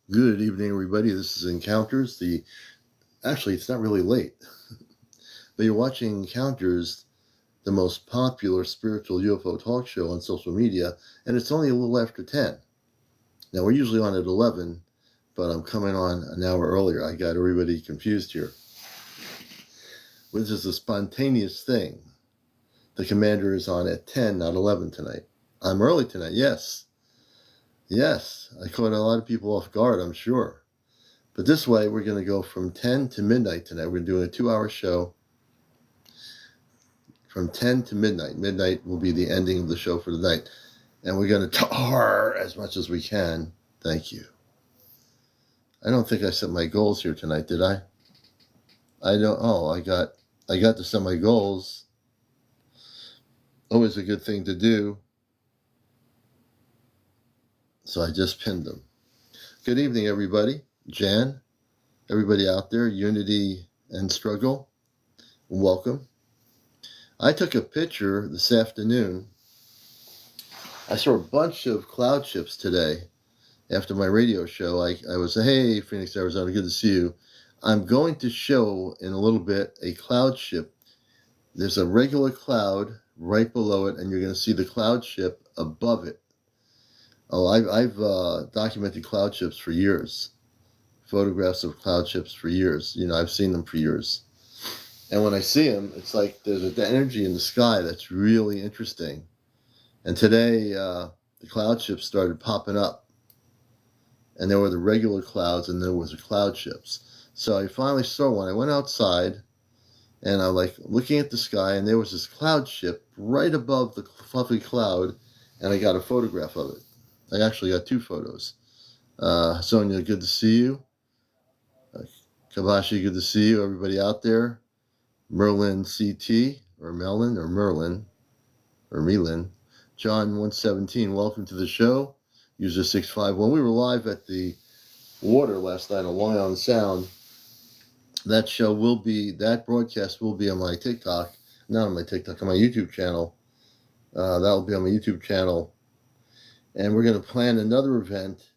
Good evening, everybody. This is Encounters. Actually, it's not really late, but you're watching Encounters, the most popular spiritual UFO talk show on social media, and it's only a little after 10. Now, we're usually on at 11, but I'm coming on an hour earlier. I got everybody confused here. This is a spontaneous thing. The commander is on at 10, not 11 tonight. I'm early tonight, yes. Yes, I caught a lot of people off guard, I'm sure. But this way, we're going to go from 10 to midnight tonight. We're doing a 2-hour show from 10 to midnight. Midnight will be the ending of the show for the night. And we're going to tar as much as we can. Thank you. I don't think I set my goals here tonight, did I? I don't. Oh, I got to set my goals. Always a good thing to do. So I just pinned them. Good evening, everybody. Jan, everybody out there, Unity and Struggle, welcome. I took a picture this afternoon. I saw a bunch of cloud ships today after my radio show. I was, hey, Phoenix, Arizona, good to see you. I'm going to show in a little bit a cloud ship. There's a regular cloud right below it, and you're going to see the cloud ship above it. Oh, I've documented cloud ships for years. Photographs of cloud ships for years. You know, I've seen them for years. And when I see them, it's like there's an energy in the sky that's really interesting. And today, the cloud ships started popping up. And there were the regular clouds, and there was the cloud ships. So I finally saw one. I went outside, and I'm like looking at the sky, and there was this cloud ship right above the fluffy cloud, and I got a photograph of it. I actually got 2 photos. Sonia, good to see you. Kabashi, good to see you. Everybody out there. Merlin CT, or Melon, or Merlin, or Melin. John 117, welcome to the show. User 651. We were live at the water last night on Long Island Sound. That broadcast will be on my TikTok. Not on my TikTok, on my YouTube channel. That will be on my YouTube channel. And we're going to plan another event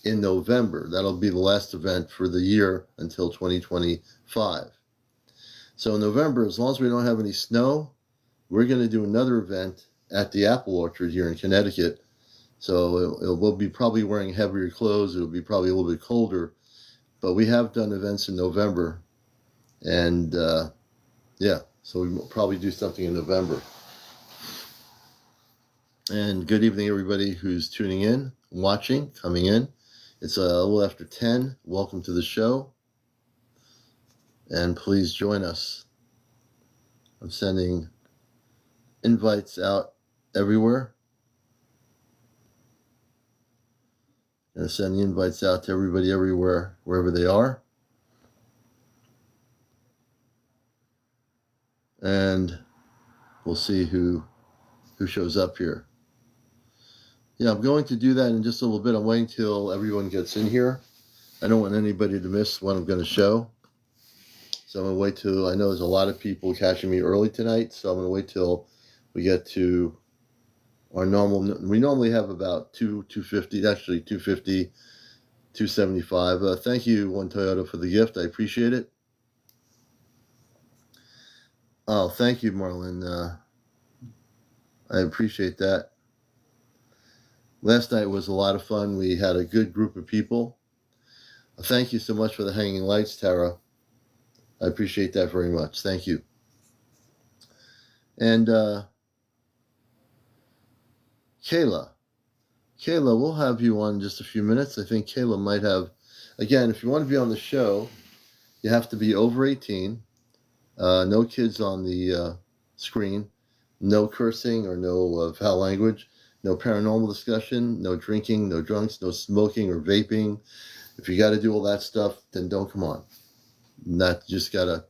in November. That'll be the last event for the year until 2025. So in November, as long as we don't have any snow, we're going to do another event at the apple orchard here in Connecticut. So we'll be probably wearing heavier clothes. It'll be probably a little bit colder. But we have done events in November. And so we'll probably do something in November. And good evening, everybody who's tuning in, watching, coming in. It's a little after 10. Welcome to the show. And please join us. I'm sending invites out everywhere. I'm going to send the invites out to everybody everywhere, wherever they are. And we'll see who shows up here. Yeah, I'm going to do that in just a little bit. I'm waiting till everyone gets in here. I don't want anybody to miss what I'm going to show. So I'm going to wait till, I know there's a lot of people catching me early tonight, so I'm going to wait till we get to our normal. We normally have about 250, actually 250, 275. Thank you, One Toyota, for the gift. I appreciate it. Oh, thank you, Marlon. I appreciate that. Last night was a lot of fun. We had a good group of people. Thank you so much for the hanging lights, Tara. I appreciate that very much. Thank you. And Kayla, we'll have you on in just a few minutes. I think Kayla might have, again, if you want to be on the show, you have to be over 18. No kids on the screen. No cursing or no foul language. No paranormal discussion. No drinking, no drunks, no smoking or vaping. If you got to do all that stuff, then don't come on. Not just gotta,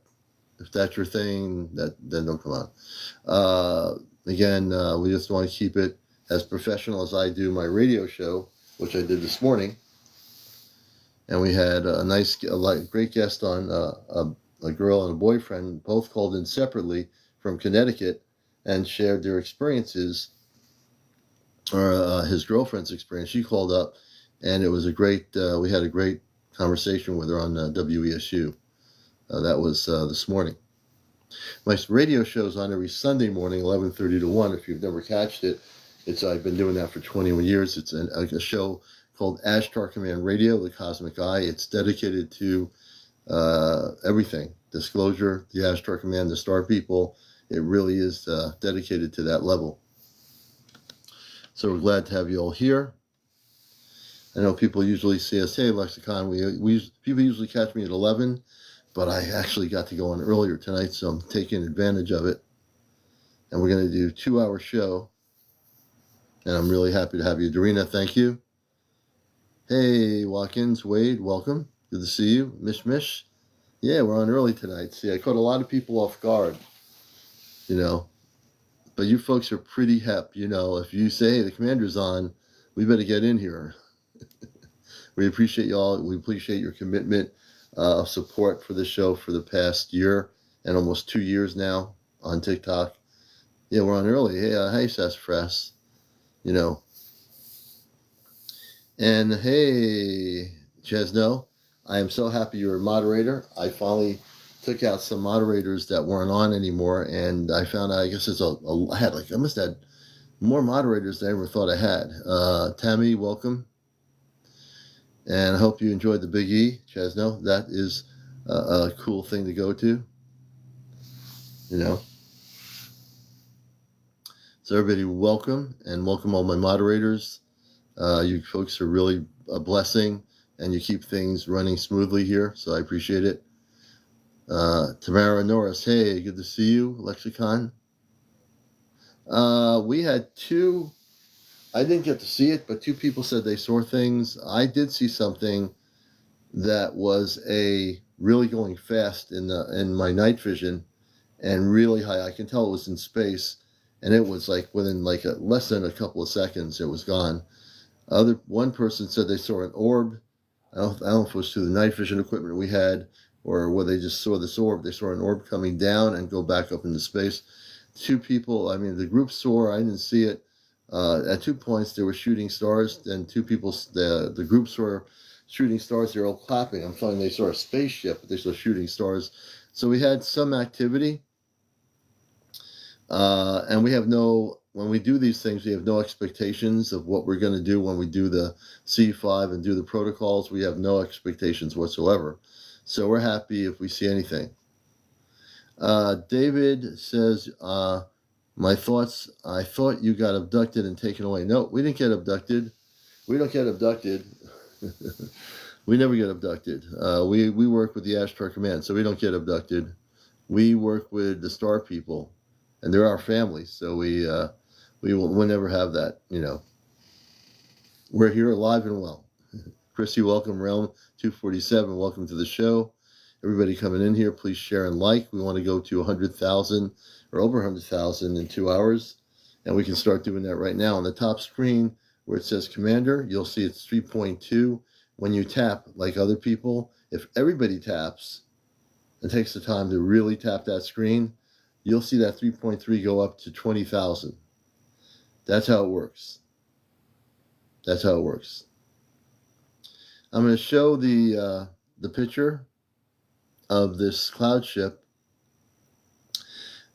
if that's your thing, then don't come on. Again, we just want to keep it as professional as I do my radio show, which I did this morning. And we had a great guest on, a girl and a boyfriend, both called in separately from Connecticut and shared their experiences, or his girlfriend's experience. She called up and it was a great, we had a great conversation with her on WESU. That was this morning. My radio show's on every Sunday morning, 11:30 to 1. If you've never catched it, I've been doing that for 21 years. It's a show called Ashtar Command Radio, The Cosmic Eye. It's dedicated to everything. Disclosure, the Ashtar Command, the Star People. It really is dedicated to that level. So we're glad to have you all here. I know people usually say us, hey, Lexicon, people usually catch me at 11, but I actually got to go on earlier tonight, so I'm taking advantage of it. And we're going to do a 2-hour show. And I'm really happy to have you. Dorina, thank you. Hey, Watkins, Wade, welcome. Good to see you. Mish Mish. Yeah, we're on early tonight. See, I caught a lot of people off guard, But you folks are pretty hep, If you say, hey, the commander's on, we better get in here. We appreciate y'all. We appreciate your commitment of support for this show for the past year and almost 2 years now on TikTok. Yeah, we're on early. Hey, Sassafras. And hey, Chesno, I am so happy you're a moderator. I finally took out some moderators that weren't on anymore, and I found out, I guess I must have had more moderators than I ever thought I had. Tammy, welcome. And I hope you enjoyed the Big E, Chesno. That is a cool thing to go to, So everybody, welcome, and welcome all my moderators. You folks are really a blessing, and you keep things running smoothly here, so I appreciate it. Tamara Norris, hey, good to see you. Lexicon. We had two, I didn't get to see it, but two people said they saw things. I did see something that was really going fast in my night vision, and really high. I can tell it was in space, and it was like within less than a couple of seconds, it was gone. One person said they saw an orb. I don't know if it was through the night vision equipment we had, or where they just saw this orb. They saw an orb coming down and go back up into space. Two people, the group saw, I didn't see it. At 2 points, they were shooting stars. Then two people, the group saw shooting stars. They're all clapping. I'm telling you, they saw a spaceship, but they saw shooting stars. So we had some activity. And when we do these things, we have no expectations of what we're going to do when we do the C5 and do the protocols. We have no expectations whatsoever. So we're happy if we see anything. David says, my thoughts, I thought you got abducted and taken away. No, we didn't get abducted. We don't get abducted. We never get abducted. We work with the Ashtar Command, so we don't get abducted. We work with the Star People, and they're our families, so we'll never have that, We're here alive and well. Chrissy, welcome. Realm 247, welcome to the show. Everybody coming in here, please share and like. We want to go to 100,000 or over 100,000 in 2 hours, and we can start doing that right now. On the top screen where it says Commander, you'll see it's 3.2. When you tap, like other people, if everybody taps and takes the time to really tap that screen, you'll see that 3.3 go up to 20,000. That's how it works. That's how it works. I'm going to show the picture of this cloud ship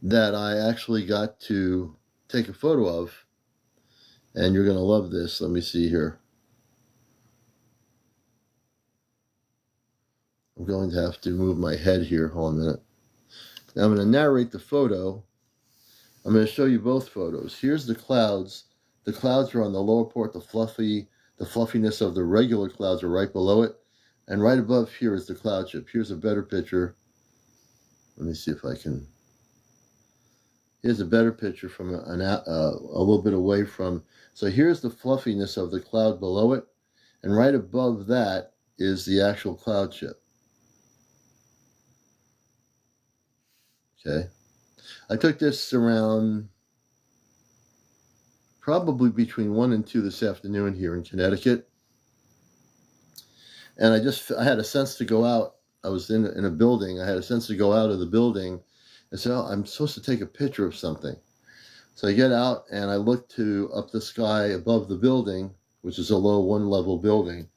that I actually got to take a photo of, and you're going to love this. Let me see here. I'm going to have to move my head here. Hold on a minute. Now I'm going to narrate the photo. I'm going to show you both photos. Here's the clouds. The clouds are on the lower part. The fluffiness of the regular clouds are right below it. And right above here is the cloud ship. Here's a better picture. Let me see if I can. Here's a better picture from a little bit away from. So here's the fluffiness of the cloud below it. And right above that is the actual cloud ship. Okay. I took this around probably between 1 and 2 this afternoon here in Connecticut. And I had a sense to go out. I was in a building. I had a sense to go out of the building and say, oh, I'm supposed to take a picture of something. So I get out and I look up the sky above the building, which is a low one-level building,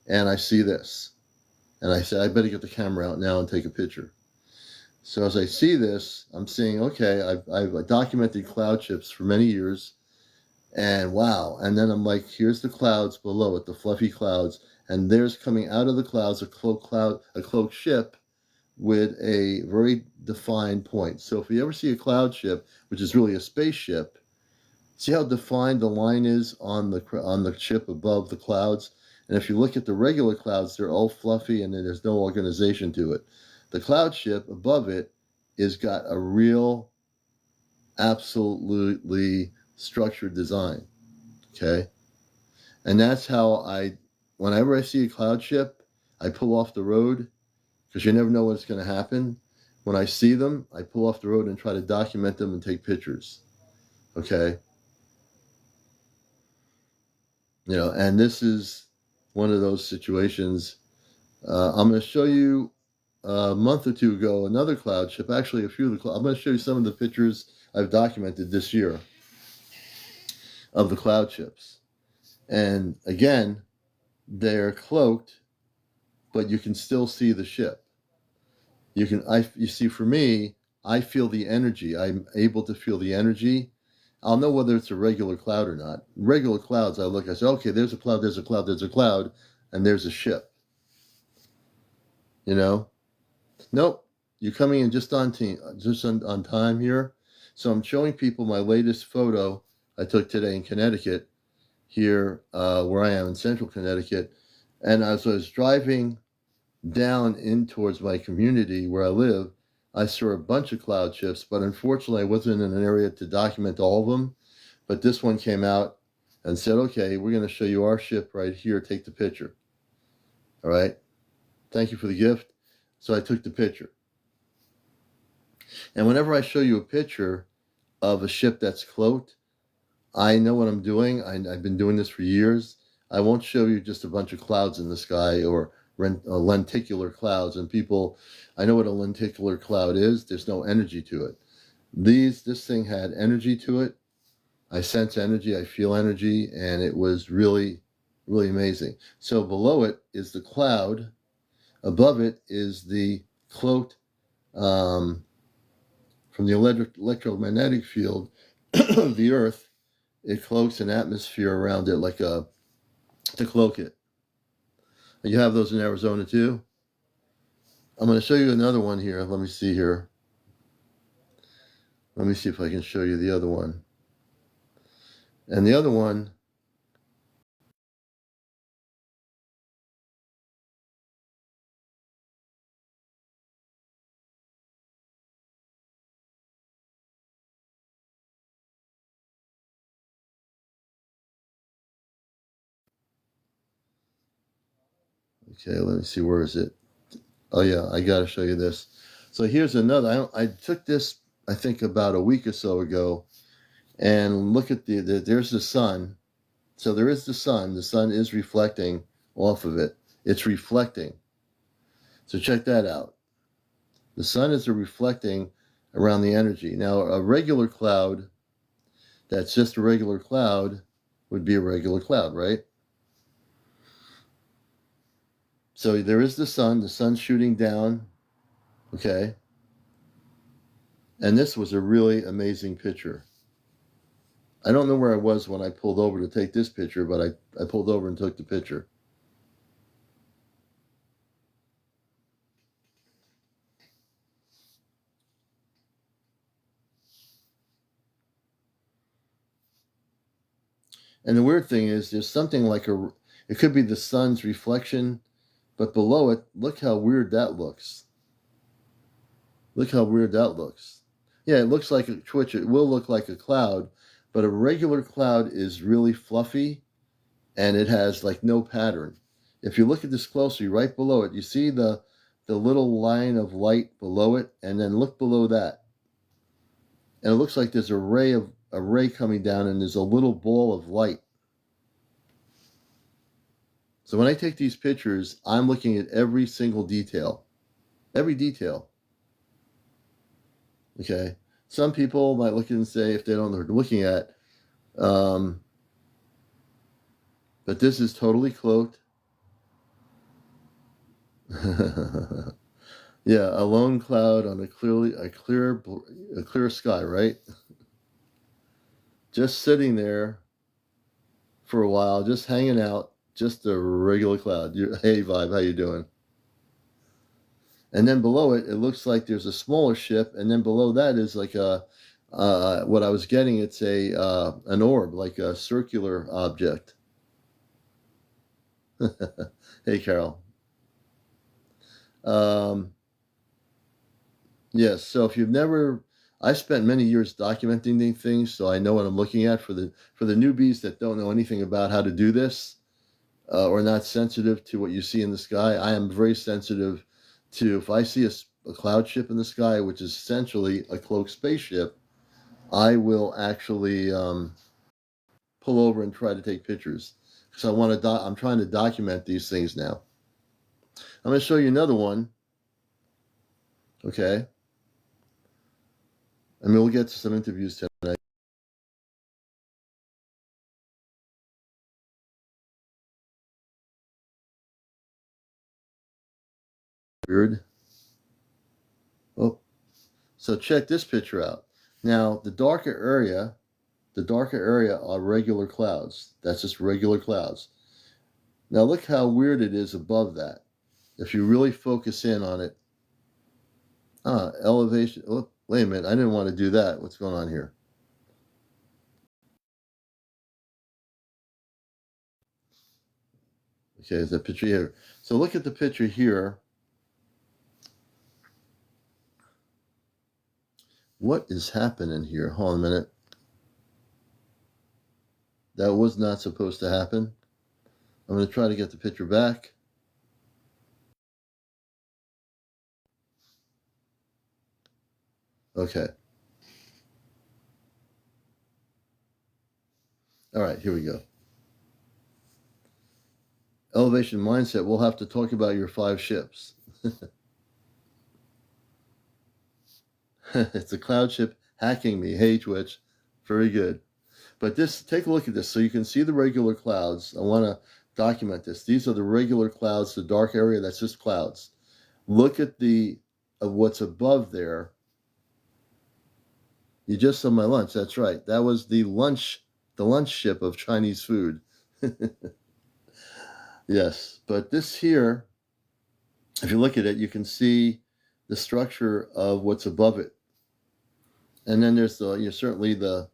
and I see this. And I said, I better get the camera out now and take a picture. So as I see this, I'm seeing, okay, I've documented cloud ships for many years, and wow. And then I'm like, here's the clouds below it, the fluffy clouds, and there's coming out of the clouds a cloaked ship with a very defined point. So if you ever see a cloud ship, which is really a spaceship, see how defined the line is on the ship above the clouds? And if you look at the regular clouds, they're all fluffy and then there's no organization to it. The cloud ship above it is got a real, absolutely structured design. Okay? And that's how whenever I see a cloud ship, I pull off the road because you never know what's going to happen. When I see them, I pull off the road and try to document them and take pictures. Okay? You know, and this is one of those situations. I'm going to show you a month or two ago another cloud ship. Actually, a few of the clouds. I'm going to show you some of the pictures I've documented this year of the cloud ships. And again, they're cloaked, but you can still see the ship. You see, for me, I feel the energy. I'm able to feel the energy. I'll know whether it's a regular cloud or not. Regular clouds, I say, okay, there's a cloud, there's a cloud, there's a cloud, and there's a ship. You know? Nope. You're coming in just on time here. So I'm showing people my latest photo I took today in Connecticut, here where I am in central Connecticut. And as I was driving down in towards my community where I live, I saw a bunch of cloud ships, but unfortunately I wasn't in an area to document all of them. But this one came out and said, okay, we're going to show you our ship right here. Take the picture. All right. Thank you for the gift. So I took the picture. And whenever I show you a picture of a ship that's cloaked, I know what I'm doing. I've been doing this for years. I won't show you just a bunch of clouds in the sky or lenticular clouds. And people, I know what a lenticular cloud is. There's no energy to it. This thing had energy to it. I sense energy. I feel energy. And it was really, really amazing. So below it is the cloud. Above it is the cloaked, from the electromagnetic field of the Earth. It cloaks an atmosphere around it to cloak it. You have those in Arizona too. I'm going to show you another one here. Let me see here. Let me see if I can show you the other one. And the other one, okay, let me see, where is it? Oh yeah, I got to show you this. So here's another. I took this, I think, about a week or so ago, and look at there's the sun. So there is the sun. The sun is reflecting off of it. It's reflecting. So check that out. The sun is reflecting around the energy. Now, a regular cloud that's just a regular cloud would be a regular cloud, right? So there is the sun's shooting down, okay? And this was a really amazing picture. I don't know where I was when I pulled over to take this picture, but I pulled over and took the picture. And the weird thing is there's something like it could be the sun's reflection, but below it, look how weird that looks. Look how weird that looks. Yeah, it looks like a twitch. It will look like a cloud, but a regular cloud is really fluffy and it has like no pattern. If you look at this closely, right below it, you see the little line of light below it, and then look below that. And it looks like there's a ray coming down and there's a little ball of light. So when I take these pictures, I'm looking at every single detail. Every detail. Okay? Some people might look at it and say, if they don't know what they're looking at, but But this is totally cloaked. Yeah, a lone cloud on a clear sky, right? Just sitting there for a while, just hanging out, just a regular cloud. Hey, Vibe, how you doing? And then below it, it looks like there's a smaller ship, and then below that is like a what I was getting. It's a an orb, like a circular object. Hey, Carol. Yes. So if you've never, I spent many years documenting these things, so I know what I'm looking at for the newbies that don't know anything about how to do this, or not sensitive to what you see in the sky. I am very sensitive to if I see a cloud ship in the sky, which is essentially a cloaked spaceship, I will actually pull over and try to take pictures because I want to. I'm trying to document these things now. I'm going to show you another one. Okay. I mean, we'll get to some interviews tonight. Weird. Oh, so check this picture out. Now, the darker area are regular clouds. That's just regular clouds. Now, look how weird it is above that. If you really focus in on it. Elevation. Oh, wait a minute. I didn't want to do that. What's going on here? Okay, there's a picture here. So look at the picture here. What is happening here? Hold on a minute. That was not supposed to happen. I'm going to try to get the picture back. Okay. All right, here we go. Elevation mindset. We'll have to talk about your 5 ships. It's a cloud ship hacking me. Hey, Twitch. Very good. But this, take a look at this. So you can see the regular clouds. I want to document this. These are the regular clouds, the dark area, that's just clouds. Look at what's above there. You just saw my lunch. That's right. That was the lunch ship of Chinese food. Yes. But this here, if you look at it, you can see the structure of what's above it. And then there's certainly the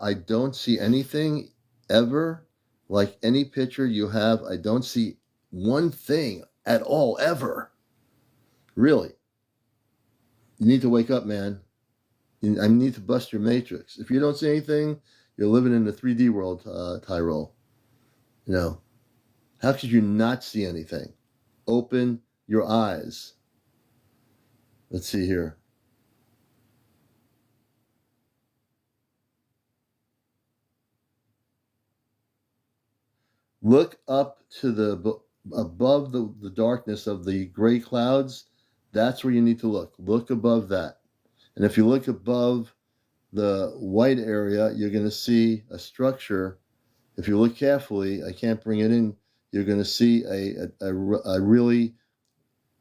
I don't see anything ever like any picture you have. I don't see one thing at all ever. Really. You need to wake up, man. I need to bust your matrix. If you don't see anything, you're living in the 3D world, Tyrell. You know, how could you not see anything? Open your eyes. Let's see here. Look up to above the darkness of the gray clouds. That's where you need to look. Look above that. And if you look above the white area, you're going to see a structure. If you look carefully, I can't bring it in, you're going to see a really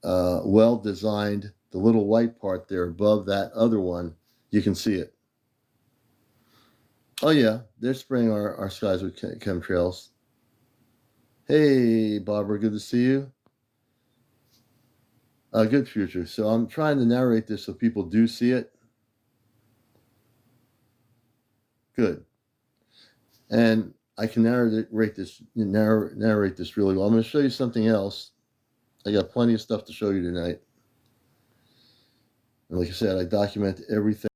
well-designed, the little white part there above that other one, you can see it. Oh yeah, they're spraying our skies with chemtrails. Hey, Barbara, good to see you. Good future. So I'm trying to narrate this so people do see it. Good. And I can narrate this really well. I'm going to show you something else. I got plenty of stuff to show you tonight. And like I said, I document everything.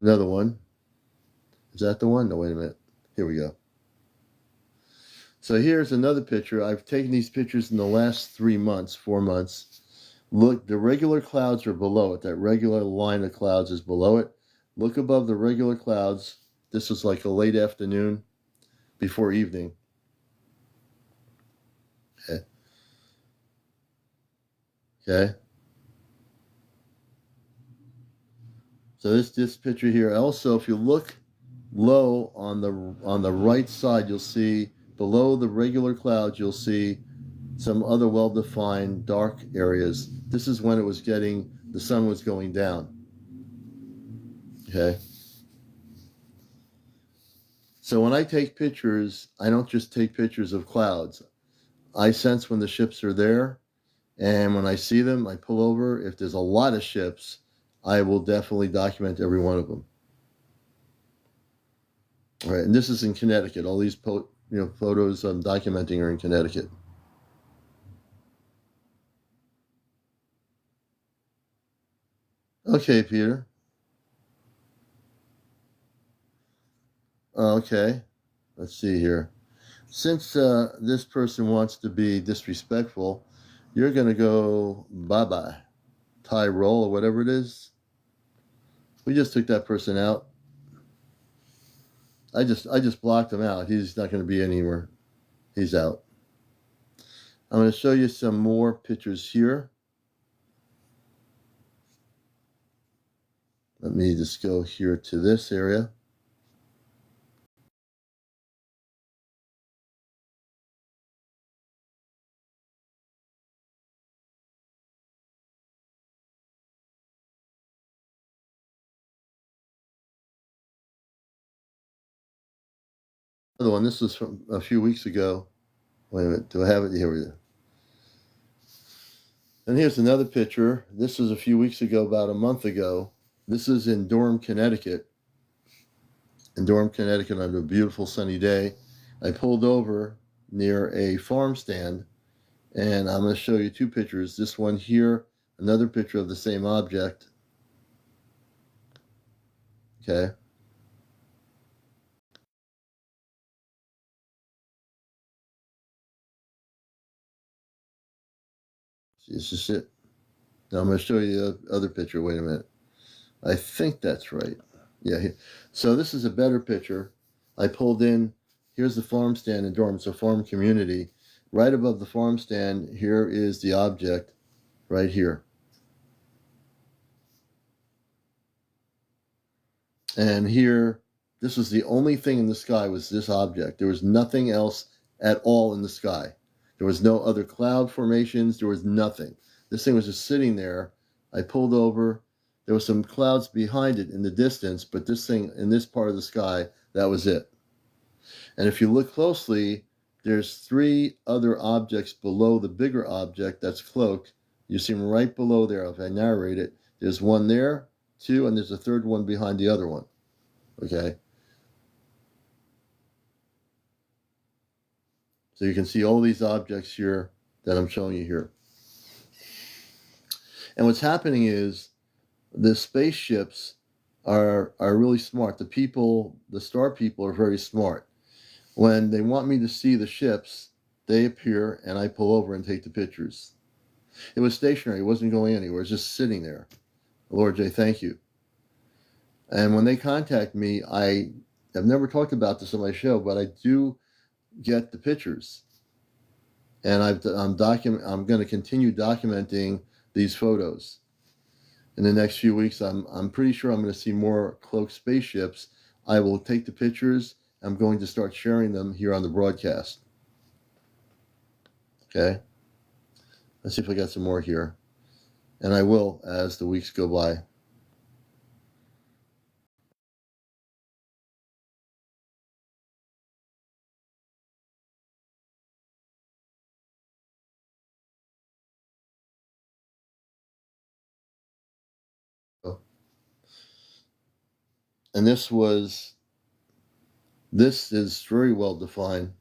Another one. Is that the one? No, wait a minute. Here we go. So here's another picture. I've taken these pictures in the last 4 months. Look, the regular clouds are below it. That regular line of clouds is below it. look above the regular clouds. This is like a late afternoon before evening. Okay. Okay. So this picture here. Also, if you look low on the right side, you'll see below the regular clouds, you'll see some other well-defined dark areas. This is when the sun was going down. Okay. So when I take pictures, I don't just take pictures of clouds. I sense when the ships are there, and when I see them, I pull over. If there's a lot of ships, I will definitely document every one of them. All right, and this is in Connecticut. All these photos I'm documenting are in Connecticut. Okay, Peter. Okay, let's see here. Since this person wants to be disrespectful, you're going to go bye-bye. Tie roll or whatever it is. We just took that person out. I just blocked him out. He's not going to be anywhere. He's out. I'm going to show you some more pictures here. Let me just go here to this area. Another one. This was from a few weeks ago. Wait a minute. Do I have it? Here we go. And here's another picture. This was a few weeks ago, about a month ago. This is in Durham, Connecticut. In Durham, Connecticut, on a beautiful sunny day. I pulled over near a farm stand, and I'm going to show you two pictures. This one here, another picture of the same object. Okay. This is it. Now I'm going to show you the other picture. Wait a minute. I think that's right. Yeah. So this is a better picture. I pulled in. Here's the farm stand in Durham. It's a farm community. Right above the farm stand, here is the object right here. And here, this was the only thing in the sky was this object. There was nothing else at all in the sky. There was no other cloud formations. There was nothing. This thing was just sitting there. I pulled over. There was some clouds behind it in the distance, but this thing in this part of the sky, that was it. And if you look closely, there's three other objects below the bigger object that's cloaked. You see them right below there. If I narrate it, there's one there, two, and there's a third one behind the other one. Okay. So you can see all these objects here that I'm showing you here. And what's happening is the spaceships are really smart. The star people are very smart. When they want me to see the ships, they appear and I pull over and take the pictures. It was stationary. It wasn't going anywhere. It was just sitting there. Lord J, thank you. And when they contact me, I have never talked about this on my show, but I do get the pictures. And I'm going to continue documenting these photos. In the next few weeks, I'm pretty sure I'm going to see more cloaked spaceships. I will take the pictures. I'm going to start sharing them here on the broadcast. Okay. Let's see if I got some more here. And I will as the weeks go by. And this is very well defined.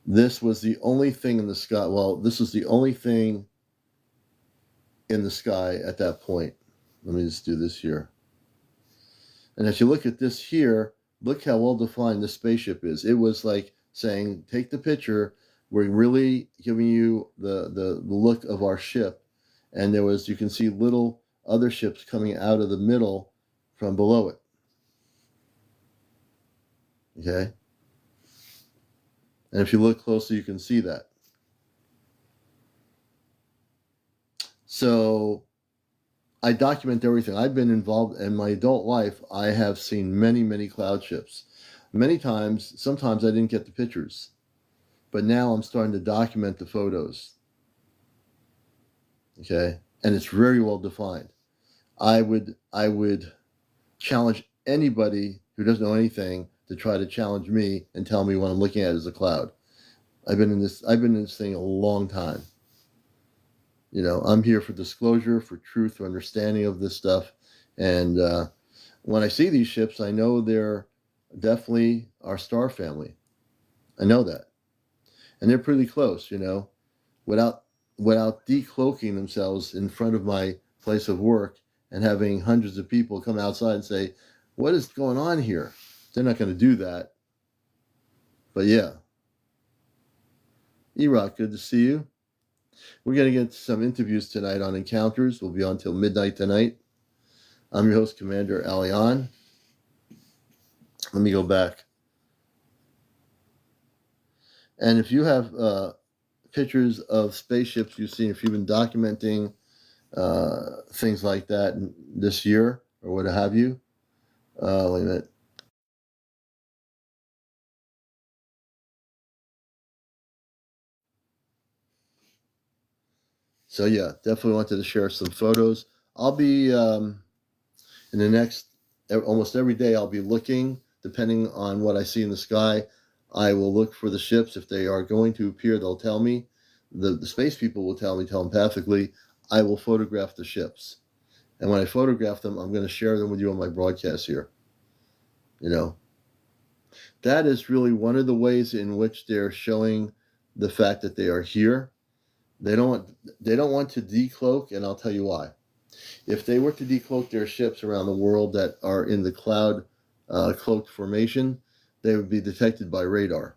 This was the only thing in the sky. Well, this was the only thing in the sky at that point. Let me just do this here. And if you look at this here, look how well defined this spaceship is. It was like saying, take the picture. We're really giving you the look of our ship. And there was, you can see little other ships coming out of the middle from below it. Okay? And if you look closely, you can see that. So I document everything. I've been involved in my adult life. I have seen many, many cloud ships. Many times, sometimes I didn't get the pictures, but now I'm starting to document the photos. Okay? And it's very well defined. I would challenge anybody who doesn't know anything to try to challenge me and tell me what I'm looking at is a cloud. I've been in this thing a long time. You know, I'm here for disclosure, for truth, for understanding of this stuff. And when I see these ships, I know they're definitely our star family. I know that. And they're pretty close, you know, without decloaking themselves in front of my place of work and having hundreds of people come outside and say, what is going on here? They're not going to do that. But yeah. E-Rock, good to see you. We're going to get some interviews tonight on encounters. We'll be on till midnight tonight. I'm your host, CmdrAleon. Let me go back. And if you have pictures of spaceships you've seen, if you've been documenting things like that this year or what have you, wait a minute. So yeah, definitely wanted to share some photos. I'll be in the next, almost every day I'll be looking, depending on what I see in the sky. I will look for the ships. If they are going to appear, they'll tell me. The space people will tell me telepathically. I will photograph the ships. And when I photograph them, I'm going to share them with you on my broadcast here. You know, that is really one of the ways in which they're showing the fact that they are here. They don't want to decloak, and I'll tell you why. If they were to decloak their ships around the world that are in the cloud cloaked formation, they would be detected by radar.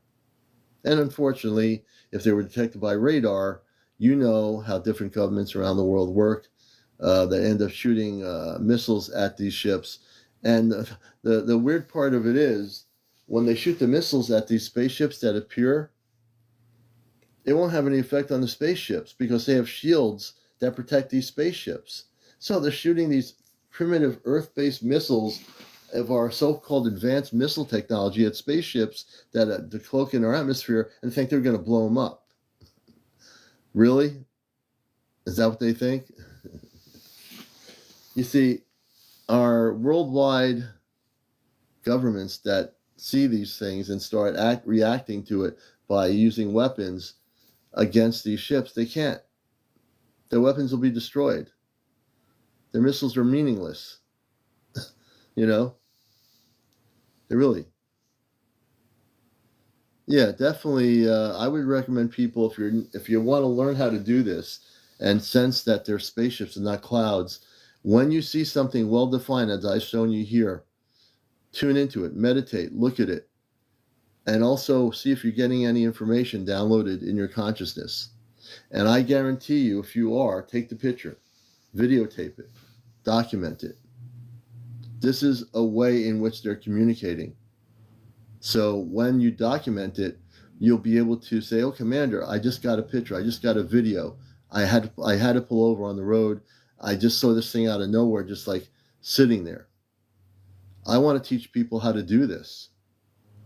And unfortunately, if they were detected by radar, you know how different governments around the world work. They end up shooting missiles at these ships. And the weird part of it is, when they shoot the missiles at these spaceships that appear, it won't have any effect on the spaceships because they have shields that protect these spaceships. So they're shooting these primitive Earth-based missiles of our so-called advanced missile technology at spaceships that decloak in our atmosphere and think they're going to blow them up. Really? Is that what they think? You see, our worldwide governments that see these things and start reacting to it by using weapons against these ships, they can't. Their weapons will be destroyed. Their missiles are meaningless. You know? They really. Yeah, definitely. I would recommend people, if you want to learn how to do this and sense that they're spaceships and not clouds, when you see something well defined, as I've shown you here, tune into it, meditate, look at it, and also see if you're getting any information downloaded in your consciousness. And I guarantee you, if you are, take the picture, videotape it, document it. This is a way in which they're communicating. So when you document it, you'll be able to say, oh, Commander, I just got a picture. I just got a video. I had to pull over on the road. I just saw this thing out of nowhere, just like sitting there. I want to teach people how to do this.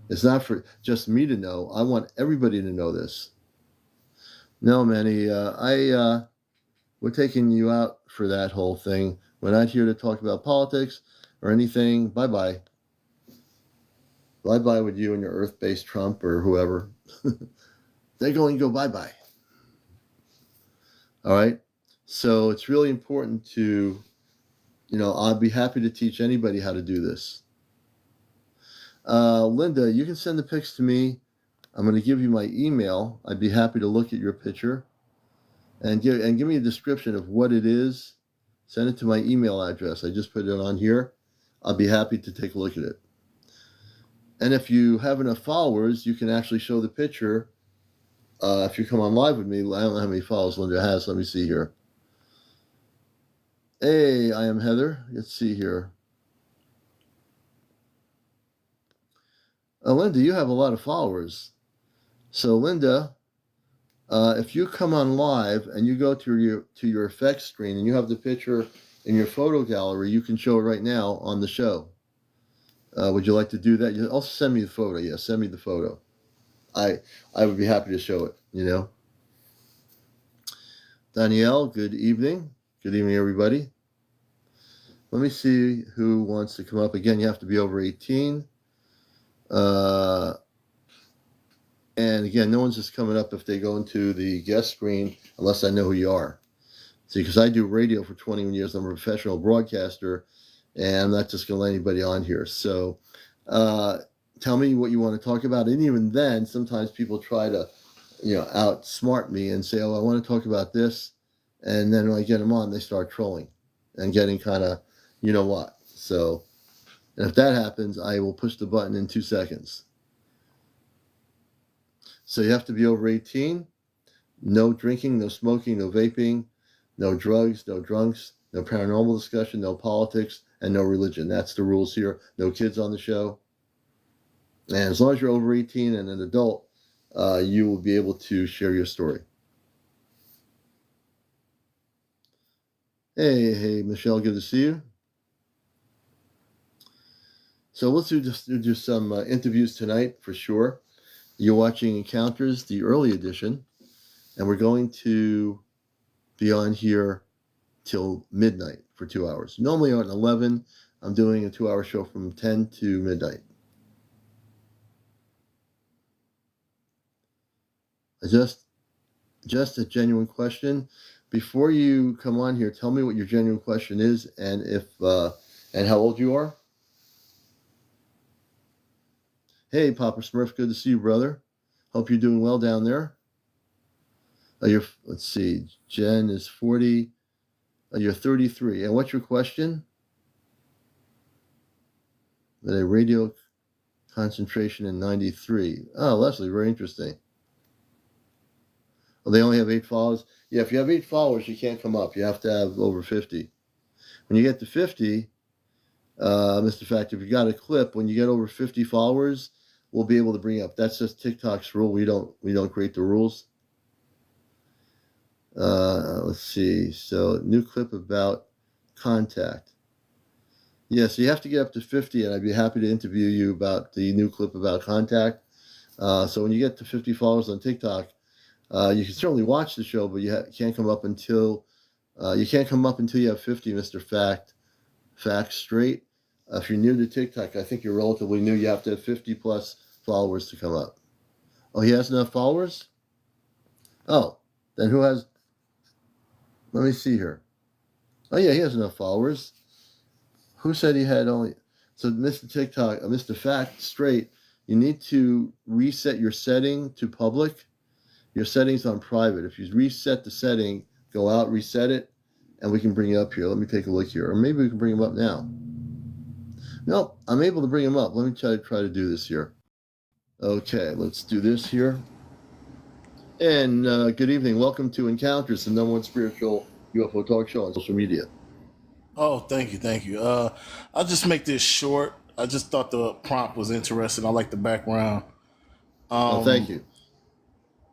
It's not for just me to know. I want everybody to know this. No, Manny, we're taking you out for that whole thing. We're not here to talk about politics or anything. Bye-bye. Bye-bye with you and your Earth-based Trump or whoever. They're going to go bye-bye. All right? So it's really important to, I'd be happy to teach anybody how to do this. Linda, you can send the pics to me. I'm going to give you my email. I'd be happy to look at your picture and give me a description of what it is. Send it to my email address. I just put it on here. I'll be happy to take a look at it. And if you have enough followers, you can actually show the picture. If you come on live with me, I don't know how many followers Linda has. Let me see here. Hey, I am Heather. Let's see here. Linda, you have a lot of followers. So Linda, if you come on live and you go to your effects screen and you have the picture in your photo gallery, you can show it right now on the show. Would you like to do that? Also send me the photo. Yeah, send me the photo. I would be happy to show it, you know. Danielle, good evening. Good evening, everybody. Let me see who wants to come up. Again, you have to be over 18. And again, no one's just coming up if they go into the guest screen unless I know who you are. See, because I do radio for 21 years. I'm a professional broadcaster, and I'm not just going to let anybody on here. So tell me what you want to talk about. And even then, sometimes people try to, outsmart me and say, oh, I want to talk about this. And then when I get them on, they start trolling and getting kind of, you know what. So, and if that happens, I will push the button in 2 seconds. So you have to be over 18. No drinking, no smoking, no vaping, no drugs, no drunks, no paranormal discussion, no politics, and no religion. That's the rules here. No kids on the show. And as long as you're over 18 and an adult, you will be able to share your story. Hey, Michelle, good to see you. So let's do some interviews tonight for sure. You're watching Encounters, the early edition, and we're going to be on here till midnight for 2 hours. Normally at 11, I'm doing a 2-hour show from 10 to midnight. Just a genuine question. Before you come on here, tell me what your genuine question is and and how old you are. Hey, Papa Smurf, good to see you, brother. Hope you're doing well down there. Let's see, Jen is 40. You're 33. And what's your question? The radio concentration in 93. Oh, Leslie, very interesting. Well, they only have 8 followers. Yeah, if you have 8 followers, you can't come up. You have to have over 50. When you get to 50, Mr. Fact, if you got a clip, when you get over 50 followers, we'll be able to bring up. That's just TikTok's rule. We don't create the rules. Let's see. So new clip about contact. Yeah, so you have to get up to 50, and I'd be happy to interview you about the new clip about contact. So when you get to 50 followers on TikTok, you can certainly watch the show, but you can't come up until you have 50, Mr. Fact straight. If you're new to TikTok, I think you're relatively new. You have to have 50 plus followers to come up. Oh, he has enough followers? Oh, then who has? Let me see here. Oh yeah, he has enough followers. Who said he had only? So Mr. TikTok, Mr. Fact straight, you need to reset your setting to public. Your settings on private. If you reset the setting, go out, reset it, and we can bring you up here. Let me take a look here. Or maybe we can bring him up now. Nope, I'm able to bring him up. Let me try to do this here. Okay, let's do this here. And good evening. Welcome to Encounters, the number one spiritual UFO talk show on social media. Oh, thank you. I'll just make this short. I just thought the prompt was interesting. I like the background. Thank you.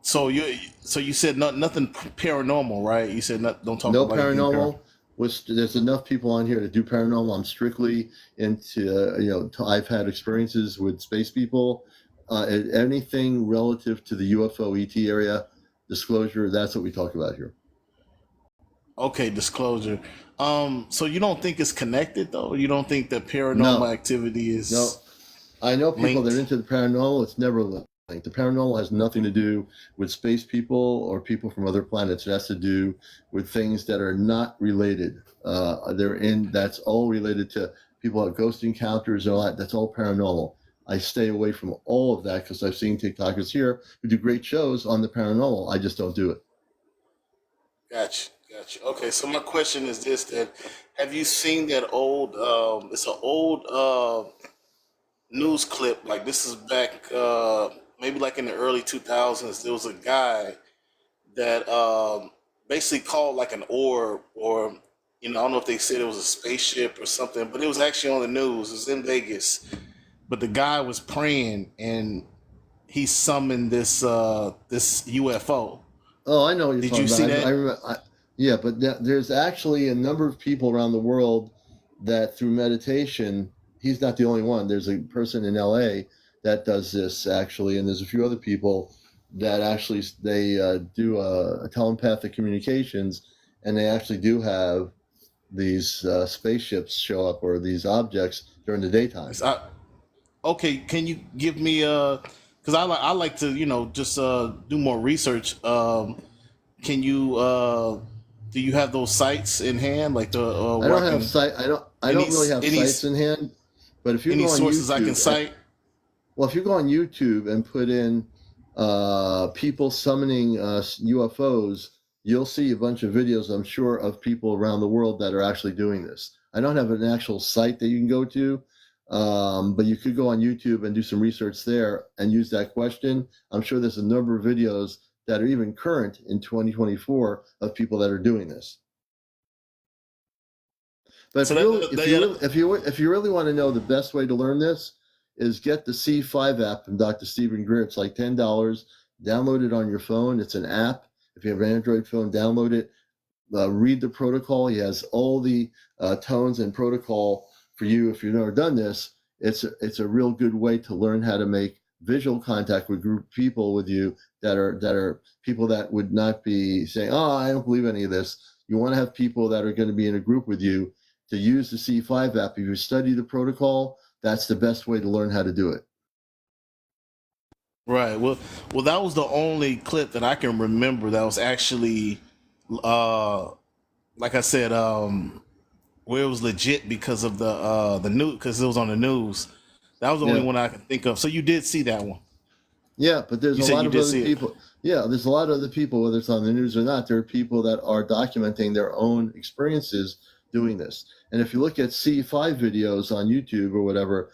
So you said nothing paranormal, right? You said don't talk no about paranormal. There's enough people on here to do paranormal. I'm strictly into I've had experiences with space people. Anything relative to the UFO ET area, disclosure. That's what we talk about here. Okay, disclosure. So you don't think it's connected though? You don't think that paranormal activity is? No, I know people linked? that are into the paranormal. It's never linked. The paranormal has nothing to do with space people or people from other planets. It has to do with things that are not related. That's all related to people have ghost encounters and all that. That's all paranormal. I stay away from all of that because I've seen TikTokers here who do great shows on the paranormal. I just don't do it. Gotcha. Okay, so my question is this: that have you seen that old? It's an old news clip. Like this is back, maybe like in the early 2000s. There was a guy that basically called like an orb, or I don't know if they said it was a spaceship or something, but it was actually on the news. It was in Vegas, but the guy was praying and he summoned this UFO. Oh, I know what you're Did talking you see about. I that? remember. Yeah, but there's actually a number of people around the world that through meditation, he's not the only one. There's a person in LA that does this actually, and there's a few other people that actually they do telepathic communications, and they actually do have these spaceships show up or these objects during the daytime. Okay, can you give me because I like to just do more research. Can you do you have those sites in hand like the I where I don't have can site. I don't really have any sites in hand, but if you any go on sources I can YouTube, cite? well, if you go on YouTube and put in people summoning UFOs, you'll see a bunch of videos, I'm sure, of people around the world that are actually doing this. I don't have an actual site that you can go to, but you could go on YouTube and do some research there and use that question. I'm sure there's a number of videos that are even current in 2024 of people that are doing this. But So if you really want to know the best way to learn this, is get the C5 app from Dr. Stephen Greer. It's like $10. Download it on your phone. It's an app. If you have an Android phone, download it. Read the protocol. He has all the tones and protocol for you. If you've never done this, it's a real good way to learn how to make visual contact with group people with you that are people that would not be saying, "Oh, I don't believe any of this." You want to have people that are going to be in a group with you to use the C5 app. If you study the protocol, that's the best way to learn how to do it. Right. Well, that was the only clip that I can remember that was actually, uh, like I said, where it was legit because of the news, because it was on the news. That was the only Yeah. one I can think of. So you did see that one. Yeah, but there's You a said lot you of did other see it. people. Yeah, there's a lot of other people, whether it's on the news or not, there are people that are documenting their own experiences doing this. And if you look at C5 videos on YouTube or whatever,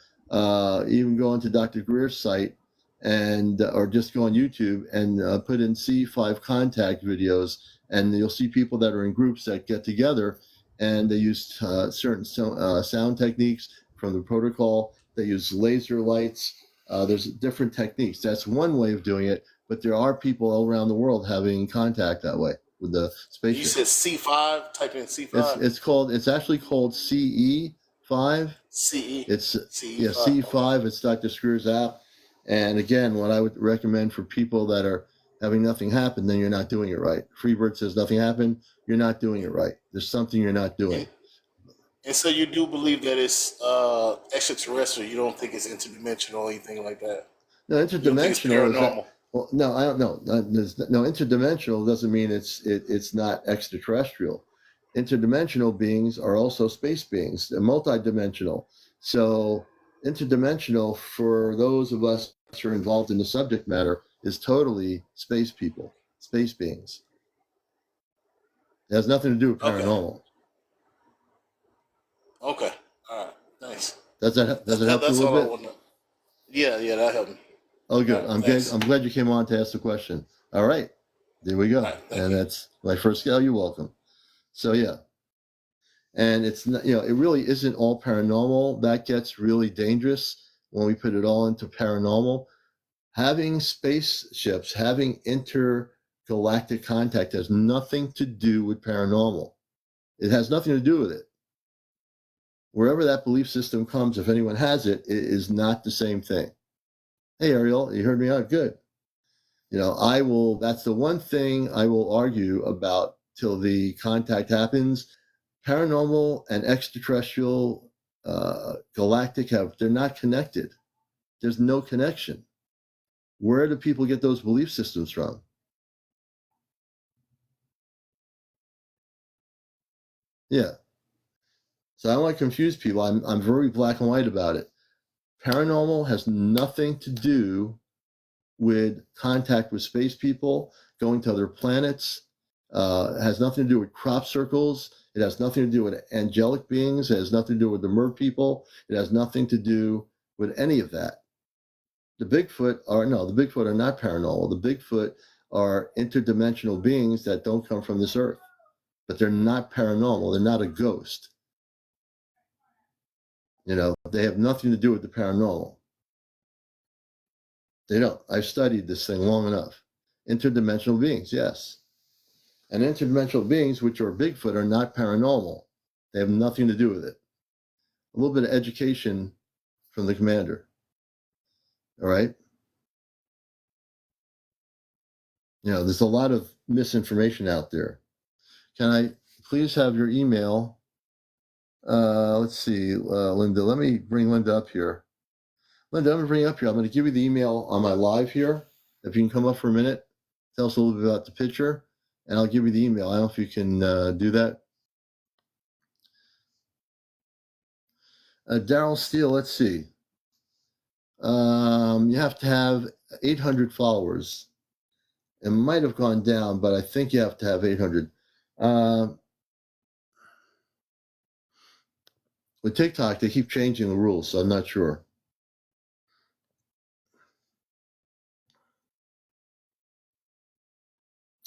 even go onto Dr. Greer's site and or just go on YouTube and put in C5 contact videos, and you'll see people that are in groups that get together and they use certain sound techniques from the protocol. They use laser lights. There's different techniques. That's one way of doing it, but there are people all around the world having contact that way with the You said spaceships. C5. Type in C5. It's actually called CE5. CE. It's yeah, CE5. Okay. C5. It's Dr. Screw's app. And again, what I would recommend for people that are having nothing happen, then you're not doing it right. Freebird says nothing happened. You're not doing it right. There's something you're not doing. And, and so you do believe that it's extraterrestrial. You don't think it's interdimensional or anything like that. No, You don't think it's interdimensional is that. paranormal. Well, no, I don't know. No, interdimensional doesn't mean it's not extraterrestrial. Interdimensional beings are also space beings. They're multidimensional. So interdimensional for those of us who are involved in the subject matter is totally space people, space beings. It has nothing to do with Okay. paranormal. Okay. All right. Nice. Does it help you a That's little all I bit? want to know. Yeah. That helped me. Oh, All good. right. Thanks. I'm glad you came on to ask the question. All right, there we All go. right. Thank And you. that's my first scale. You're welcome. So yeah, and it's not, it really isn't all paranormal. That gets really dangerous when we put it all into paranormal. Having spaceships, having intergalactic contact has nothing to do with paranormal. It has nothing to do with it. Wherever that belief system comes, if anyone has it, it is not the same thing. Hey, Ariel, you heard me out. Good. That's the one thing I will argue about till the contact happens. Paranormal and extraterrestrial, galactic they're not connected. There's no connection. Where do people get those belief systems from? Yeah. So I don't want to confuse people. I'm very black and white about it. Paranormal has nothing to do with contact with space people, going to other planets. It has nothing to do with crop circles. It has nothing to do with angelic beings. It has nothing to do with the mer people. It has nothing to do with any of that. The Bigfoot are not paranormal. The Bigfoot are interdimensional beings that don't come from this earth, but they're not paranormal. They're not a ghost. They have nothing to do with the paranormal. They don't. I've studied this thing long enough. Interdimensional beings, yes. And interdimensional beings, which are Bigfoot, are not paranormal. They have nothing to do with it. A little bit of education from the commander. All right? You know, there's a lot of misinformation out there. Can I please have your email? Let's see, Linda. Let me bring Linda up here. Linda, I'm going to bring you up here. I'm going to give you the email on my live here. If you can come up for a minute, tell us a little bit about the picture, and I'll give you the email. I don't know if you can do that. Daryl Steele, let's see. You have to have 800 followers. It might have gone down, but I think you have to have 800. With TikTok, they keep changing the rules, so I'm not sure.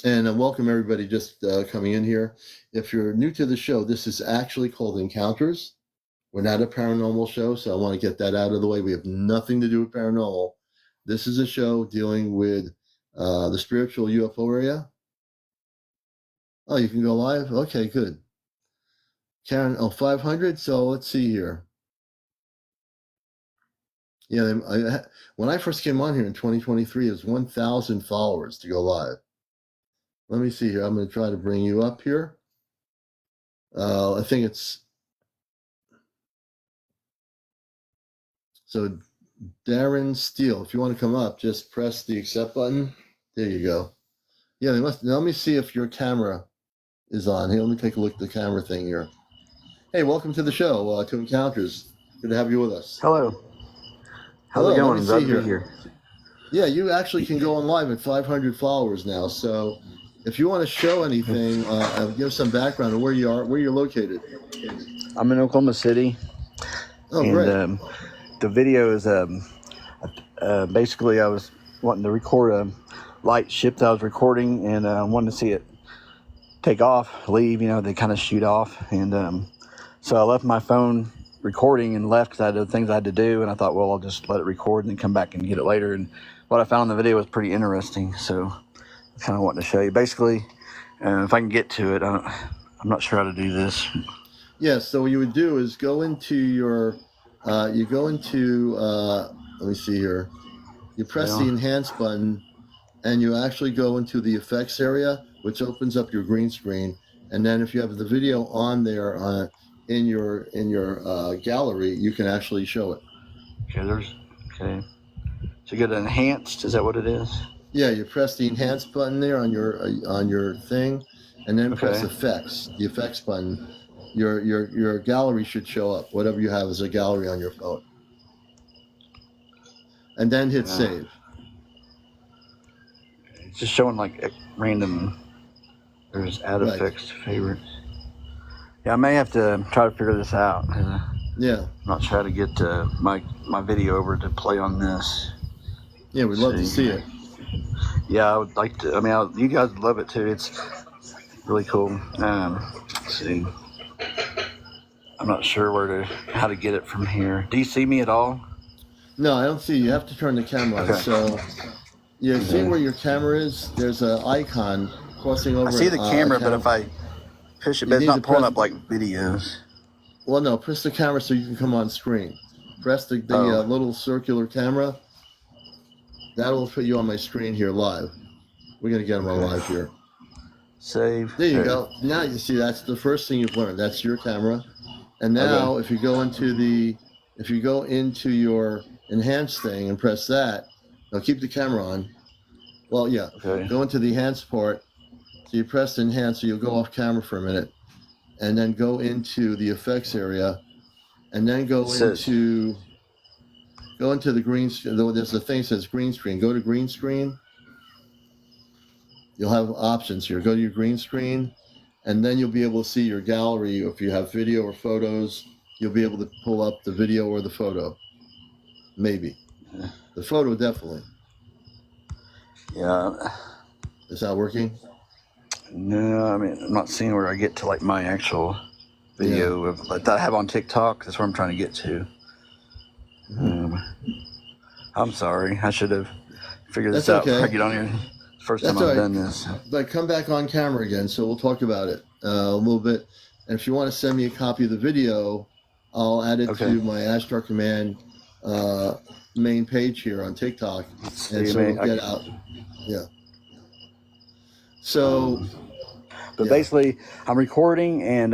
And welcome everybody just coming in here. If you're new to the show, this is actually called Encounters. We're not a paranormal show, so I want to get that out of the way. We have nothing to do with paranormal. This is a show dealing with the spiritual UFO area. Oh, you can go live? Okay, good. Karen, 500? So let's see here. Yeah, when I first came on here in 2023, it was 1,000 followers to go live. Let me see here. I'm going to try to bring you up here. I think it's... So Darren Steele, if you want to come up, just press the accept button. There you go. Yeah, they must. Now let me see if your camera is on. Here, let me take a look at the camera thing here. Hey, welcome to the show, to Encounters. Good to have you with us. Hello. How's it going? Glad to be here. Yeah, you actually can go on live at 500 followers now. So if you want to show anything, give some background on where you are, where you're located. I'm in Oklahoma City. Oh, and, great. The video is basically I was wanting to record a light ship that I was recording, and I wanted to see it take off, leave. You know, they kind of shoot off, and so I left my phone recording and left because I had things I had to do, and I thought, well, I'll just let it record and then come back and get it later. And what I found in the video was pretty interesting, so I kind of wanted to show you. Basically, if I can get to it, I'm not sure how to do this. Yeah, so what you would do is go into your, let me see here. You press the enhance button, and you actually go into the effects area, which opens up your green screen. And then if you have the video on there in your gallery, you can actually show it. Okay. So you get enhanced. Is that what it is? Yeah, you press the enhance button there on your thing, and then press effects. The effects button. Your gallery should show up. Whatever you have as a gallery on your phone. And then hit save. It's just showing like random. There's add effects to favorites. Yeah, I may have to try to figure this out. Yeah. I'm not sure how to get my video over to play on this. Yeah, we'd love to see it. Yeah, I would like to. I mean, you guys would love it too. It's really cool. Let's see. I'm not sure how to get it from here. Do you see me at all? No, I don't see you. You have to turn the camera on. So, you see where your camera is? There's an icon crossing over. I see the camera, but if I push it, but it's not pulling up like videos. Well, no, press the camera so you can come on screen. Press the little circular camera. That'll put you on my screen here live. We're going to get them on live here. Save. There you go. Now you see that's the first thing you've learned. That's your camera. And now if you go into your enhance thing and press that, now keep the camera on. Well, yeah. Okay. Go into the enhance part. So you press enhance, so you'll go off camera for a minute. And then go into the effects area. And then go into the green screen. There's a thing that says green screen. Go to green screen. You'll have options here. Go to your green screen, and then you'll be able to see your gallery. If you have video or photos, you'll be able to pull up the video or the photo. Maybe. The photo, definitely. Yeah. Is that working? No, I mean, I'm not seeing where I get to like my actual video that I have on TikTok. That's where I'm trying to get to. I'm sorry. I should have. figure this That's out before I okay. get on here. First time That's all I've right. done this. But come back on camera again, so we'll talk about it a little bit. And if you want to send me a copy of the video, I'll add it Okay. to my Ashtar Command main page here on TikTok, and See, so man, it'll get out. Yeah. So, but yeah, basically, I'm recording, and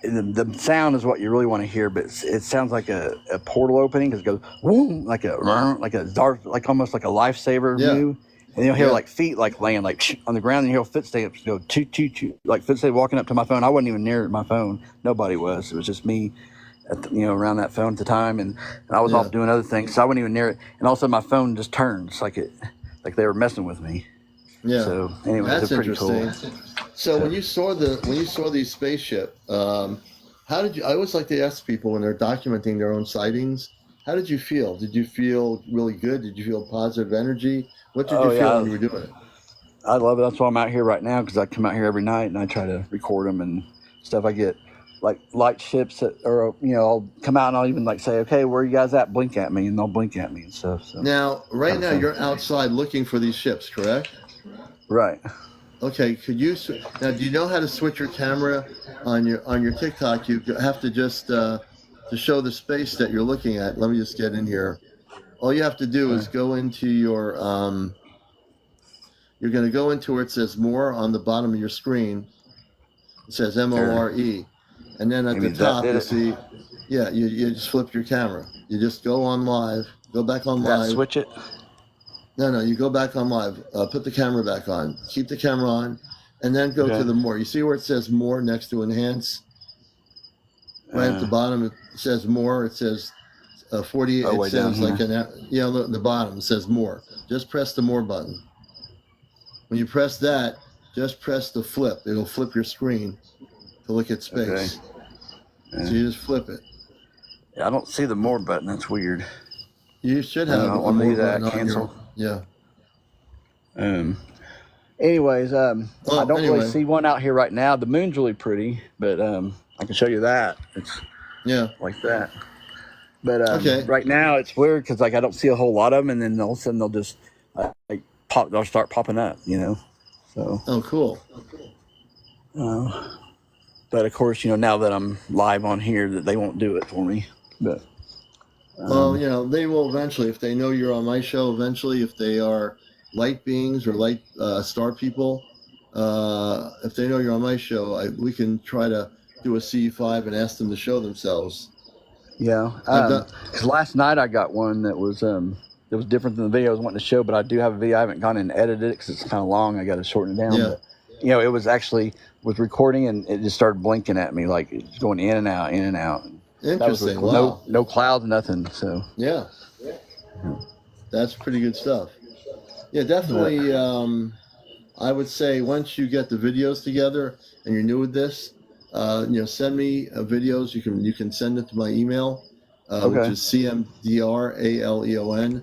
the sound is what you really want to hear. But it sounds like a portal opening because it goes boom, like a dark, like almost like a lifesaver yeah, move. And you'll hear yeah, like feet like laying like on the ground, and you'll hear footsteps go toot toot toot, like footsteps walking up to my phone. I wasn't even near my phone. Nobody was. It was just me at around that phone at the time, and I was yeah. off doing other things, so I wasn't even near it. And all of a sudden, my phone just turns like they were messing with me. Yeah. So, anyways, That's they're pretty interesting. cool. So when you saw these spaceship, how did you? I always like to ask people when they're documenting their own sightings. How did you feel? Did you feel really good? Did you feel positive energy? What did Oh you feel when yeah, you were doing it? I love it. That's why I'm out here right now, because I come out here every night and I try to record them and stuff. I get like light ships that, or I'll come out and I'll even like say, okay, where are you guys at? Blink at me, and they'll blink at me and stuff. So Now, right kind of now, fun. you're outside looking for these ships, correct? Right. Okay. Could you now? Do you know how to switch your camera on your TikTok? You have to just to show the space that you're looking at. Let me just get in here. All you have to do is go into your you're going to go into where it says more on the bottom of your screen. It says MORE. And then at Maybe the that top, did you it. see, yeah, you just flip your camera. You just go on live, go back on Did that live. switch it? No, you go back on live, put the camera back on, keep the camera on, and then go to Okay. the more. You see where it says more next to enhance? Right at the bottom, it says more. It says 40. Oh, It way down says here. like look at the bottom. It says more. Just press the more button. When you press that, just press the flip. It'll flip your screen to look at Okay. space. So you just flip it. Yeah, I don't see the more button. That's weird. You should I have don't a want to more do that. button on your, Cancel. yeah. Anyways, I Well, don't really anyway, see one out here right now. The moon's really pretty, but I can show you that. It's yeah. like that. But Okay. right now it's weird because like I don't see a whole lot of them, and then all of a sudden they'll just like pop. They'll start popping up, So, Oh, cool. but of course, now that I'm live on here, that they won't do it for me. But Well, they will eventually, if they know you're on my show, eventually, if they are light beings or light star people, if they know you're on my show, we can try to do a C5 and ask them to show themselves. yeah, I've done, because last night I got one that was different than the video I was wanting to show, but I do have a video. I haven't gone and edited it because it's kind of long. I got to shorten it down. yeah. But it was actually was recording and it just started blinking at me like it's going in and out, in and out. That was Interesting. really cool. Wow. No clouds, nothing. So Yeah. That's pretty good stuff. Yeah, definitely. I would say once you get the videos together and you're new with this, send me videos. You can send it to my email, which okay, is CmdrAleon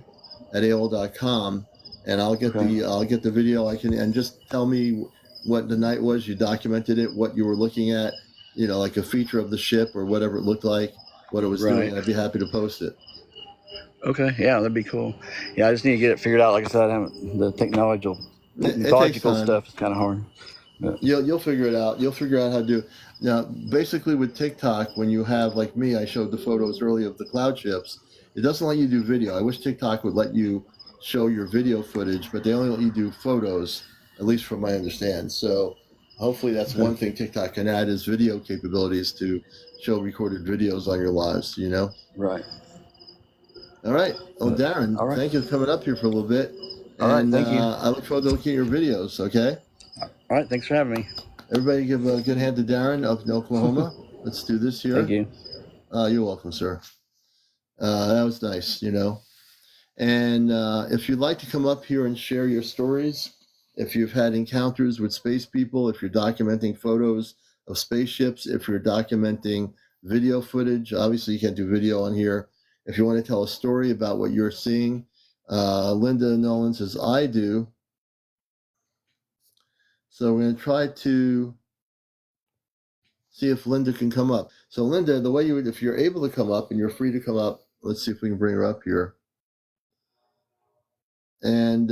at AOL.com, and I'll get okay. the video. And just tell me what the night was. You documented it, what you were looking at, like a feature of the ship or whatever it looked like, what it was doing. Right. I'd be happy to post it. Okay, yeah, that'd be cool. Yeah, I just need to get it figured out. Like I said, the It takes technological time. stuff is kind of hard. But, You'll figure it out. You'll figure out how to do it. Now, basically with TikTok, when you have, like me, I showed the photos earlier of the cloud ships. It doesn't let you do video. I wish TikTok would let you show your video footage, but they only let you do photos, at least from my understand. So hopefully that's one thing TikTok can add is video capabilities to show recorded videos on your lives, right. All right. Well, Darren, All right. thank you for coming up here for a little bit. All right, And thank you. I look forward to looking at your videos, okay? All right, thanks for having me. Everybody give a good hand to Darren up in Oklahoma. Let's do this here. Thank you. You're welcome, sir. That was nice, And if you'd like to come up here and share your stories, if you've had encounters with space people, if you're documenting photos of spaceships, if you're documenting video footage, obviously you can't do video on here. If you want to tell a story about what you're seeing, Linda Nolan says, I do. So we're going to try to see if Linda can come up. So Linda, the way if you're able to come up and you're free to come up, let's see if we can bring her up here. And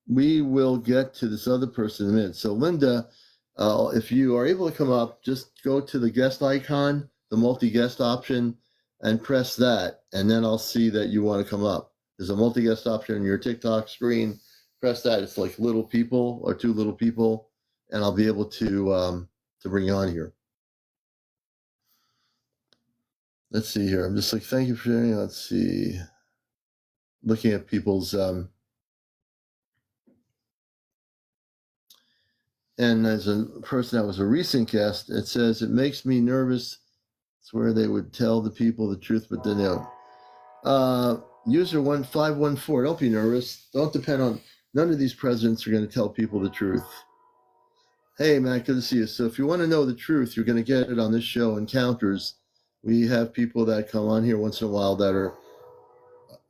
we will get to this other person in a minute. So Linda, if you are able to come up, just go to the guest icon, the multi-guest option, and press that. And then I'll see that you want to come up. There's a multi-guest option on your TikTok screen. Press that. It's like little people or two little people. And I'll be able to bring you on here. Let's see here. I'm just like, thank you for sharing. Let's see. Looking at people's... And as a person that was a recent guest, it says, it makes me nervous. It's where they would tell the people the truth, but then they don't. User 1514, don't be nervous. Don't depend on, none of these presidents are going to tell people the truth. Hey, Matt, good to see you. So if you want to know the truth, you're going to get it on this show, Encounters. We have people that come on here once in a while that are,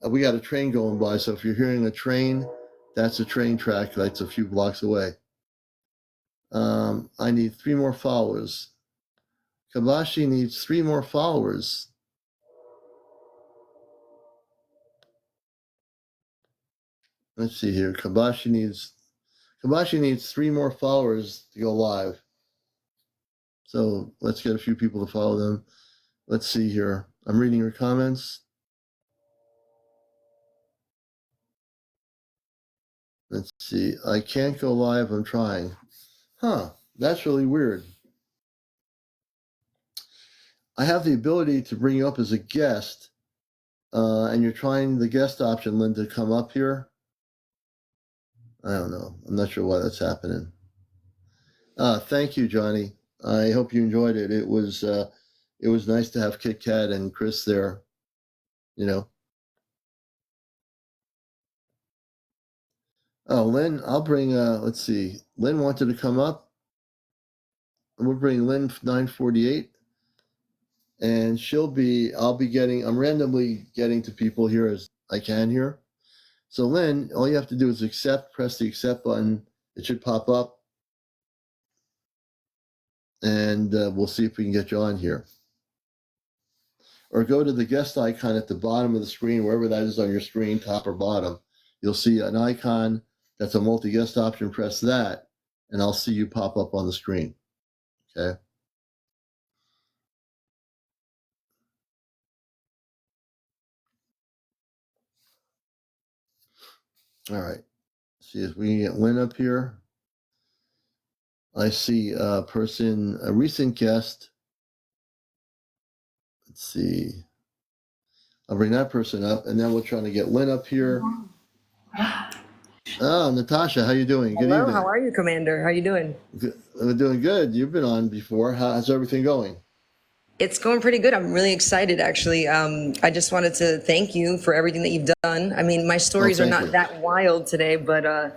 we got a train going by. So if you're hearing a train, that's a train track that's a few blocks away. I need 3 more followers. Kabashi needs 3 more followers. Let's see here. Kabashi needs 3 more followers to go live. So let's get a few people to follow them. Let's see here. I'm reading your comments. Let's see. I can't go live. I'm trying. Huh. That's really weird. I have the ability to bring you up as a guest, and you're trying the guest option, Linda, to come up here. I don't know. I'm not sure why that's happening. Thank you, Johnny. I hope you enjoyed it. It was nice to have Kit Kat and Chris there. You know. Oh, Lynn, I'll bring. Let's see. Lynn wanted to come up. We'll bring Lynn 948, and I'll be getting. I'm randomly getting to people here as I can here. So Lynn, all you have to do is accept. Press the accept button. It should pop up. And we'll see if we can get you on here. Or go to the guest icon at the bottom of the screen, wherever that is on your screen, top or bottom. You'll see an icon that's a multi-guest option. Press that, and I'll see you pop up on the screen. Okay? All right. See if we can get Lynn up here. I see a recent guest. Let's see. I'll bring that person up, and then we're trying to get Lynn up here. Oh, Natasha, how you doing? Good Hello, evening. how are you, Commander? How you doing? We're doing good. You've been on before. How's everything going? It's going pretty good. I'm really excited, actually. I just wanted to thank you for everything that you've done. I mean, my stories are not that wild today, but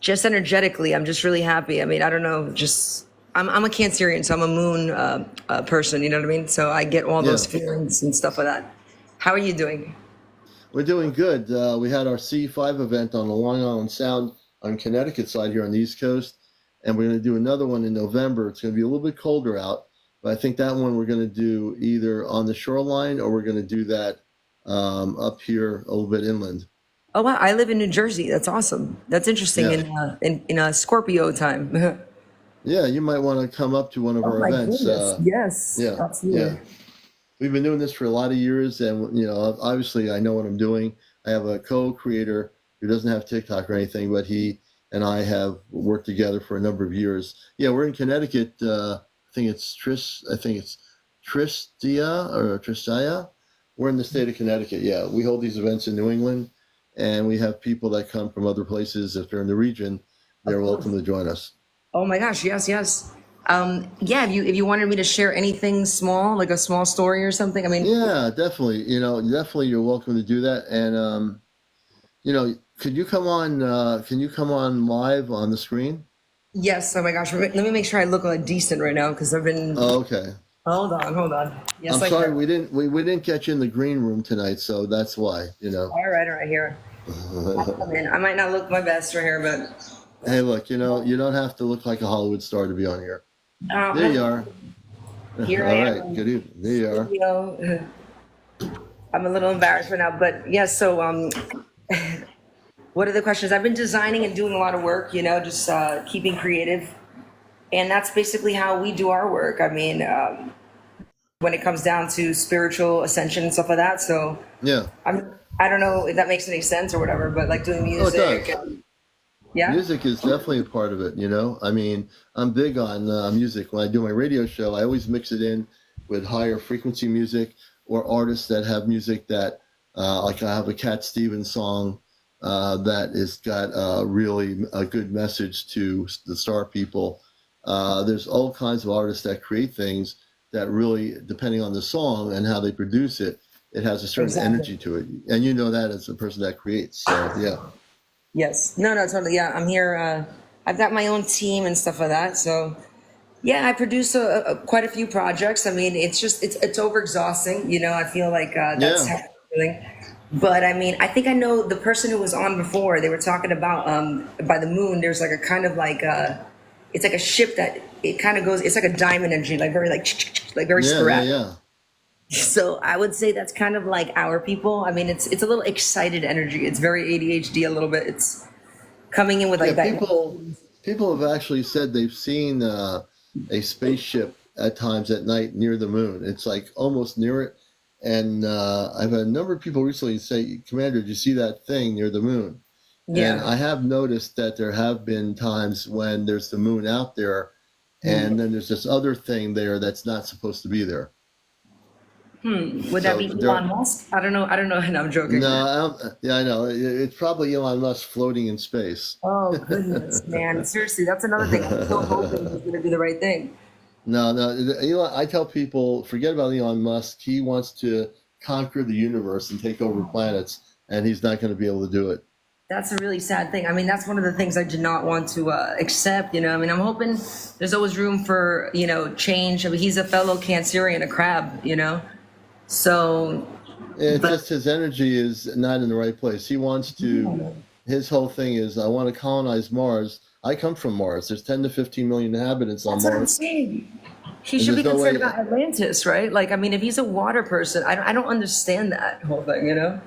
just energetically, I'm just really happy. I mean, I don't know, I'm a Cancerian, so I'm a moon person, you know what I mean? So I get all those feelings and stuff like that. How are you doing? We're doing good. We had our C5 event on the Long Island Sound on Connecticut side here on the East Coast, and we're going to do another one in November. It's going to be a little bit colder out, but I think that one we're going to do either on the shoreline or we're going to do that up here a little bit inland. Oh, wow. I live in New Jersey. That's awesome. That's interesting in a Scorpio time. Yeah, you might want to come up to one of our events. Yes, absolutely. Yeah. We've been doing this for a lot of years, and obviously I know what I'm doing. I have a co-creator who doesn't have TikTok or anything, but he and I have worked together for a number of years. Yeah, we're in Connecticut. I think it's Tristia. We're in the state of Connecticut. Yeah, we hold these events in New England, and we have people that come from other places. If they're in the region, they're welcome to join us. Oh my gosh, yes. If you wanted me to share anything small, like a small story or something, I mean. Yeah, definitely. Definitely you're welcome to do that. And could you come on live on the screen? Yes. Oh my gosh. Let me make sure I look decent right now because I've been. Oh, okay. Hold on. Yes, I'm sorry we didn't get you in the green room tonight, so that's why, All right here. I might not look my best right here, but. Hey, look, you don't have to look like a Hollywood star to be on here. There you are. Here I am. All right, good evening. There you are. I'm a little embarrassed right now, but yeah. So, what are the questions? I've been designing and doing a lot of work. Just keeping creative, and that's basically how we do our work. I mean, when it comes down to spiritual ascension and stuff like that. So, Yeah. I don't know if that makes any sense or whatever, but like doing Oh, it music. does. Yeah. Music is definitely a part of it, you know? I mean, I'm big on music. When I do my radio show, I always mix it in with higher frequency music or artists that have music that, like I have a Cat Stevens song that has got really a good message to the star people. There's all kinds of artists that create things that really, depending on the song and how they produce it, it has a certain Exactly. energy to it. And you know that as a person that creates. So, yeah. Yes. No, totally. Yeah. I'm here. I've got my own team and stuff like that. So yeah, I produce quite a few projects. I mean, it's over exhausting. I feel like that's Yeah. how I'm feeling. But I mean, I think I know the person who was on before. They were talking about by the moon. There's like a kind of like it's like a ship that it kind of goes. It's like a diamond energy, like very like very Yeah, yeah, sporadic. yeah. So I would say that's kind of like our people. I mean, it's a little excited energy. It's very ADHD a little bit. It's coming in with Yeah, like that. people have actually said they've seen a spaceship at times at night near the moon. It's like almost near it, and I've had a number of people recently say, "Commander, did you see that thing near the moon?" And Yeah. I have noticed that there have been times when there's the moon out there, and then there's this other thing there that's not supposed to be there. Would that So be there, Elon Musk? I don't know. I don't know. No, I'm no, joking. yeah, I know. It's probably Elon Musk floating in space. Oh goodness, man! Seriously, that's another thing. I'm still hoping he's gonna do the right thing. No, no. Elon, I tell people, forget about Elon Musk. He wants to conquer the universe and take over planets, and he's not going to be able to do it. That's a really sad thing. I mean, that's one of the things I did not want to accept. I mean, I'm hoping there's always room for change. I mean, he's a fellow Cancerian, a crab. So, It's but just his energy is not in the right place. He wants to. His whole thing is, I want to colonize Mars. I come from Mars. There's 10 to 15 million inhabitants on that's what I'm Mars, saying. He and should be there's no concerned way. about Atlantis, right? Like, I mean, if he's a water person, I don't understand that whole thing.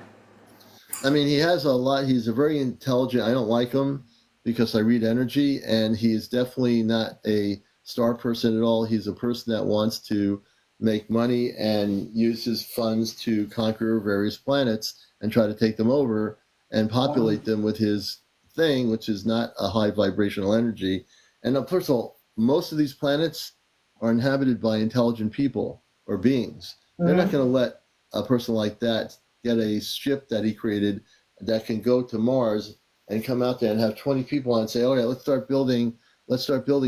I mean, he has a lot. He's a very intelligent. I don't like him because I read energy, and he is definitely not a star person at all. He's a person that wants to make money and use his funds to conquer various planets and try to take them over and populate them with his thing, which is not a high vibrational energy. And first of all, most of these planets are inhabited by intelligent people or beings. They're not going to let a person like that get a ship that he created that can go to Mars and come out there and have 20 people on and say, "Oh yeah, let's start building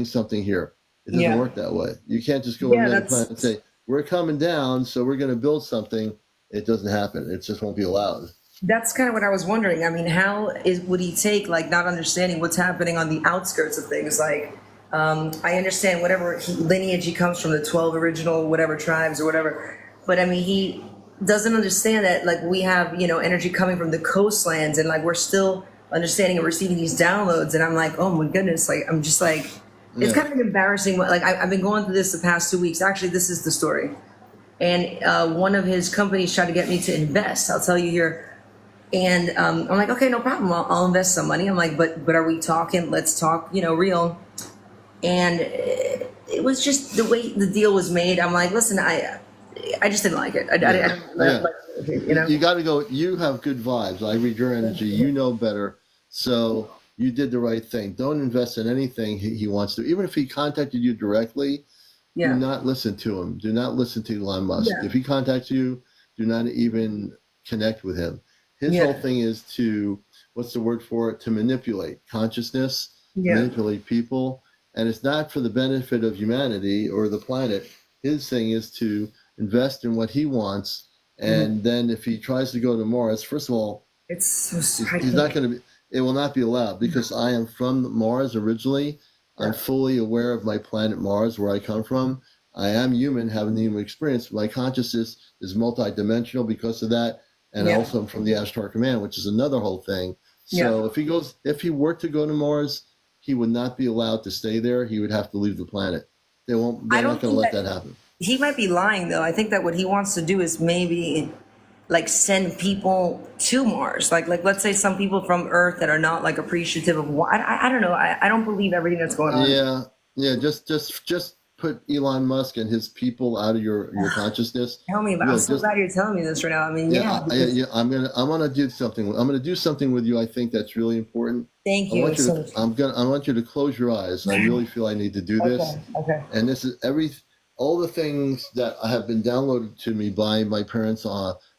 something here." It doesn't Yeah. work that way. You can't just go on Yeah, another planet and say, "We're coming down, so we're going to build something." It doesn't happen. It just won't be allowed. that's kind of what I was wondering. I mean, would he take like not understanding what's happening on the outskirts of things? Like, I understand whatever lineage he comes from, the 12 original whatever tribes or whatever, but I mean, he doesn't understand that like we have energy coming from the coastlands, and like we're still understanding and receiving these downloads. And I'm like, oh my goodness, like I'm just like, it's Yeah. kind of embarrassing. Like I've been going through this the past 2 weeks. Actually, this is the story. And one of his companies tried to get me to invest. I'll tell you here. And I'm like, okay, no problem. I'll invest some money. I'm like, but are we talking? Let's talk, real. And it was just the way the deal was made. I'm like, listen, I just didn't like it. I don't Yeah. like it. You got to go. You have good vibes. I read your energy. You know better. So you did the right thing. Don't invest in anything he wants to. Even if he contacted you directly, do Yeah. not listen to him. Do not listen to Elon Musk. Yeah. If he contacts you, do not even connect with him. His Yeah. whole thing is to, what's the word for it? To manipulate consciousness, Yeah. manipulate people. And it's not for the benefit of humanity or the planet. His thing is to invest in what he wants. And then if he tries to go to Mars, first of all, It's so he's not going to be, it will not be allowed because I am from Mars originally. I'm fully aware of my planet Mars, where I come from. I am human, having the human experience. My consciousness is multidimensional because of that. And I also am from the Ashtar Command, which is another whole thing. So if he were to go to Mars, he would not be allowed to stay there. He would have to leave the planet. They're not going to let that happen. He might be lying though. I think that what he wants to do is maybe like send people to Mars. Like let's say some people from Earth that are not like appreciative of I don't know. I don't believe everything that's going on. Yeah. Just put Elon Musk and his people out of your consciousness. Tell me about. I'm so glad you're telling me this right now. I mean, because I want to do something. I'm gonna do something with you. I think that's really important. thank I you want you so to. much. I want you to close your eyes. I really feel I need to do this. Okay. And this is all the things that have been downloaded to me by my parents.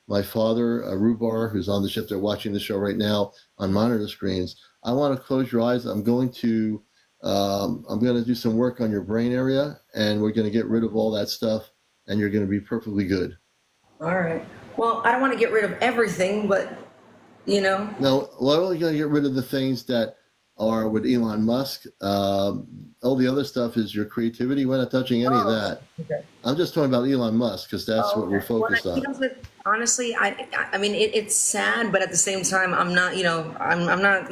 My father, Rubar, who's on the ship. They're watching the show right now on monitor screens. I want to close your eyes. I'm going to do some work on your brain area, and we're going to get rid of all that stuff, and you're going to be perfectly good. All right. Well, I don't want to get rid of everything, but No, we're only going to get rid of the things that are with Elon Musk. All the other stuff is your creativity. We're not touching any of that. Okay. I'm just talking about Elon Musk because that's what we're focused on. Honestly, I mean, it's sad, but at the same time, I'm not, I'm not,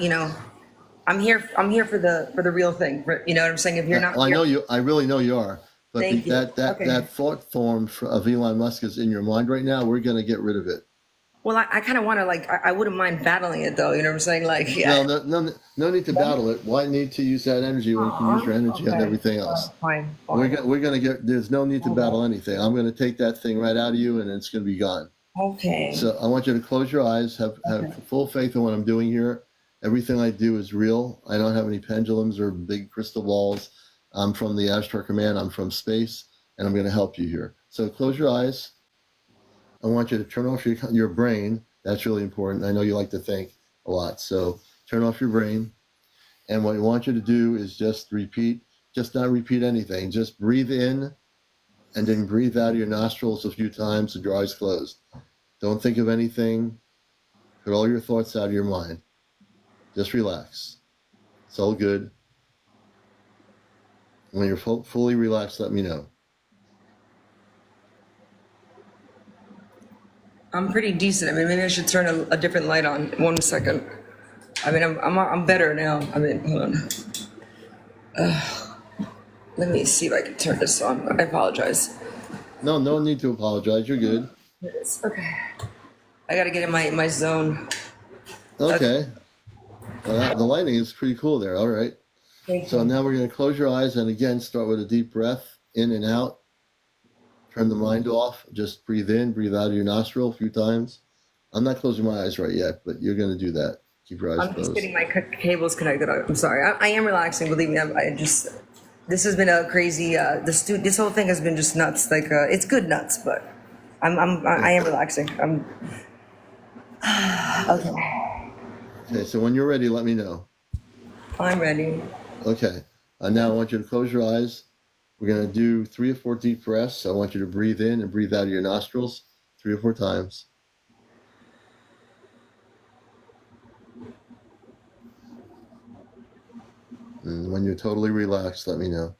I'm here for the real thing. You know what I'm saying? If you're not, I know you. I really know you are. But thank you. that thought form of Elon Musk is in your mind right now. We're going to get rid of it. Well, I kind of want to I wouldn't mind battling it though. You know what I'm saying? Like, yeah. No need to battle it. Why need to use that energy when you can use your energy on everything else? Fine. We're going to get. There's no need to battle anything. I'm going to take that thing right out of you, and it's going to be gone. Okay. So I want you to close your eyes. Have full faith in what I'm doing here. Everything I do is real. I don't have any pendulums or big crystal balls. I'm from the Ashtar Command. I'm from space, and I'm going to help you here. So close your eyes. I want you to turn off your brain. That's really important. I know you like to think a lot. So turn off your brain. And what I want you to do is just not repeat anything. Just breathe in and then breathe out of your nostrils a few times with your eyes closed. Don't think of anything. Put all your thoughts out of your mind. Just relax. It's all good. When you're fully relaxed, let me know. I'm pretty decent. I mean, maybe I should turn a different light on. 1 second. I mean, I'm better now. I mean, hold on. Let me see if I can turn this on. I apologize. No need to apologize. You're good. Okay. I gotta get in my zone. Okay. Well, the lighting is pretty cool there. All right. So now we're going to close your eyes and again start with a deep breath in and out. Turn the mind off. Just breathe in, breathe out of your nostril a few times. I'm not closing my eyes right yet, but you're going to do that. Keep your eyes closed. I'm just getting my cables connected. I'm sorry. I am relaxing. Believe me. This has been a crazy. This whole thing has been just nuts. Like it's good nuts, but I am relaxing. Okay. Okay. So when you're ready, let me know. I'm ready. Okay. Now I want you to close your eyes. We're going to do 3 or 4 deep breaths. I want you to breathe in and breathe out of your nostrils 3 or 4 times. And when you're totally relaxed, let me know.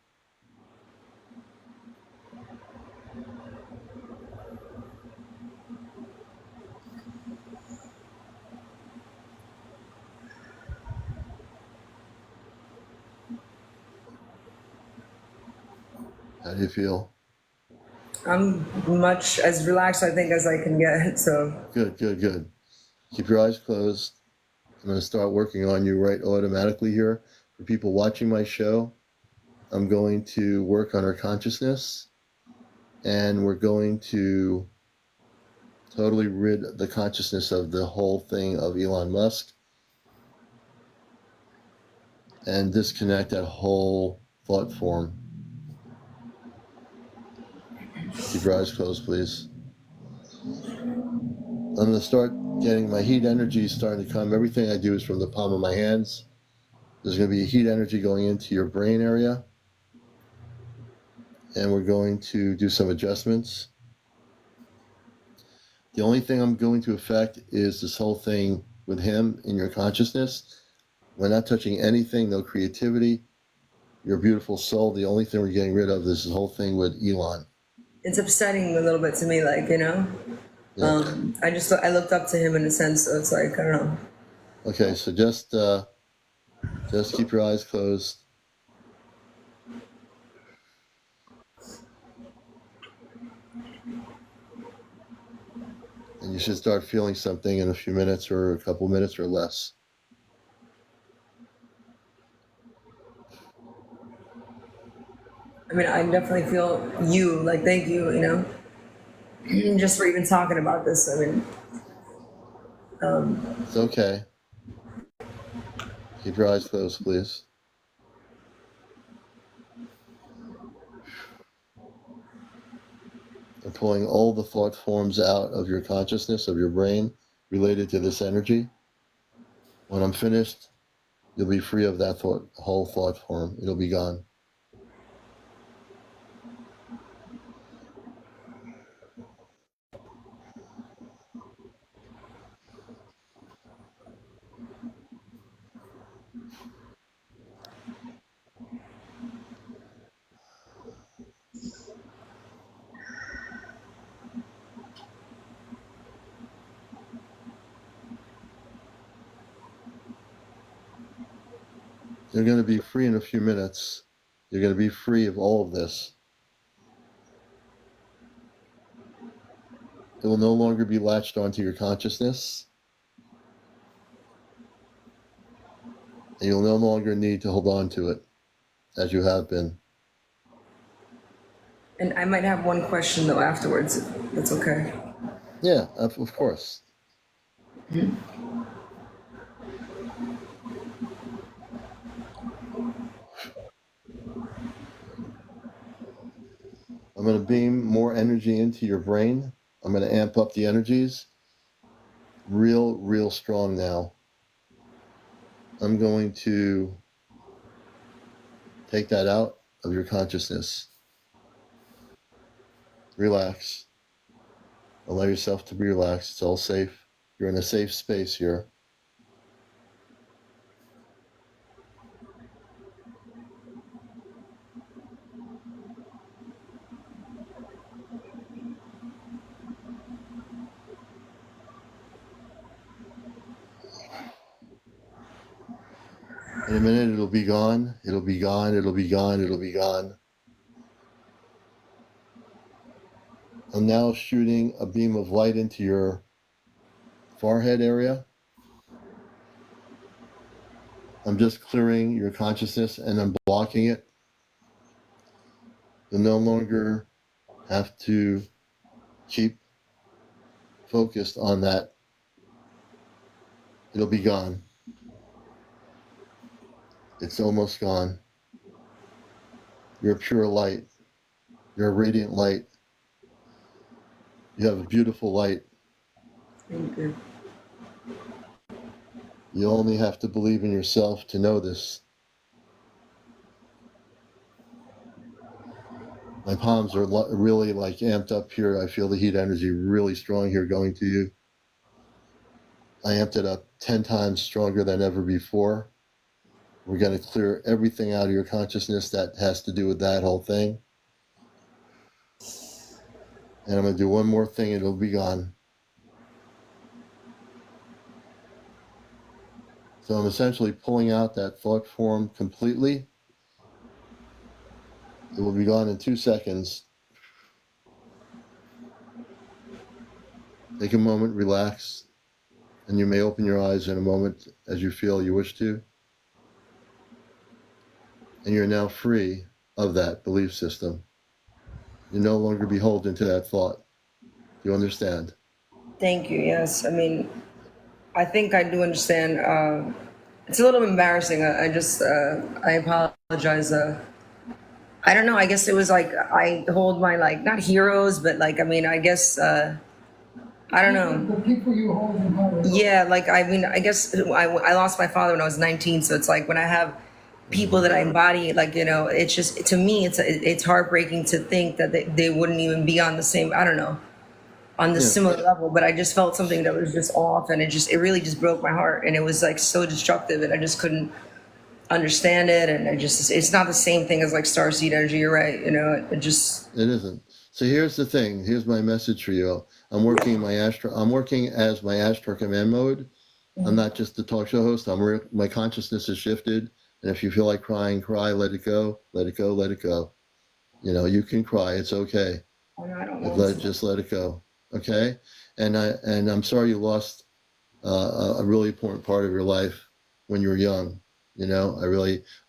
How do you feel? I'm much as relaxed, I think, as I can get. So good. Keep your eyes closed. I'm going to start working on you right automatically here. For people watching my show, I'm going to work on our consciousness, and we're going to totally rid the consciousness of the whole thing of Elon Musk and disconnect that whole thought form. Keep your eyes closed, please. I'm going to start getting my heat energy starting to come. Everything I do is from the palm of my hands. There's going to be a heat energy going into your brain area. And we're going to do some adjustments. The only thing I'm going to affect is this whole thing with him in your consciousness. We're not touching anything, no creativity. Your beautiful soul, the only thing we're getting rid of is this whole thing with Elon. It's upsetting a little bit to me, like, Yeah. I looked up to him in a sense, so it's like, I don't know. Okay, so just keep your eyes closed. And And you should start feeling something in a few minutes or a couple minutes or less. I mean, I definitely feel you, like, thank you, you know, just for even talking about this. I mean, it's okay. Keep your eyes closed, please. I'm pulling all the thought forms out of your consciousness, of your brain, related to this energy. When I'm finished, you'll be free of that whole thought form. It'll be gone. You're going to be free in a few minutes. You're going to be free of all of this. It will no longer be latched onto your consciousness. And you'll no longer need to hold on to it as you have been. and I might have one question though afterwards, if that's okay. Yeah, of course. I'm going to beam more energy into your brain. I'm going to amp up the energies. Real strong now. I'm going to take that out of your consciousness. Relax. Allow yourself to be relaxed. It's all safe. You're in a safe space here. In a minute, it'll be gone. It'll be gone. It'll be gone. It'll be gone. I'm now shooting a beam of light into your forehead area. I'm just clearing your consciousness and I'm blocking it. You'll no longer have to keep focused on that. It'll be gone. It's almost gone. You're pure light. You're a radiant light. You have a beautiful light. Thank you. You only have to believe in yourself to know this. My palms are really like amped up here. I feel the heat energy really strong here going to you. I amped it up 10 times stronger than ever before. We're going to clear everything out of your consciousness that has to do with that whole thing. And I'm going to do one more thing and it'll be gone. So I'm essentially pulling out that thought form completely. It will be gone in 2 seconds. Take a moment, relax, and you may open your eyes in a moment as you feel you wish to. And you're now free of that belief system. You're no longer beholden to that thought. You understand? Thank you. Yes. I mean, I think I do understand. It's a little embarrassing. I apologize. I don't know. I guess it was like I hold my like not heroes, but like I mean, I guess I don't know. The people you hold in high. Yeah, like I mean, I guess I lost my father when I was 19, so it's like when I have people that I embody, like you know, it's just to me, it's heartbreaking to think that they wouldn't even be on the same. I don't know. On the similar level, but I just felt something that was just off, and it really just broke my heart, and it was like so destructive, and I just couldn't understand it, and it's not the same thing as like starseed energy. You're right, you know, it isn't. So here's the thing. Here's my message for you. I'm working as my Astro Command mode. I'm not just the talk show host. My consciousness has shifted, and if you feel like crying, cry. Let it go. Let it go. Let it go. You know, you can cry. It's okay. I don't know. Just let it go. Okay? and I'm sorry you lost a really important part of your life when you were young. You know,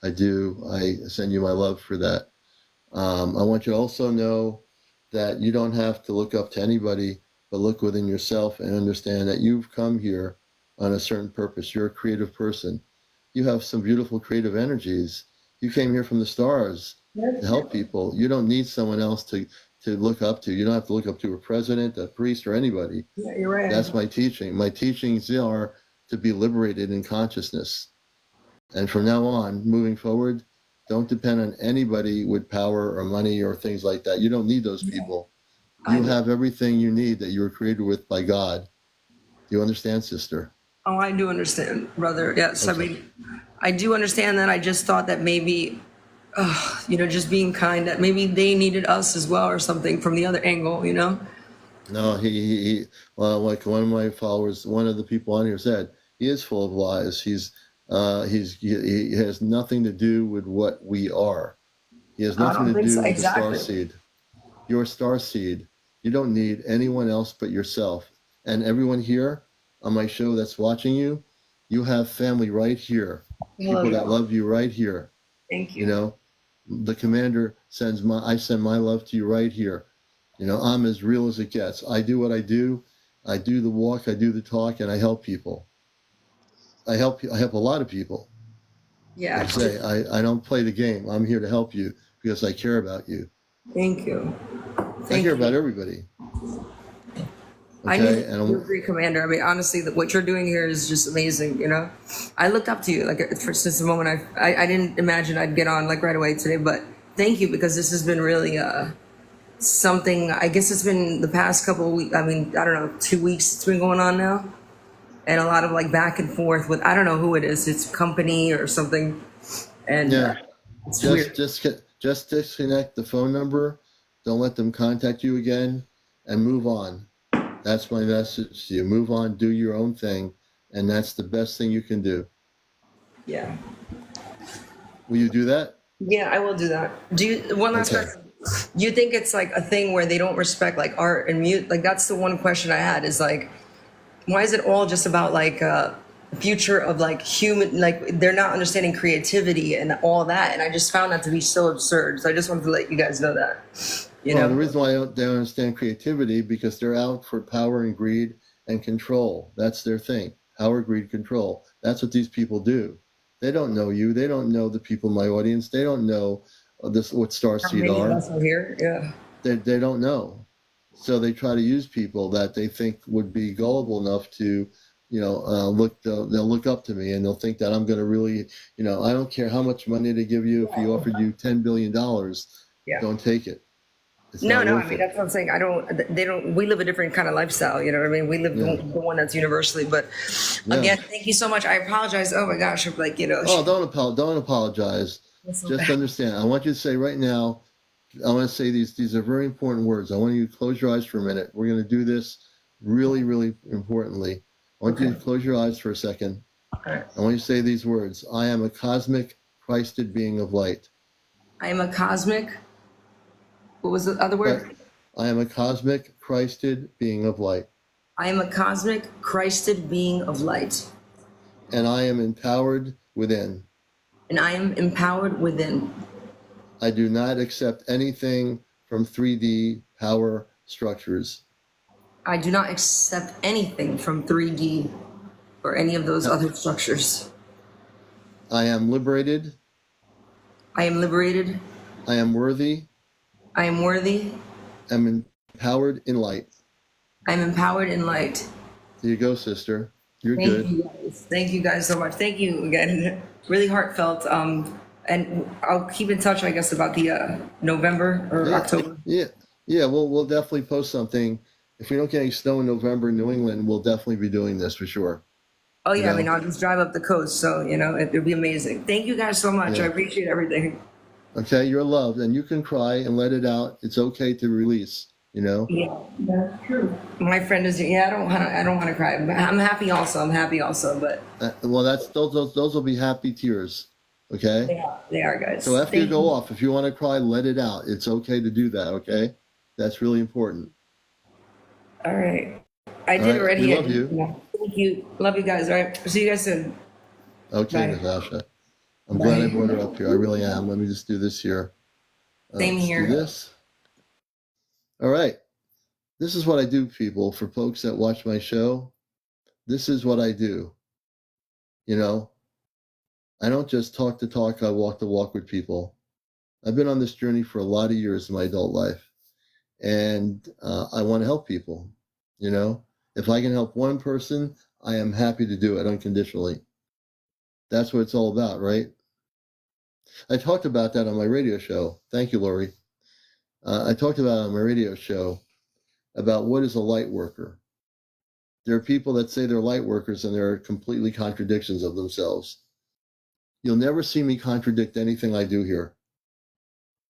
I do. I send you my love for that. I want you to also know that you don't have to look up to anybody, but look within yourself and understand that you've come here on a certain purpose. You're a creative person. You have some beautiful creative energies. You came here from the stars to help people. You don't need someone else to look up to. You don't have to look up to a president, a priest, or anybody. Yeah, you're right. That's my teaching. My teachings are to be liberated in consciousness. And from now on, moving forward, don't depend on anybody with power or money or things like that. You don't need those people. You have everything you need that you were created with by God. Do you understand, sister? Oh, I do understand, brother. Yes, okay. I mean, I do understand that. I just thought that maybe, you know, just being kind, that maybe they needed us as well or something from the other angle, you know? No, well, like one of my followers, one of the people on here said, he is full of lies. He has nothing to do with what we are. He has nothing to do with the star seed. You're a star seed. You don't need anyone else but yourself. And everyone here on my show that's watching you, you have family right here. People that love you right here. Thank you. You know, the commander I send my love to you right here. You know, I'm as real as it gets. I do what I do. I do the walk, I do the talk, and I help people. I help a lot of people. Yeah. I don't play the game. I'm here to help you because I care about you. Thank you. I care about everybody. Okay? I know you're a great commander. I mean, honestly, what you're doing here is just amazing. You know, I looked up to you like since the moment I didn't imagine I'd get on like right away today, but thank you, because this has been really something. I guess it's been the past couple of weeks. I mean, I don't know, 2 weeks it's been going on now, and a lot of like back and forth with, I don't know who it is. It's company or something, and yeah, it's weird. Just disconnect the phone number. Don't let them contact you again, and move on. That's my message to you. Move on, do your own thing, and that's the best thing you can do. Yeah. Will you do that? Yeah, I will do that. One last question. Do you think it's like a thing where they don't respect like art and music? Like that's the one question I had, is like, why is it all just about like future of like human, like they're not understanding creativity and all that? And I just found that to be so absurd. So I just wanted to let you guys know that. You know? The reason why they don't understand creativity, because they're out for power and greed and control. That's their thing. Power, greed, control. That's what these people do. They don't know you. They don't know the people in my audience. They don't know what starseed are. How many of us are here? Yeah. They don't know. So they try to use people that they think would be gullible enough to, you know, they'll look up to me, and they'll think that I'm going to really, you know, I don't care how much money they give you. If he offered you $10 billion, don't take it. No, I mean, that's what I'm saying. We live a different kind of lifestyle, you know what I mean? We live the one that's universally, but again, thank you so much. I apologize. Oh my gosh. I'm like, you know. Oh, don't apologize. Just understand. I want you to say right now, I want to say these are very important words. I want you to close your eyes for a minute. We're going to do this really, really importantly. I want you to close your eyes for a second. Okay. I want you to say these words. I am a cosmic Christed being of light. I am a cosmic. What was the other word? I am a cosmic Christed being of light. I am a cosmic Christed being of light. And I am empowered within. And I am empowered within. I do not accept anything from 3D power structures. I do not accept anything from 3D or any of those other structures. I am liberated. I am liberated. I am worthy. I am worthy. I'm empowered in light. I'm empowered in light. There you go, sister. You're good. Thank you guys. Thank you guys so much. Thank you again. Really heartfelt. And I'll keep in touch, I guess, about the November or October. Yeah. We'll definitely post something. If we don't get any snow in November in New England, we'll definitely be doing this for sure. Oh yeah, I mean, I'll just drive up the coast, so you know it'll be amazing. Thank you guys so much. I appreciate everything. Okay, you're loved, and you can cry and let it out. It's okay to release, you know? Yeah, that's true. My friend is, I don't want to cry. I'm happy also, but. Well, those will be happy tears, okay? They are, guys. So after you go off, if you want to cry, let it out. It's okay to do that, okay? That's really important. All right. I All did right. We already. love you. Yeah. Thank you. Love you guys. All right. See you guys soon. Okay, Bye. Natasha. I'm glad I Bye. brought her up here. I really am. Let me just do this here. Same Let's do here. this. All right. This is what I do, people. For folks that watch my show, this is what I do. You know, I don't just talk the talk, I walk the walk with people. I've been on this journey for a lot of years in my adult life, and I want to help people. You know, if I can help one person, I am happy to do it unconditionally. That's what it's all about, right? I talked about that on my radio show. Thank you, Lori. I talked about it on my radio show about what is a light worker. There are people that say they're light workers and they're completely contradictions of themselves. You'll never see me contradict anything I do here.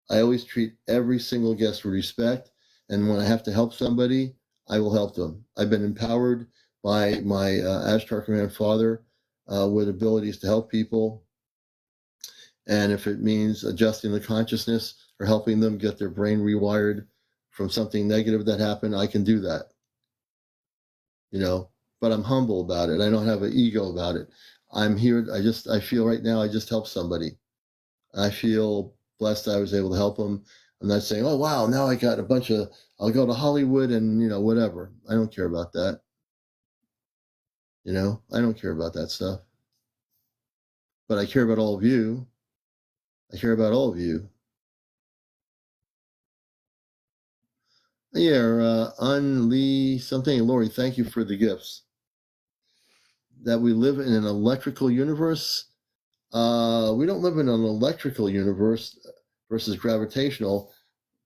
I always treat every single guest with respect, and when I have to help somebody, I will help them. I've been empowered by my Ashtar Command Father with abilities to help people, and if it means adjusting the consciousness or helping them get their brain rewired from something negative that happened, I can do that. You know, but I'm humble about it. I don't have an ego about it. I'm here. I feel right now I just helped somebody. I feel blessed I was able to help them. I'm not saying, oh, wow, now I got a bunch of, I'll go to Hollywood and, you know, whatever. I don't care about that. You know, I don't care about that stuff. But I care about all of you. I care about all of you. Yeah, Lee something. Lori, thank you for the gifts. That we live in an electrical universe. We don't live in an electrical universe versus gravitational.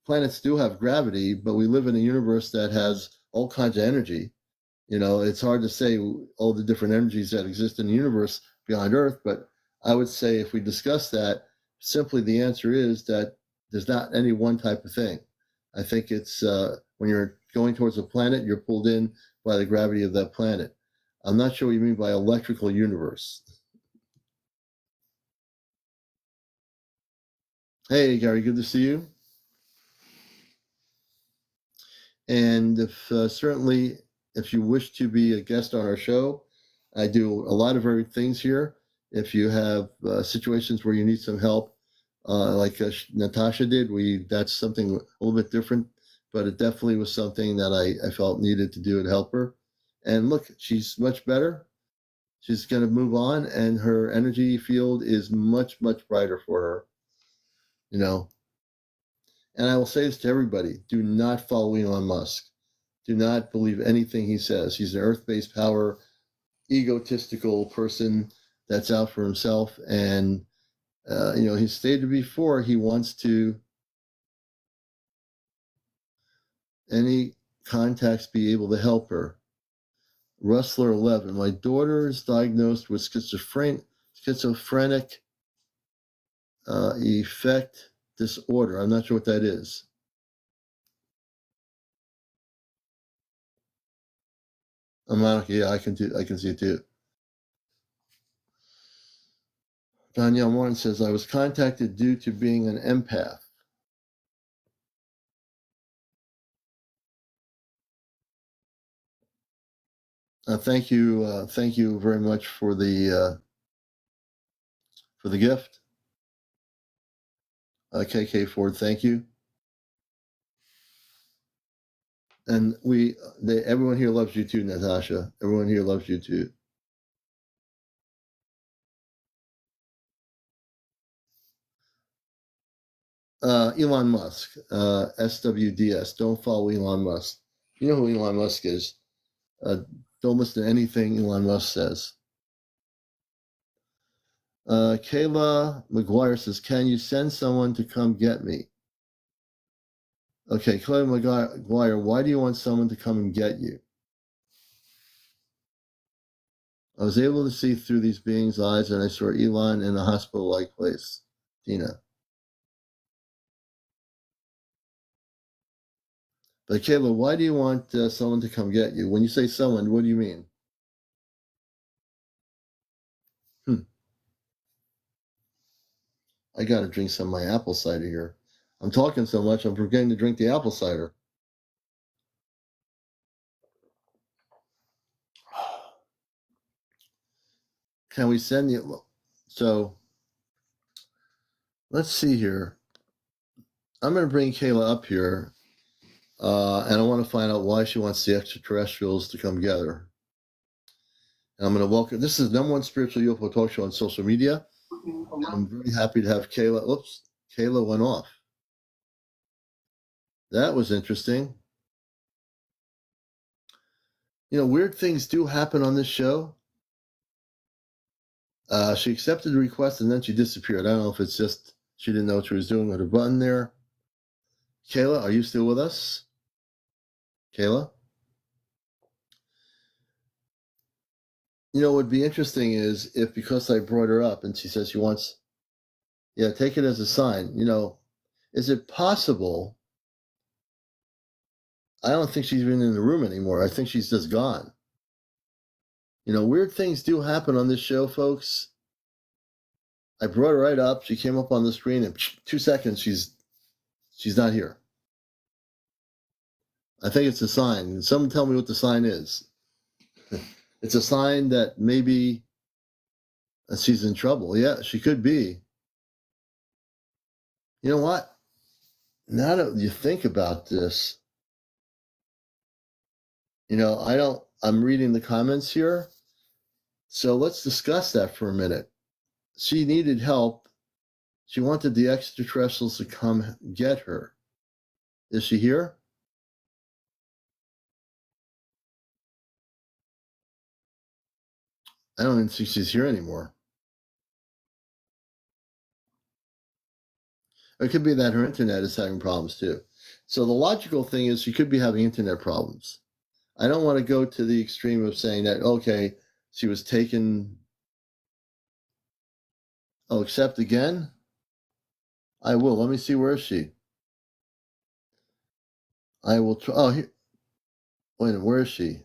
Planets do have gravity, but we live in a universe that has all kinds of energy. You know, it's hard to say all the different energies that exist in the universe beyond Earth, but I would say if we discuss that, simply the answer is that there's not any one type of thing. I think it's when you're going towards a planet, you're pulled in by the gravity of that planet. I'm not sure what you mean by electrical universe. Hey, Gary, good to see you. And if certainly, if you wish to be a guest on our show, I do a lot of varied things here. If you have situations where you need some help, like Natasha did, that's something a little bit different, but it definitely was something that I felt needed to do to help her. And look, she's much better. She's going to move on, and her energy field is much, much brighter for her. You know, and I will say this to everybody: do not follow Elon Musk. Do not believe anything he says. He's an earth-based power, egotistical person that's out for himself. And, you know, he stated before he wants to, any contacts be able to help her. Rustler 11, my daughter is diagnosed with schizophrenic effect disorder. I'm not sure what that is. Yeah, I can see it too. Danielle Morton says, I was contacted due to being an empath. Thank you very much for the gift. KK Ford, thank you. And everyone here loves you too, Natasha. Everyone here loves you too. Elon Musk, SWDS. Don't follow Elon Musk. You know who Elon Musk is. Don't listen to anything Elon Musk says. Kayla McGuire says, can you send someone to come get me? Okay, Kayla McGuire, why do you want someone to come and get you? I was able to see through these beings' eyes, and I saw Elon in a hospital-like place. Tina. But Kayla, why do you want someone to come get you? When you say someone, what do you mean? I got to drink some of my apple cider here. I'm talking so much, I'm forgetting to drink the apple cider. can we send you? So let's see here. I'm going to bring Kayla up here, and I want to find out why she wants the extraterrestrials to come together. And I'm going to welcome. This is the #1 spiritual UFO talk show on social media. I'm very happy to have Kayla. Oops, Kayla went off. That was interesting. You know, weird things do happen on this show. She accepted the request and then she disappeared. I don't know if it's just she didn't know what she was doing with her button there. Kayla, are you still with us? Kayla? You know, what would be interesting is if, because I brought her up and she says she wants, yeah, take it as a sign. You know, is it possible? I don't think she's even in the room anymore. I think she's just gone. You know, weird things do happen on this show, folks. I brought her right up. She came up on the screen and 2 seconds, she's not here. I think it's a sign. Someone tell me what the sign is. It's a sign that maybe she's in trouble. Yeah, she could be. You know what? Now that you think about this, you know, I'm reading the comments here. So let's discuss that for a minute. She needed help. She wanted the extraterrestrials to come get her. Is she here? I don't even think she's here anymore. It could be that her internet is having problems too. So the logical thing is she could be having internet problems. I don't want to go to the extreme of saying that, okay, she was taken. Oh, accept again? I will. Let me see. Where is she? I will try. Oh, here. Wait a minute. Where is she?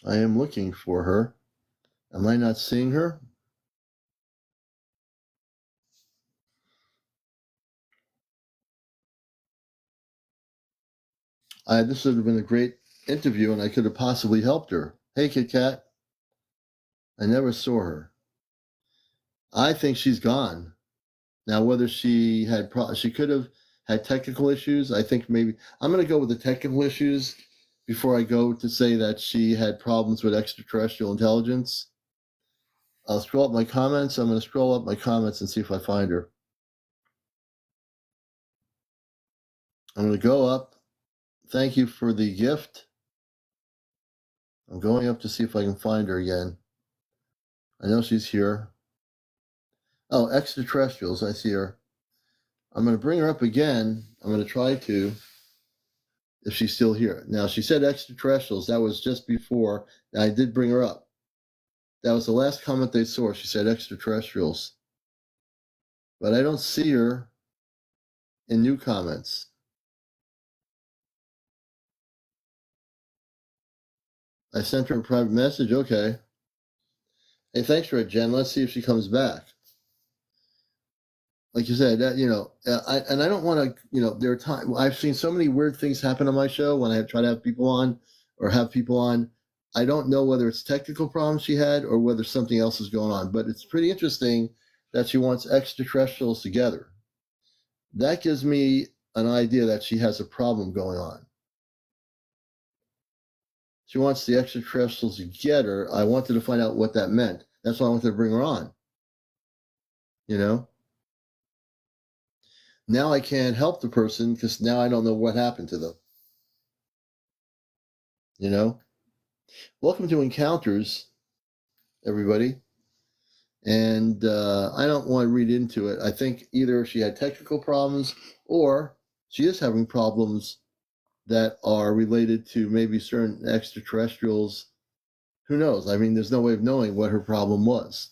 I am looking for her. Am I not seeing her? This would have been a great interview and I could have possibly helped her. Hey, Kit Kat. I never saw her. I think she's gone. Now, whether she had, she could have had technical issues. I think maybe, I'm going to go with the technical issues before I go to say that she had problems with extraterrestrial intelligence. I'll scroll up my comments. I'm going to scroll up my comments and see if I find her. I'm going to go up. Thank you for the gift. I'm going up to see if I can find her again. I know she's here. Oh, extraterrestrials. I see her. I'm going to bring her up again. I'm going to try to, if she's still here. Now, she said extraterrestrials. That was just before. I did bring her up. That was the last comment they saw. She said extraterrestrials. But I don't see her in new comments. I sent her a private message. Okay. Hey, thanks for it, Jen. Let's see if she comes back. Like you said, you know, I don't want to, you know, there are times I've seen so many weird things happen on my show when I try to have people on or have people on. I don't know whether it's technical problems she had or whether something else is going on, but it's pretty interesting that she wants extraterrestrials together. That gives me an idea that she has a problem going on. She wants the extraterrestrials to get her. I wanted to find out what that meant. That's why I wanted to bring her on. You know? Now I can't help the person because now I don't know what happened to them. You know? Welcome to Encounters, everybody. And I don't want to read into it. I think either she had technical problems or she is having problems that are related to maybe certain extraterrestrials. Who knows? I mean, there's no way of knowing what her problem was.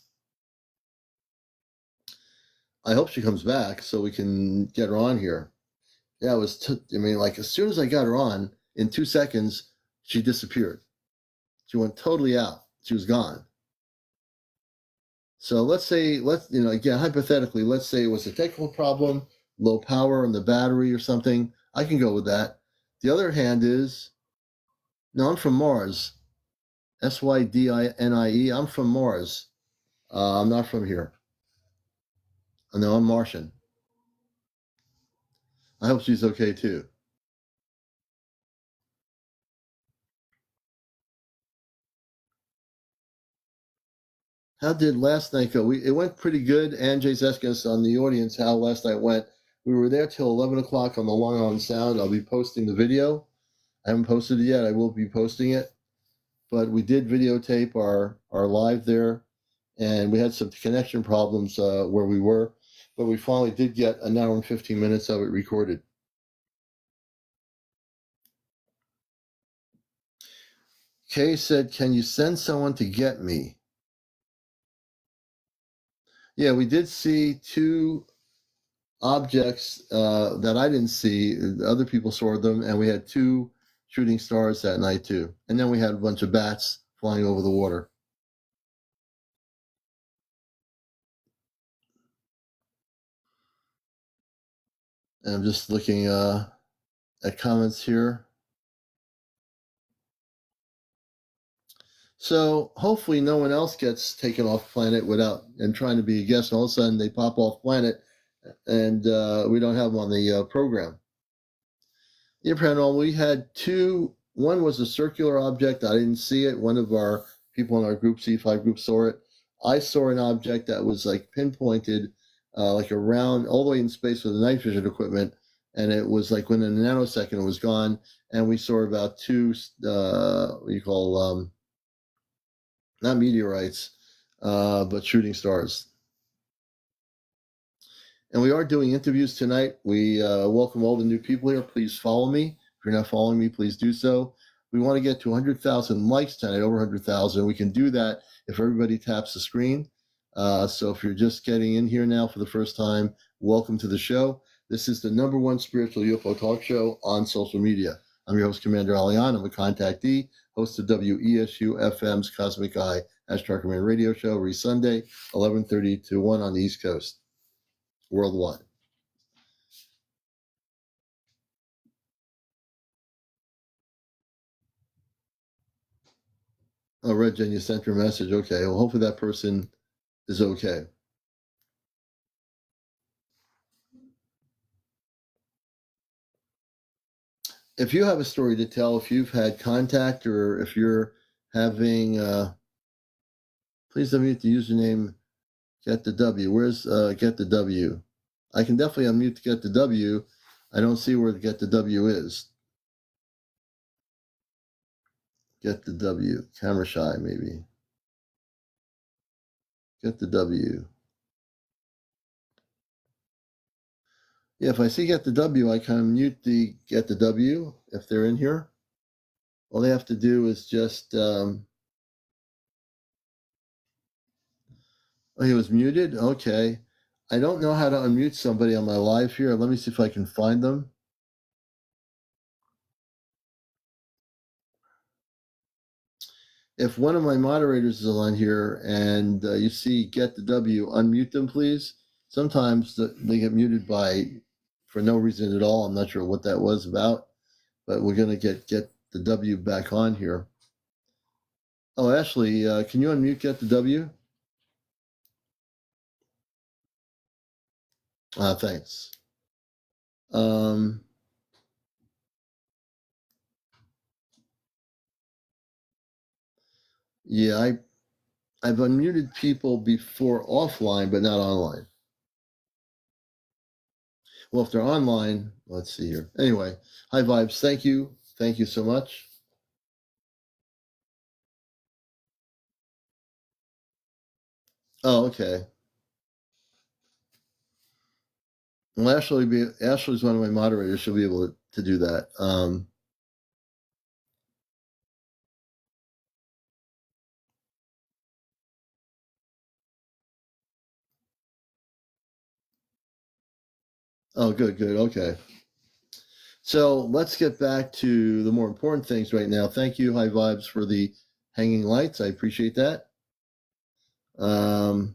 I hope she comes back so we can get her on here. Yeah, it was, I mean, like as soon as I got her on, in 2 seconds, she disappeared. She went totally out. She was gone. So let's say, you know, again, hypothetically, let's say it was a technical problem, low power in the battery or something. I can go with that. The other hand is, no, I'm from Mars. Sydnie. I'm from Mars. I'm not from here. No, I'm Martian. I hope she's okay too. How did last night go? It went pretty good. Anjay's asking us on the audience how last night went. We were there till 11 o'clock on the Long Island Sound. I'll be posting the video. I haven't posted it yet. I will be posting it. But we did videotape our live there, and we had some connection problems where we were, but we finally did get an hour and 15 minutes of it recorded. Kay said, can you send someone to get me? Yeah, we did see two objects that I didn't see. Other people saw them, and we had two shooting stars that night too. And then we had a bunch of bats flying over the water. And I'm just looking at comments here. So hopefully no one else gets taken off planet without and trying to be a guest. All of a sudden they pop off planet, and we don't have them on the program. Yeah, paranormal. We had two. One was a circular object. I didn't see it. One of our people in our group, C5 group, saw it. I saw an object that was like pinpointed, like around all the way in space with the night vision equipment, and it was like within a nanosecond it was gone. And we saw about two, what you call, not meteorites, but shooting stars. And we are doing interviews tonight. We welcome all the new people here. Please follow me. If you're not following me, please do so. We want to get to 100,000 likes tonight, over 100,000. We can do that if everybody taps the screen. So if you're just getting in here now for the first time, welcome to the show. This is the #1 spiritual UFO talk show on social media. I'm your host, CmdrAleon. I'm a contactee, host of WESU-FM's Cosmic Eye Astro Command radio show every Sunday, 11:30 to 1 on the East Coast, worldwide. Oh, Red Jen, you sent your message. Okay, well, hopefully that person is okay. If you have a story to tell, if you've had contact, or if you're having, please unmute the username Get the W. Where's Get the W? I can definitely unmute to Get the W. I don't see where the Get the W is. Get the W. Camera shy, maybe. Get the W. Yeah, if I see Get the W, I can mute the Get the W if they're in here. All they have to do is just, oh, he was muted? Okay. I don't know how to unmute somebody on my live here. Let me see if I can find them. If one of my moderators is on here and you see Get the W, unmute them, please. Sometimes they get muted for no reason at all. I'm not sure what that was about, but we're going to get the W back on here. Oh, Ashley, can you unmute Get the W? Thanks. Yeah, I've unmuted people before offline, but not online. Well, if they're online, let's see here. Anyway, hi Vibes, thank you. Thank you so much. Oh, okay. Well, Ashley's one of my moderators. She'll be able to do that. Oh, good. Okay. So let's get back to the more important things right now. Thank you, High Vibes, for the hanging lights. I appreciate that. And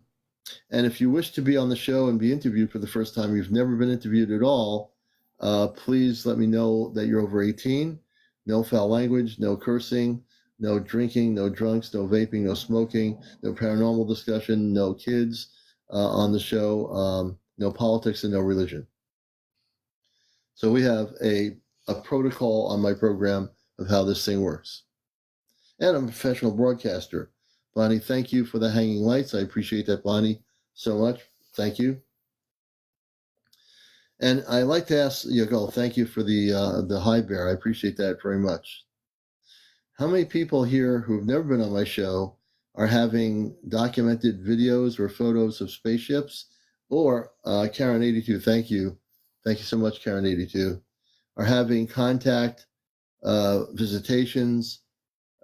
if you wish to be on the show and be interviewed for the first time, you've never been interviewed at all, please let me know that you're over 18. No foul language, no cursing. no drinking, no drunks, no vaping, no smoking, no paranormal discussion, no kids on the show, no politics, and no religion. So we have a protocol on my program of how this thing works. And I'm a professional broadcaster. Bonnie, thank you for the hanging lights. I appreciate that, Bonnie, so much. Thank you. And I like to ask Yago, thank you for the high bear. I appreciate that very much. How many people here who've never been on my show are having documented videos or photos of spaceships? Or Karen82, thank you. Thank you so much, Karen82. Are having contact, visitations.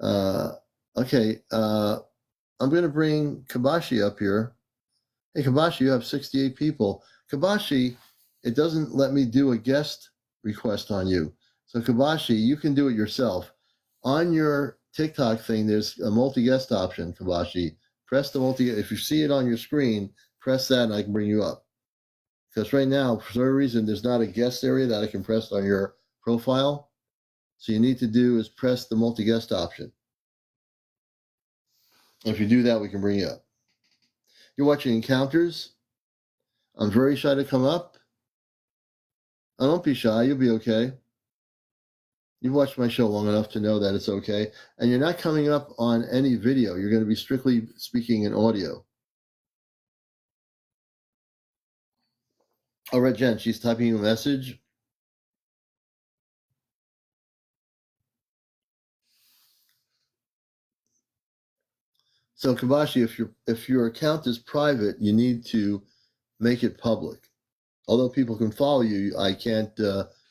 Okay, I'm going to bring Kabashi up here. Hey, Kabashi, you have 68 people. Kabashi, it doesn't let me do a guest request on you. So Kabashi, you can do it yourself. On your TikTok thing, there's a multi-guest option, Kabashi. Press the if you see it on your screen, press that and I can bring you up. Because right now, for some reason, there's not a guest area that I can press on your profile. So you need to do is press the multi-guest option. If you do that, we can bring you up. You're watching Encounters. I'm very shy to come up. Oh, don't be shy. You'll be okay. You've watched my show long enough to know that it's okay. And you're not coming up on any video. You're going to be strictly speaking in audio. All right, Jen, she's typing you a message. So Kabashi, if your account is private, you need to make it public. Although people can follow you, I can't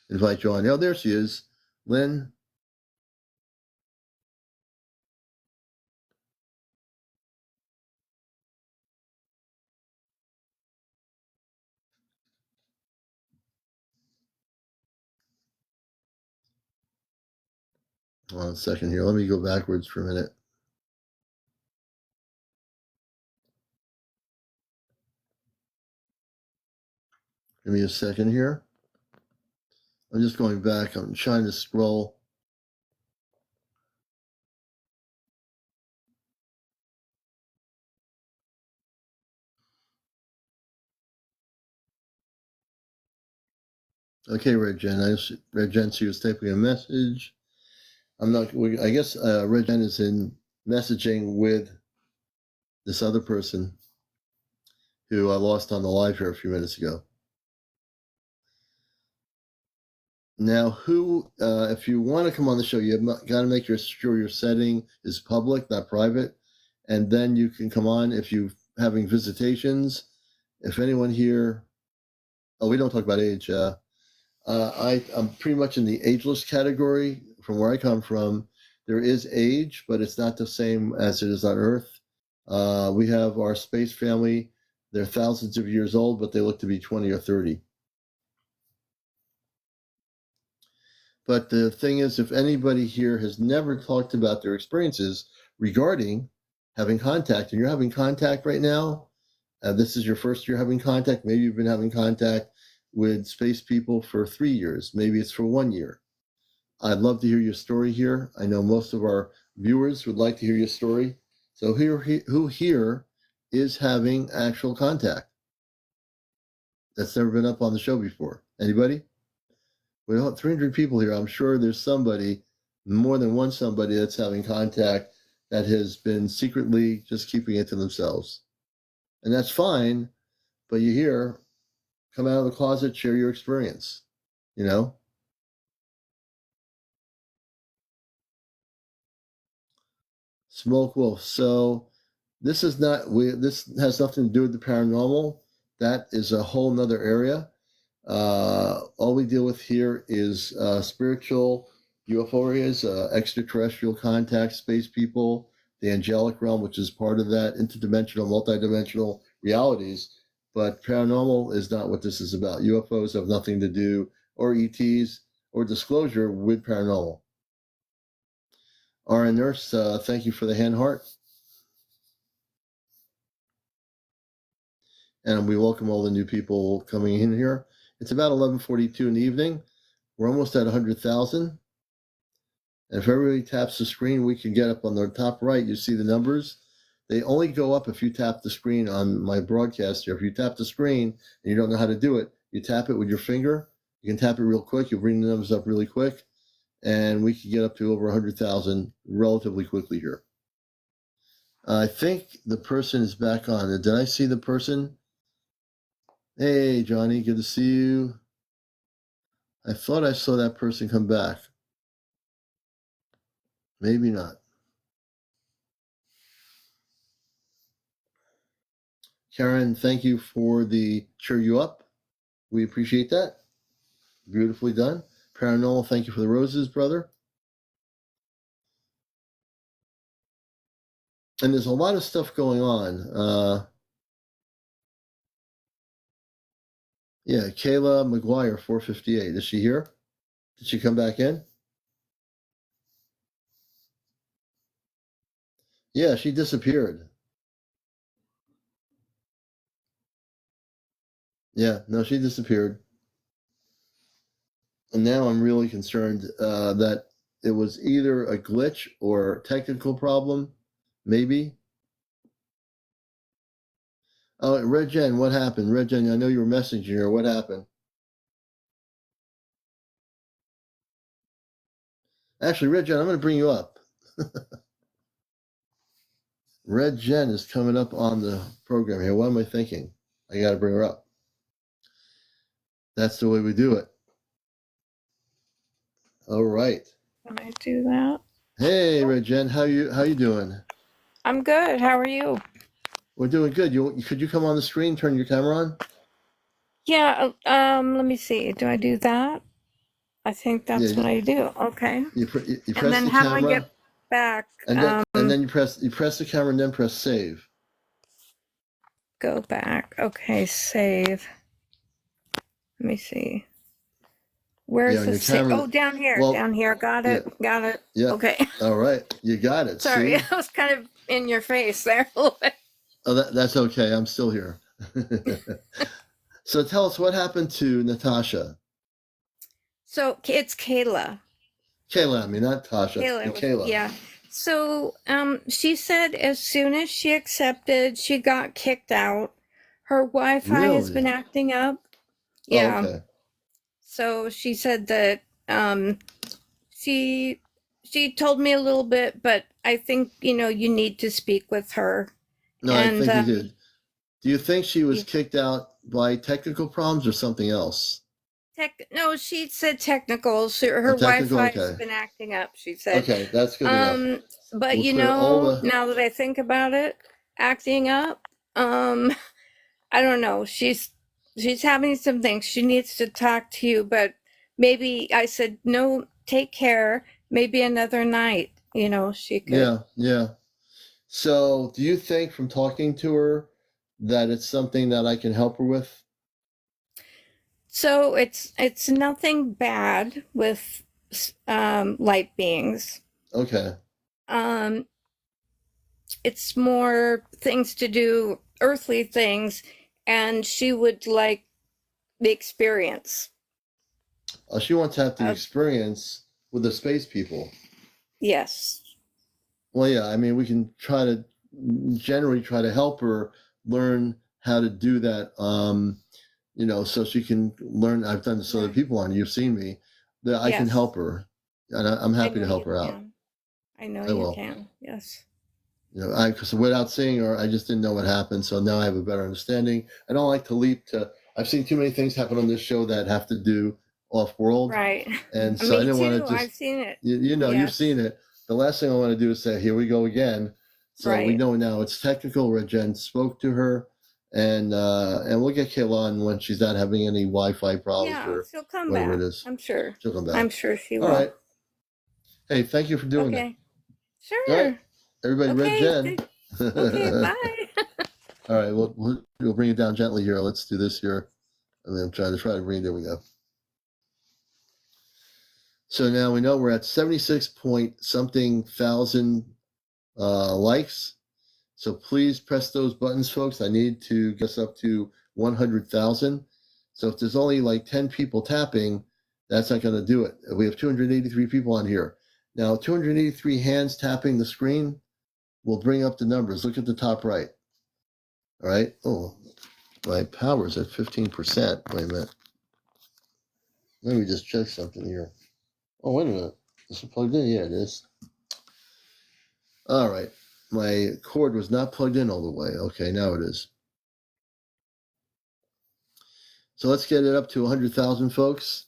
invite you on. Oh, there she is, Lynn. Hold on a second here. Let me go backwards for a minute. Give me a second here. I'm just going back. I'm trying to scroll. Okay, Red Jen. Red Jen, she was typing a message. I'm not. I guess Red Jen is in messaging with this other person who I lost on the live here a few minutes ago. Now, if you want to come on the show, you've got to make sure your setting is public, not private, and then you can come on if you're having visitations. If anyone here, we don't talk about age. I'm pretty much in the ageless category from where I come from. There is age, but it's not the same as it is on Earth. We have our space family. They're thousands of years old, but they look to be 20 or 30. But the thing is, if anybody here has never talked about their experiences regarding having contact, and you're having contact right now, this is your first year having contact, maybe you've been having contact with space people for 3 years, maybe it's for 1 year. I'd love to hear your story here. I know most of our viewers would like to hear your story. So who here is having actual contact that's never been up on the show before? Anybody? We don't have 300 people here. I'm sure there's somebody, more than one somebody, that's having contact that has been secretly just keeping it to themselves. And that's fine, but you hear, come out of the closet, share your experience, you know? Smoke Wolf. So this has nothing to do with the paranormal. That is a whole nother area. All we deal with here is spiritual UFO areas, extraterrestrial contact, space people, the angelic realm, which is part of that, interdimensional, multidimensional realities. But paranormal is not what this is about. UFOs have nothing to do, or ETs, or disclosure with paranormal. RN Nurse, thank you for the hand heart. And we welcome all the new people coming in here. It's about 11:42 in the evening. We're almost at 100,000. And if everybody taps the screen, we can get up on the top right. You see the numbers. They only go up if you tap the screen on my broadcast here. If you tap the screen and you don't know how to do it, you tap it with your finger. You can tap it real quick. You'll bring the numbers up really quick. And we can get up to over 100,000 relatively quickly here. I think the person is back on. Did I see the person? Hey, Johnny, good to see you. I thought I saw that person come back. Maybe not. Karen, thank you for the cheer you up. We appreciate that. Beautifully done. Paranormal, thank you for the roses, brother. And there's a lot of stuff going on. Yeah, Kayla McGuire, 458. Is she here? Did she come back in? Yeah, she disappeared. Yeah, no, she disappeared. And now I'm really concerned that it was either a glitch or technical problem, maybe. Oh, Red Jen, what happened? Red Jen, I know you were messaging her. What happened? Actually, Red Jen, I'm going to bring you up. Red Jen is coming up on the program here. What am I thinking? I got to bring her up. That's the way we do it. All right. Can I do that? Hey, Red Jen, how you doing? I'm good. How are you? We're doing good. Could you come on the screen, turn your camera on? Yeah, let me see. Do I do that? I think that's what I do. Okay. You press And then the how camera. do I get back? And then you press the camera and then press save. Go back. Okay, save. Let me see. Where's the save? Oh, down here. Well, down here. Got it. yeah. Got it. Yeah. Okay. All right. You got it. Sorry, See? I was kind of in your face there a little bit. Oh, that's okay. I'm still here. So tell us what happened to Natasha. So it's Kayla. Kayla, I mean, not Tasha. Kayla. Yeah. So she said as soon as she accepted, she got kicked out. Her Wi-Fi has been acting up. Yeah. Oh, okay. So she said that she told me a little bit, but I think you need to speak with her. No, I think you did. Do you think she was kicked out by technical problems or something else? No, she said technical. So her Wi-Fi has been acting up, she said. Okay, that's good enough. But now that I think about it, acting up, I don't know. She's having some things. She needs to talk to you, but maybe I said, no, take care. Maybe another night, she could. Yeah. So do you think from talking to her that it's something that I can help her with? So it's nothing bad with light beings. Okay. It's more things to do, earthly things, and she would like the experience. She wants to have the experience with the space people. Yes. Well, yeah, I mean, we can generally try to help her learn how to do that, so she can learn. I've done this to other people you've seen me, that I can help her, and I'm happy to help her out. I know you can, yes. Because without seeing her, I just didn't know what happened, so now I have a better understanding. I don't like to leap to, I've seen too many things happen on this show that have to do off-world. Right. And so I didn't want to just... I've seen it. You've seen it. The last thing I want to do is say, here we go again. So we know now it's technical. Jen spoke to her, and we'll get Kayla on when she's not having any Wi-Fi problems. Yeah, she'll come back. It is. I'm sure. She'll come back. I'm sure she will. All right. Hey, thank you for doing that. Sure. All right. Everybody, Red Jen. Okay, bye. All right, we'll bring it down gently here. Let's do this here. And then try to bring it. There we go. So now we know we're at 76-point-something thousand likes. So please press those buttons, folks. I need to get us up to 100,000. So if there's only like 10 people tapping, that's not going to do it. We have 283 people on here. Now, 283 hands tapping the screen will bring up the numbers. Look at the top right. All right. Oh, my power's at 15%. Wait a minute. Let me just check something here. Oh, wait a minute. Is it plugged in? Yeah, it is. All right. My cord was not plugged in all the way. Okay, now it is. So let's get it up to 100,000, folks.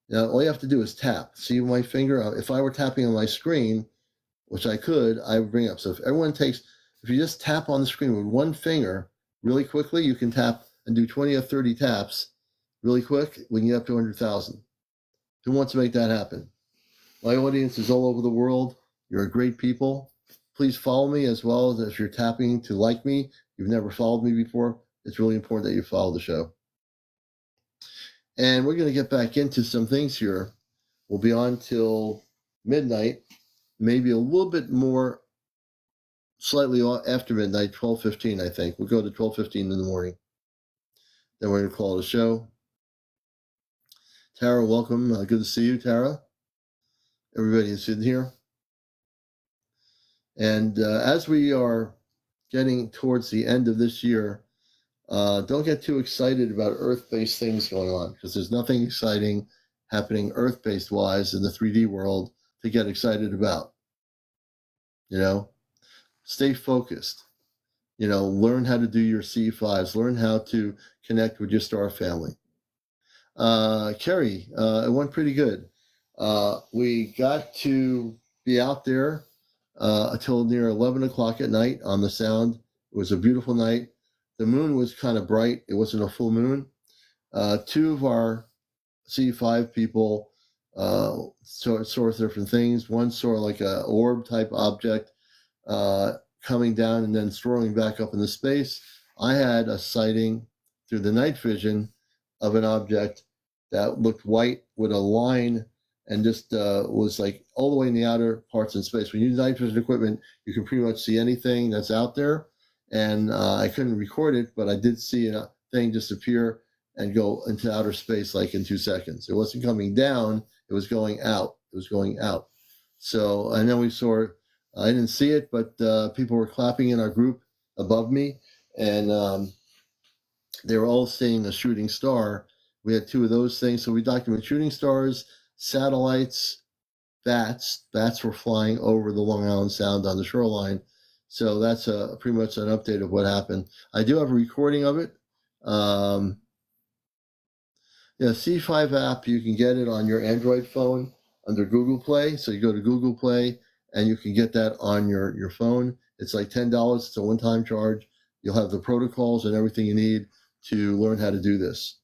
Now, all you have to do is tap. See my finger? If I were tapping on my screen, which I could, I would bring up. So if you just tap on the screen with one finger really quickly, you can tap and do 20 or 30 taps really quick. We can get up to 100,000. Who wants to make that happen? My audience is all over the world. You're great people. Please follow me, as well as if you're tapping to like me. You've never followed me before. It's really important that you follow the show. And we're going to get back into some things here. We'll be on till midnight, maybe a little bit more, slightly after midnight, 12:15, I think. We'll go to 12:15 in the morning. Then we're going to call it a show. Tara, welcome. Good to see you, Tara. Everybody is in here. And as we are getting towards the end of this year, don't get too excited about Earth-based things going on, because there's nothing exciting happening Earth-based wise in the 3D world to get excited about. Stay focused. Learn how to do your C5s. Learn how to connect with your star family. Kerry, it went pretty good. We got to be out there until near 11 o'clock at night on the sound. It was a beautiful night. The moon was kind of bright. It wasn't a full moon. Two of our C5 people saw different things. One saw like a orb type object coming down and then throwing back up into space. I had a sighting through the night vision of an object that looked white with a line and just was like all the way in the outer parts in space. When you use night vision equipment, you can pretty much see anything that's out there. And I couldn't record it, but I did see a thing disappear and go into outer space like in 2 seconds. It wasn't coming down, it was going out. It was going out. So, and then we saw, I didn't see it, but people were clapping in our group above me, and they were all seeing a shooting star. We had 2 of those things. So we documented shooting stars, satellites, bats. Bats were flying over the Long Island Sound on the shoreline. So that's pretty much an update of what happened. I do have a recording of it. C5 app, you can get it on your Android phone under Google Play. So you go to Google Play and you can get that on your phone. It's like $10. It's a one-time charge. You'll have the protocols and everything you need to learn how to do this.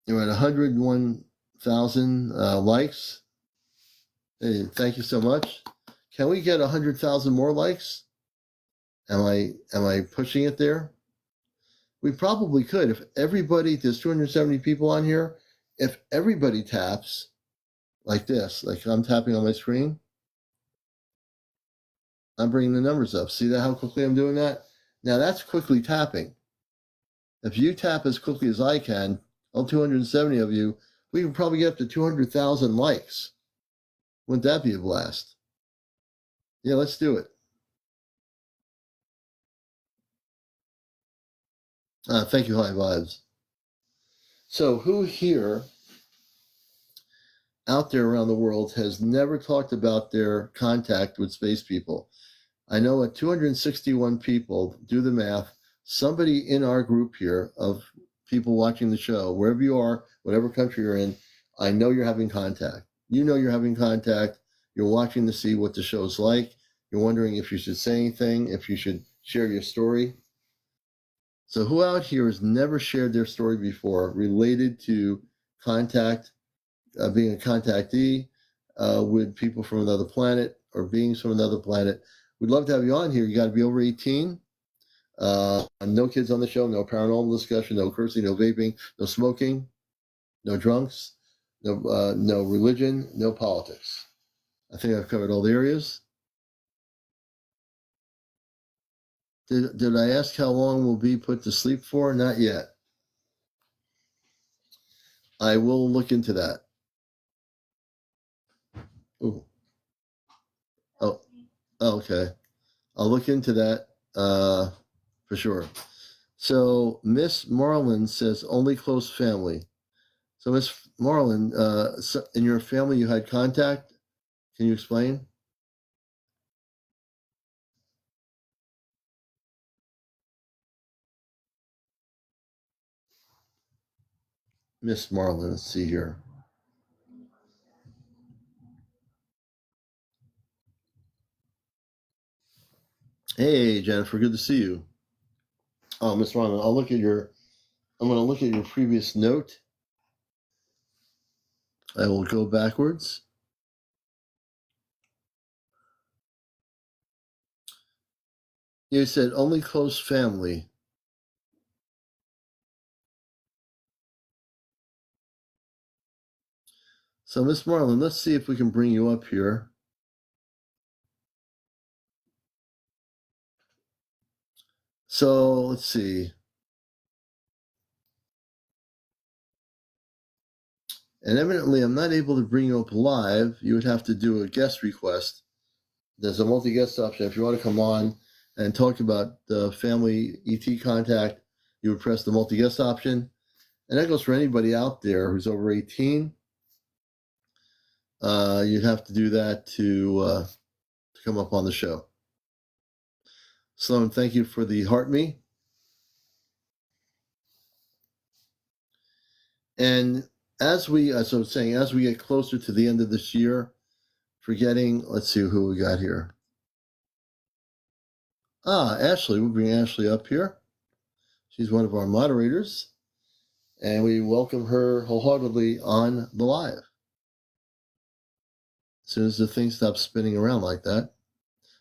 You're at 101,000 likes. Hey, thank you so much. Can we get 100,000 more likes? Am I pushing it there? We probably could. If everybody, there's 270 people on here, if everybody taps like this, like I'm tapping on my screen, I'm bringing the numbers up. See that how quickly I'm doing that? Now that's quickly tapping. If you tap as quickly as I can, all 270 of you, we can probably get up to 200,000 likes. Wouldn't that be a blast? Yeah, let's do it. Thank you, High Vibes. So who here out there around the world has never talked about their contact with space people? I know at 261 people, do the math, somebody in our group here of people watching the show, wherever you are, whatever country you're in, I know you're having contact. You know you're having contact. You're watching to see what the show's like. You're wondering if you should say anything, if you should share your story. So who out here has never shared their story before related to contact, being a contactee with people from another planet or beings from another planet? We'd love to have you on here. You got to be over 18. No kids on the show, no paranormal discussion, no cursing, no vaping, no smoking, no drunks, no religion, no politics. I think I've covered all the areas. Did I ask how long we'll be put to sleep for? Not yet. I will look into that. Ooh. Oh, okay. I'll look into that for sure. So Miss Marlin says only close family. So Miss Marlin, so in your family you had contact? Can you explain? Miss Marlin, let's see here. Hey Jennifer, good to see you. Oh, Miss Marlin, I'm going to look at your previous note. I will go backwards. You said only close family. So Miss Marlin, let's see if we can bring you up here. So let's see. And evidently, I'm not able to bring you up live. You would have to do a guest request. There's a multi-guest option. If you want to come on and talk about the family ET contact, you would press the multi-guest option. And that goes for anybody out there who's over 18. You'd have to do that to come up on the show. Sloan, thank you for the heart me. And as we get closer to the end of this year, let's see who we got here. Ashley, we'll bring Ashley up here. She's one of our moderators, and we welcome her wholeheartedly on the live. As soon as the thing stops spinning around like that.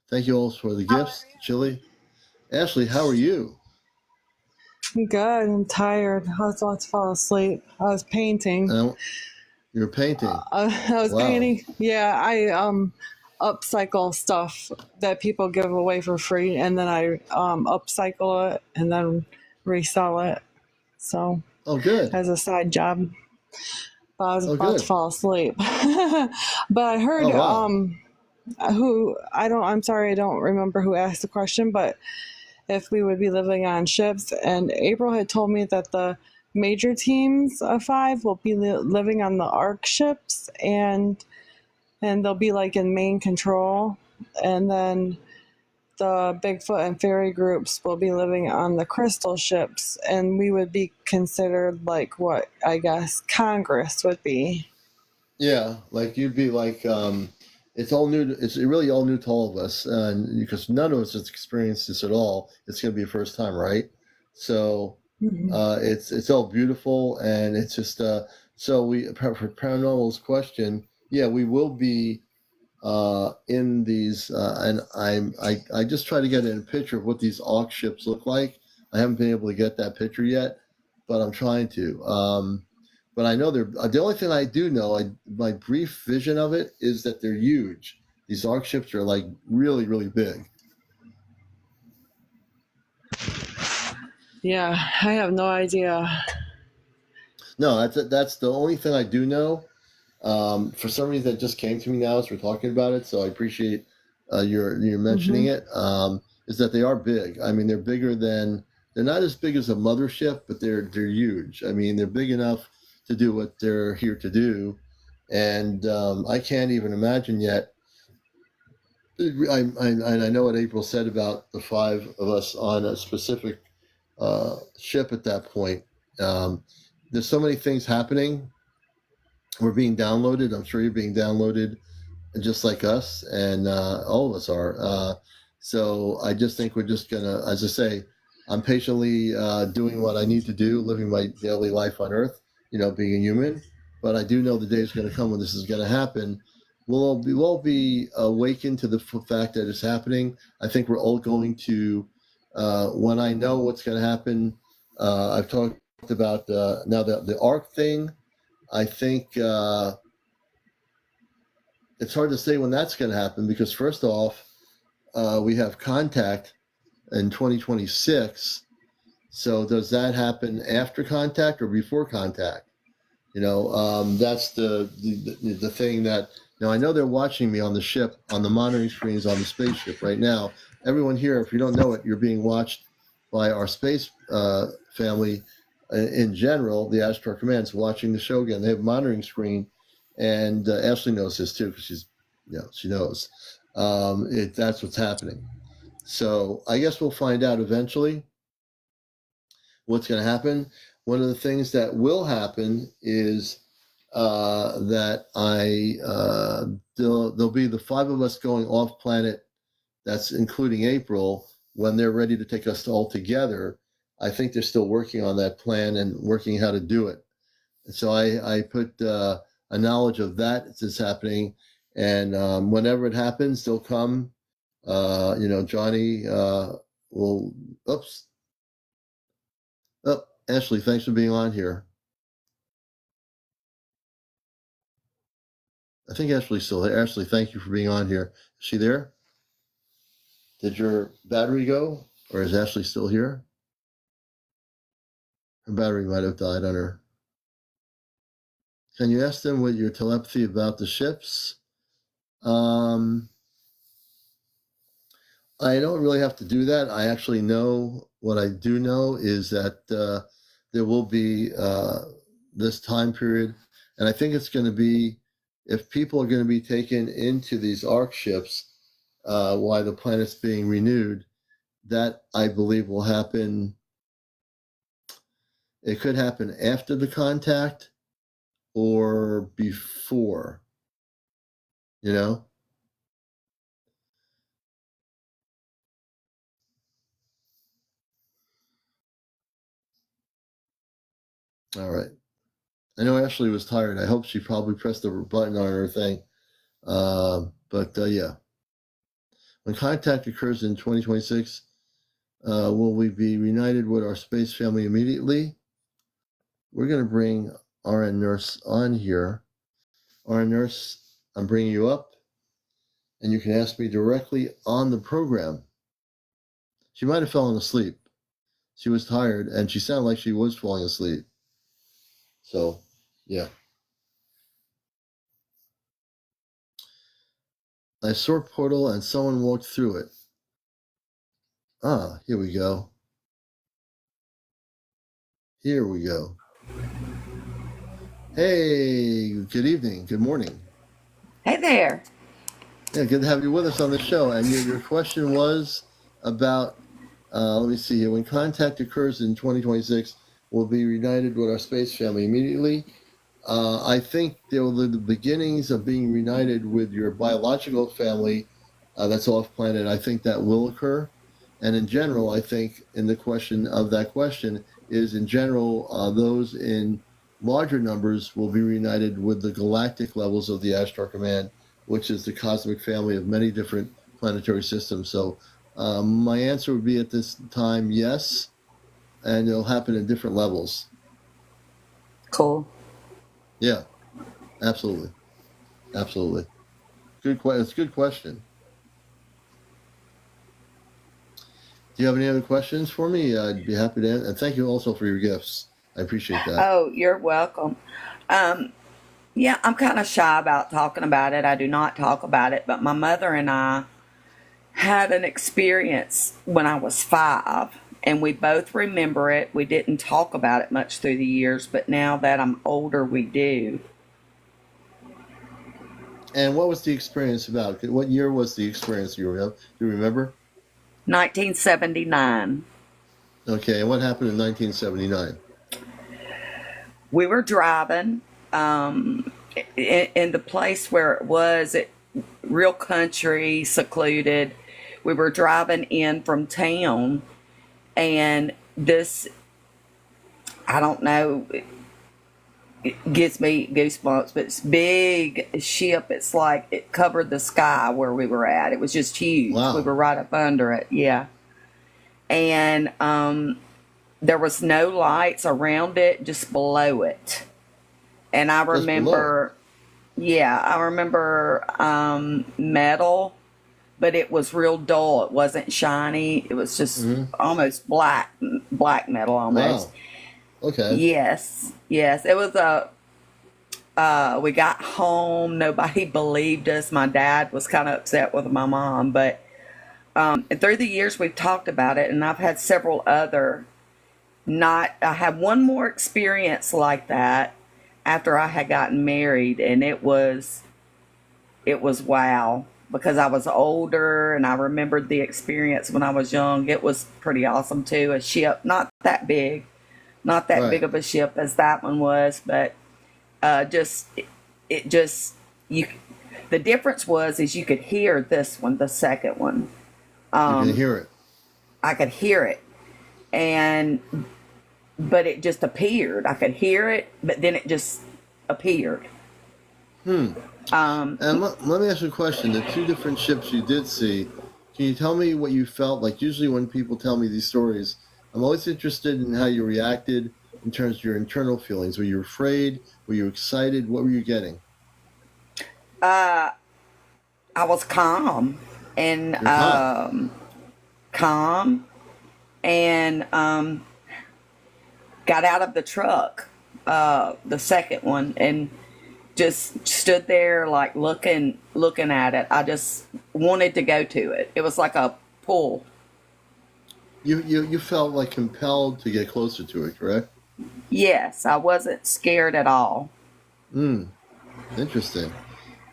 Thank you all for the gifts, Chili. Ashley, how are you? I'm good. I'm tired. I was about to fall asleep. I was painting. You're painting? I was painting. Yeah, I upcycle stuff that people give away for free, and then I upcycle it and then resell it. So, good. As a side job. But I was about to fall asleep. But I heard I'm sorry, I don't remember who asked the question, but if we would be living on ships, and April had told me that the major teams of 5 will be living on the ARC ships, and they'll be like in main control, and then the Bigfoot and fairy groups will be living on the crystal ships, and we would be considered like what I guess Congress would be. Yeah, like you'd be like, it's all new. It's really all new to all of us, because none of us has experienced this at all. It's going to be a first time, right? So it's all beautiful, and it's just so for Paranormal's question, yeah, we will be in these, and I just try to get a picture of what these AUK ships look like. I haven't been able to get that picture yet, but I'm trying to. But I know the only thing I do know, my brief vision of it is that they're huge. These ARC ships are like really, really big. Yeah, I have no idea. No, that's the only thing I do know. For some reason, it just came to me now as we're talking about it, so I appreciate your mentioning it. Is that they are big. I mean, they're not as big as a mothership, but they're huge. I mean, they're big enough to do what they're here to do, and I can't even imagine yet. I know what April said about the 5 of us on a specific ship at that point. There's so many things happening. We're being downloaded. I'm sure you're being downloaded just like us, and all of us are. So I just think we're just going to, as I say, I'm patiently doing what I need to do, living my daily life on Earth, being a human. But I do know the day is going to come when this is going to happen. We'll all be awakened to the fact that it's happening. I think we're all going to, when I know what's going to happen, I've talked about now the ARC thing. I think it's hard to say when that's going to happen, because first off, we have contact in 2026. So does that happen after contact or before contact? That's the thing that, I know they're watching me on the ship, on the monitoring screens on the spaceship right now. Everyone here, if you don't know it, you're being watched by our space family in general. The Astronaut Command's watching the show again. They have a monitoring screen, and Ashley knows this too, because she knows. That's what's happening. So I guess we'll find out eventually what's going to happen. One of the things that will happen is that there'll be the 5 of us going off planet. That's including April, when they're ready to take us all together. I think they're still working on that plan and working how to do it. And so I put a knowledge of that is happening, and whenever it happens, they'll come. Johnny will. Oops. Oh, Ashley, thanks for being on here. I think Ashley's still there. Ashley, thank you for being on here. Is she there? Did your battery go, or is Ashley still here? Her battery might have died on her. Can you ask them with your telepathy about the ships? I don't really have to do that. I actually know what I do know is that there will be this time period, and I think it's going to be, if people are going to be taken into these arc ships while the planet's being renewed, that I believe will happen. It could happen after the contact or before, All right. I know Ashley was tired. I hope she probably pressed the button on her thing. Yeah. When contact occurs in 2026, will we be reunited with our space family immediately? We're going to bring RN Nurse on here. RN Nurse, I'm bringing you up, and you can ask me directly on the program. She might have fallen asleep. She was tired, and she sounded like she was falling asleep. So, yeah. I saw a portal, and someone walked through it. Ah, here we go. Here we go. Hey, good evening. Good morning. Hey there. Yeah, good to have you with us on the show. And your question was about, let me see here, when contact occurs in 2026, we'll be reunited with our space family immediately. I think there will be the beginnings of being reunited with your biological family that's off planet. I think that will occur. And in general, I think in the question of that question is, in general, those in larger numbers will be reunited with the galactic levels of the Ashtar Command, which is the cosmic family of many different planetary systems. So my answer would be at this time, yes, and it'll happen in different levels. Cool. Yeah, absolutely. Absolutely. It's a good question. Do you have any other questions for me? I'd be happy to answer. And thank you also for your gifts. I appreciate that. Oh, you're welcome. Yeah, I'm kind of shy about talking about it. I do not talk about it, but my mother and I had an experience when I was 5, and we both remember it. We didn't talk about it much through the years, but now that I'm older, we do. And what was the experience about? What year was the experience you remember? Do you remember? 1979. Okay, and what happened in 1979? We were driving in the place where it was, real country, secluded. We were driving in from town, and this, I don't know, it gives me goosebumps, but it's big ship. It's like it covered the sky where we were at. It was just huge. Wow. We were right up under it. Yeah. And there was no lights around it, just below it. And I remember, metal, but it was real dull. It wasn't shiny. It was just almost black metal almost. Wow. Okay. Yes. It was We got home. Nobody believed us. My dad was kind of upset with my mom, but and through the years we've talked about it, and I've had several other. Not, I had one more experience like that after I had gotten married, and it was wow, because I was older and I remembered the experience when I was young. It was pretty awesome too. A ship, not that big, not that big Right. of a ship as that one was, but just it just you. The difference was is you could hear this one, the second one. You can hear it. I could hear it, and but it just appeared. I could hear it, but then it just appeared. And let me ask you a question. The two different ships you did see, can you tell me what you felt like? Usually when people tell me these stories, I'm always interested in how you reacted in terms of your internal feelings. Were you afraid? Were you excited? What were you getting? I was calm and You're calm and got out of the truck, the second one, and just stood there like looking at it. I just wanted to go to it. It was like a pull. You felt like compelled to get closer to it, correct? Yes, I wasn't scared at all. Interesting.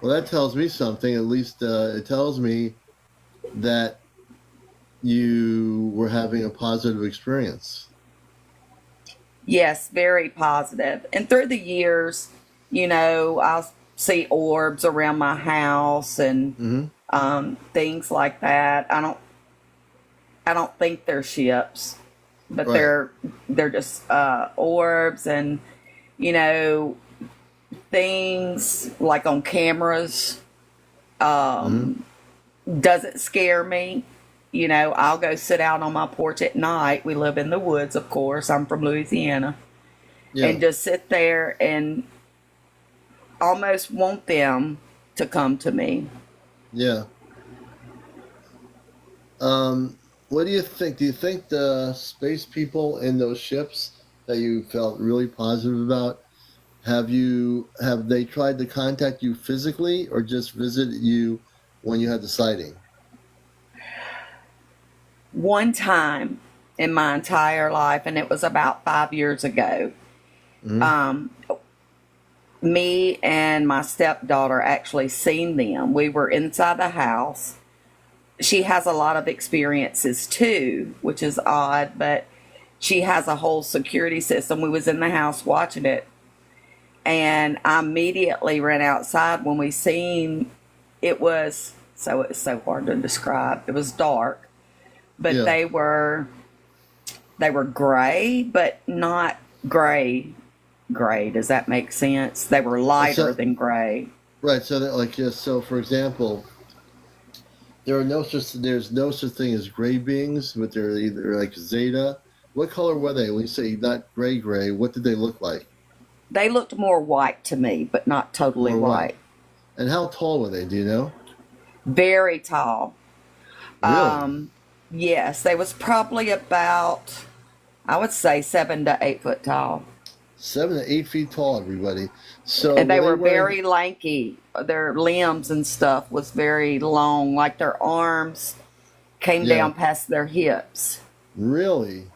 Well, that tells me something. At least it tells me that you were having a positive experience. Yes, very positive. And through the years, I'll see orbs around my house and things like that. I don't think they're ships, but Right. they're just orbs and things like on cameras. Doesn't scare me. I'll go sit out on my porch at night. We live in the woods, of course. I'm from Louisiana. Yeah. And just sit there and almost want them to come to me. Yeah. What do you think? Do you think the space people in those ships that you felt really positive about, have they tried to contact you physically or just visit you when you had the sighting? One time in my entire life, and it was about 5 years ago, me and my stepdaughter actually seen them. We were inside the house. She has a lot of experiences too, which is odd, but she has a whole security system. We was in the house watching it, and I immediately ran outside when we seen it was so hard to describe. It was dark, but Yeah. they were gray, but not gray. Gray, does that make sense? They were lighter So, than gray. right. So that, like, yes. So, for example, there's no such thing as gray beings, but they're either like Zeta. What color were they? When you say not gray, what did they look like? They looked more white to me, but not totally More white. white. And how tall were they? Do you know? Very tall. Really? Yes, they was probably about, I would say, 7 to 8 foot tall. 7 to 8 feet tall, everybody. So And were they they were wearing? very lanky. Their limbs and stuff was very long, like their arms came Yeah. down past their hips. Really?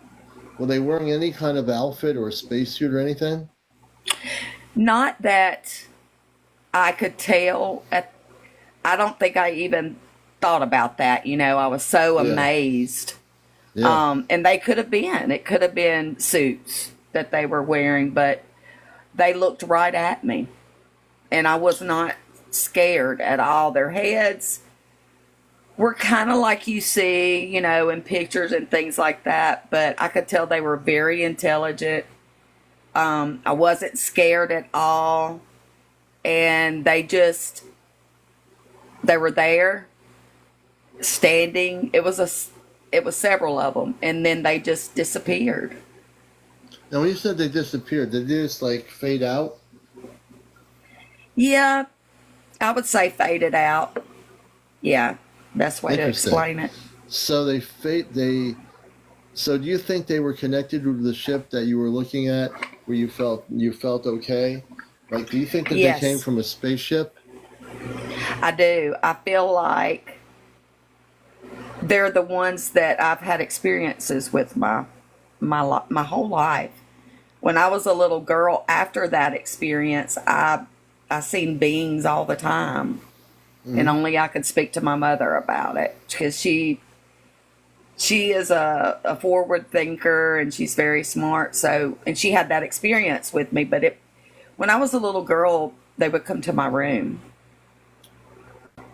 Were they wearing any kind of outfit or spacesuit or anything? Not that I could tell. I don't think I even thought about that. I was so Yeah. amazed. Yeah. And they could have been. It could have been suits that they were wearing, but they looked right at me. And I was not scared at all. Their heads were kind of like you see, in pictures and things like that, but I could tell they were very intelligent. I wasn't scared at all. And they were there standing. It was several of them, and then they just disappeared. Now, when you said they disappeared, did they just like fade out? Yeah, I would say faded out. Yeah, best way to Interesting. explain it. So they fade. So do you think they were connected with the ship that you were looking at, where you felt okay, Like, do you think that they came Yes, from a spaceship? I do. I feel like they're the ones that I've had experiences with my whole life. When I was a little girl, after that experience, I seen beings all the time, and Mm-hmm. only I could speak to my mother about it because she is a forward thinker and she's very smart. So, and she had that experience with me. But when I was a little girl, they would come to my room.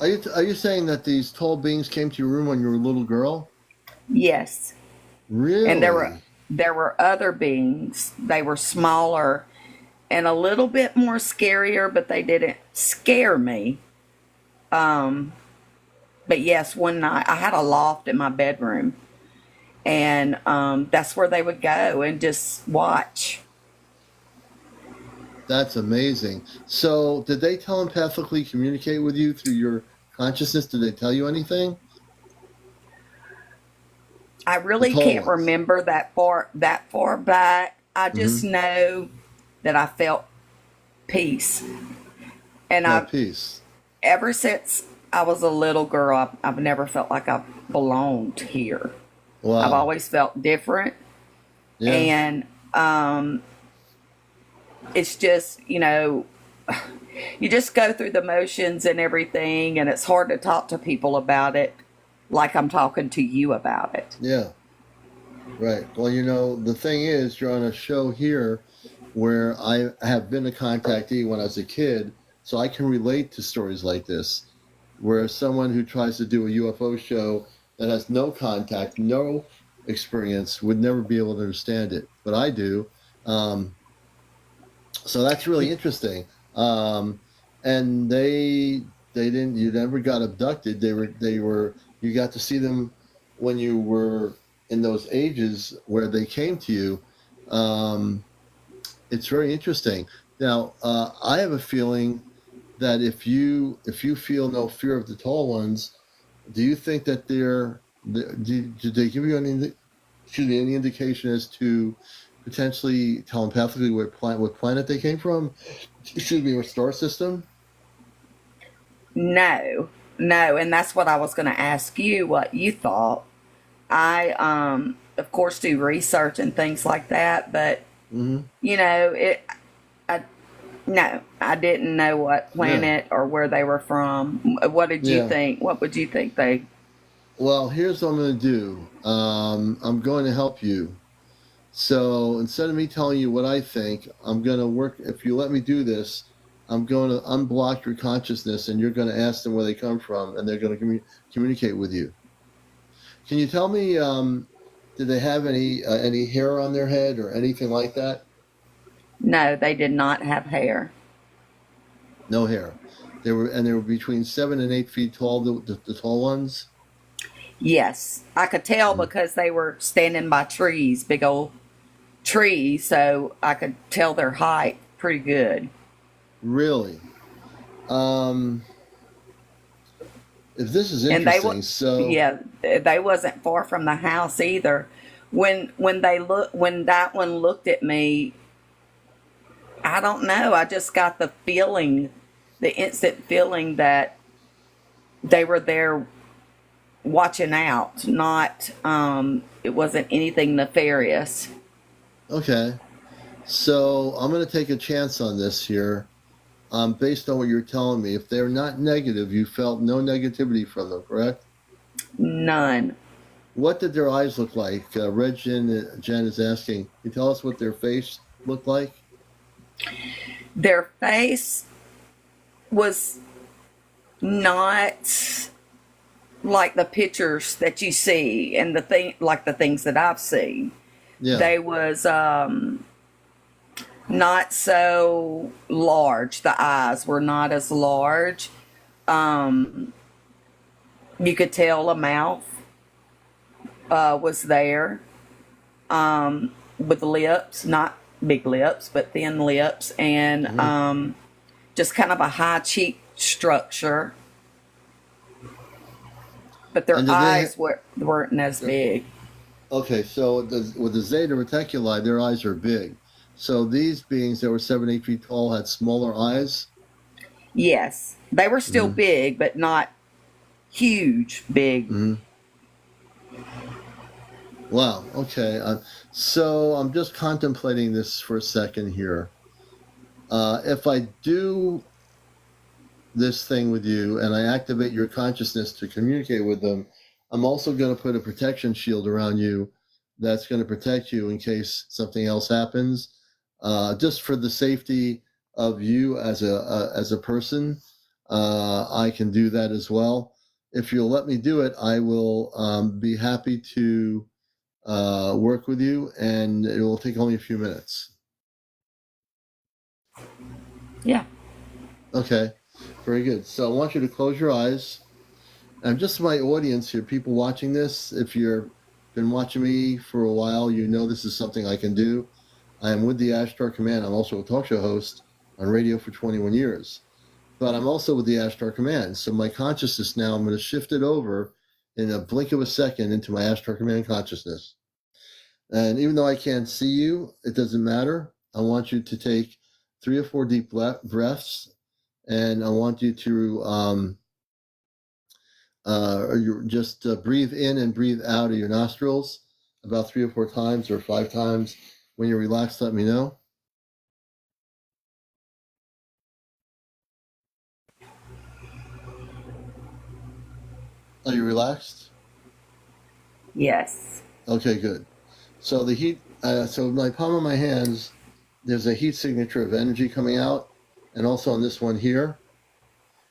Are you saying that these tall beings came to your room when you were a little girl? Yes, and Really? there were other beings. They were smaller and a little bit more scarier, but they didn't scare me. Um, but yes, one night I had a loft in my bedroom, and that's where they would go and just watch. That's amazing. So, did they telepathically communicate with you through your consciousness? Did they tell you anything? I The really tall can't ones. remember that far back. I Mm-hmm. just know that I felt peace, and No, I peace. ever since I was a little girl, I've never felt like I belonged here. I've Wow. always felt different, Yeah. and it's just you just go through the motions and everything, and it's hard to talk to people about it like I'm talking to you about it. Yeah. Right. Well, the thing is, you're on a show here where I have been a contactee when I was a kid, so I can relate to stories like this, where someone who tries to do a UFO show that has no contact, no experience, would never be able to understand it. But I do. Um, so that's really interesting. Um, and they didn't. You never got abducted. They were. You got to see them when you were in those ages where they came to you. Um, it's very interesting. Now, I have a feeling that if you feel no fear of the tall ones, do you think that did they give you any indication as to potentially telepathically what planet they came from? Excuse me, or star system? No, no, and that's what I was going to ask you what you thought. I of course do research and things like that, but Mm-hmm. it I no, I didn't know what Yeah, planet or where they were from. What did you yeah. think? What would you think they? Well, here's what I'm going to do. I'm going to help you. So instead of me telling you what I think, I'm going to work. If you let me do this, I'm going to unblock your consciousness, and you're going to ask them where they come from, and they're going to communicate with you. Can you tell me? Did they have any hair on their head or anything like that? No, they did not have hair. No hair. They were between 7 and 8 feet tall. The tall ones. Yes, I could tell Mm. because they were standing by trees, big old trees, so I could tell their height pretty good. Really? Um, if this is And they were, interesting, so yeah, they wasn't far from the house either. When that one looked at me, I don't know. I just got the instant feeling that they were there watching out. Not, it wasn't anything nefarious. okay. So I'm going to take a chance on this here. Based on what you're telling me, if they're not negative, you felt no negativity from them, correct? None. What did their eyes look like? Jen is asking. Can you tell us what their face looked like? Their face was not like the pictures that you see and the things that I've seen. Yeah. They was not so large. The eyes were not as large. Um, you could tell a mouth was there, with lips, not big lips, but thin lips, and Hmm. just kind of a high cheek structure. But their And did they? eyes weren't as big. Okay, so with the Zeta Reticuli, their eyes are big. So these beings that were 7, 8 feet tall had smaller eyes? Yes. They were still big, but not huge, big. Wow. Okay. So I'm just contemplating this for a second here. If I do this thing with you and I activate your consciousness to communicate with them, I'm also going to put a protection shield around you that's going to protect you in case something else happens, just for the safety of you as a person. I can do that as well. If you'll let me do it, I will be happy to work with you, and it will take only a few minutes. Yeah. Okay, very good. So I want you to close your eyes. And just my audience here, people watching this, if you've been watching me for a while, you know this is something I can do. I am with the Ashtar Command. I'm also a talk show host on radio for 21 years. But I'm also with the Ashtar Command. So my consciousness now, I'm going to shift it over in a blink of a second into my Ashtar Command consciousness. And even though I can't see you, it doesn't matter. I want you to take 3 or 4 deep breaths, and I want you to just breathe in and breathe out of your nostrils about 3 or 4 times or 5 times. When you're relaxed, let me know. Are you relaxed? Yes. Okay, good. So the heat, so my palm of my hands, there's a heat signature of energy coming out, and also on this one here,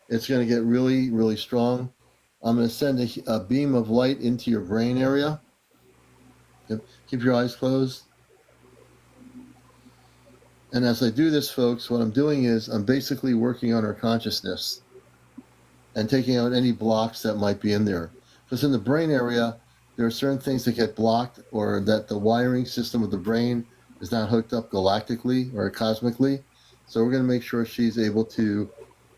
it's going to get really, really strong. I'm going to send a beam of light into your brain area. Keep your eyes closed. And as I do this, folks, what I'm doing is I'm basically working on our consciousness and taking out any blocks that might be in there. Because in the brain area, there are certain things that get blocked, or that the wiring system of the brain is not hooked up galactically or cosmically. So we're going to make sure she's able to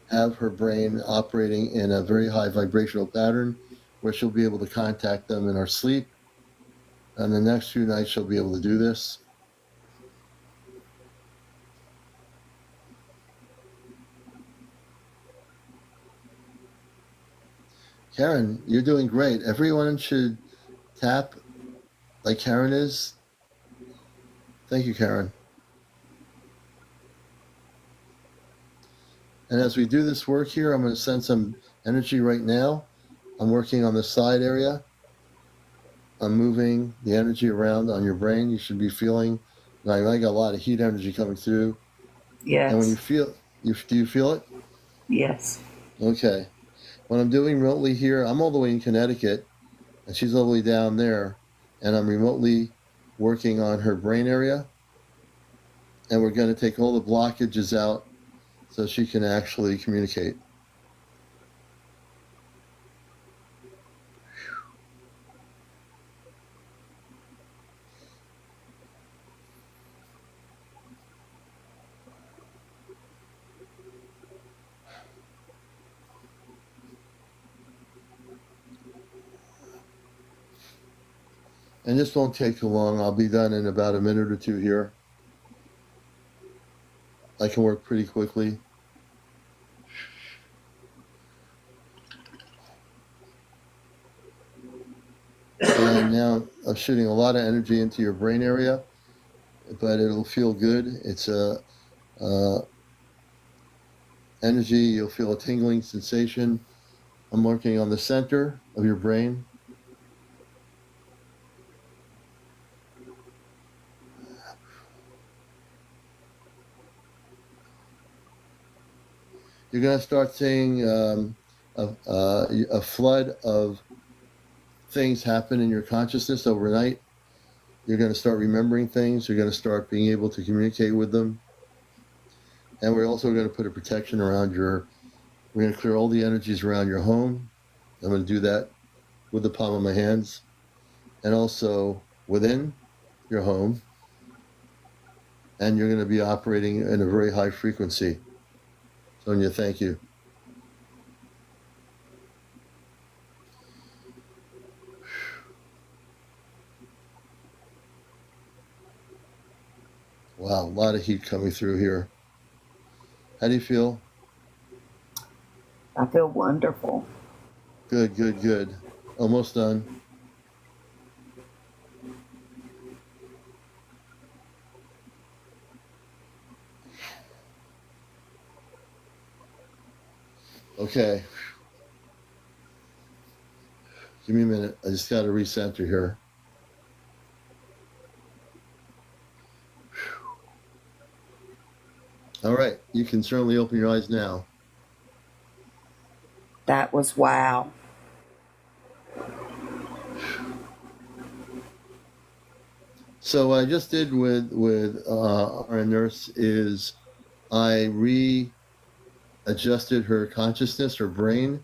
have her brain operating in a very high vibrational pattern where she'll be able to contact them in her sleep. And the next few nights she'll be able to do this. Karen, you're doing great. Everyone should tap like Karen is. Thank you, Karen. And as we do this work here, I'm going to send some energy right now. I'm working on the side area. I'm moving the energy around on your brain. You should be feeling like I got a lot of heat energy coming through. Yes. And when you feel, do you feel it? Yes. Okay. What I'm doing remotely here, I'm all the way in Connecticut, and she's all the way down there, and I'm remotely working on her brain area. And we're going to take all the blockages out so she can actually communicate. And this won't take too long. I'll be done in about a minute or two here. I can work pretty quickly. And now I'm shooting a lot of energy into your brain area, but it'll feel good. It's energy. You'll feel a tingling sensation. I'm working on the center of your brain. You're going to start seeing a flood of things happen in your consciousness overnight. You're going to start remembering things. You're going to start being able to communicate with them. And we're also going to put a protection around we're going to clear all the energies around your home. I'm going to do that with the palm of my hands, and also within your home. And you're going to be operating in a very high frequency. Sonia, thank you. Wow, a lot of heat coming through here. How do you feel? I feel wonderful. Good, good, good. Almost done. Okay. Give me a minute. I just got to recenter here. All right. You can certainly open your eyes now. That was wow. So what I just did with our nurse is I readjusted her consciousness, her brain.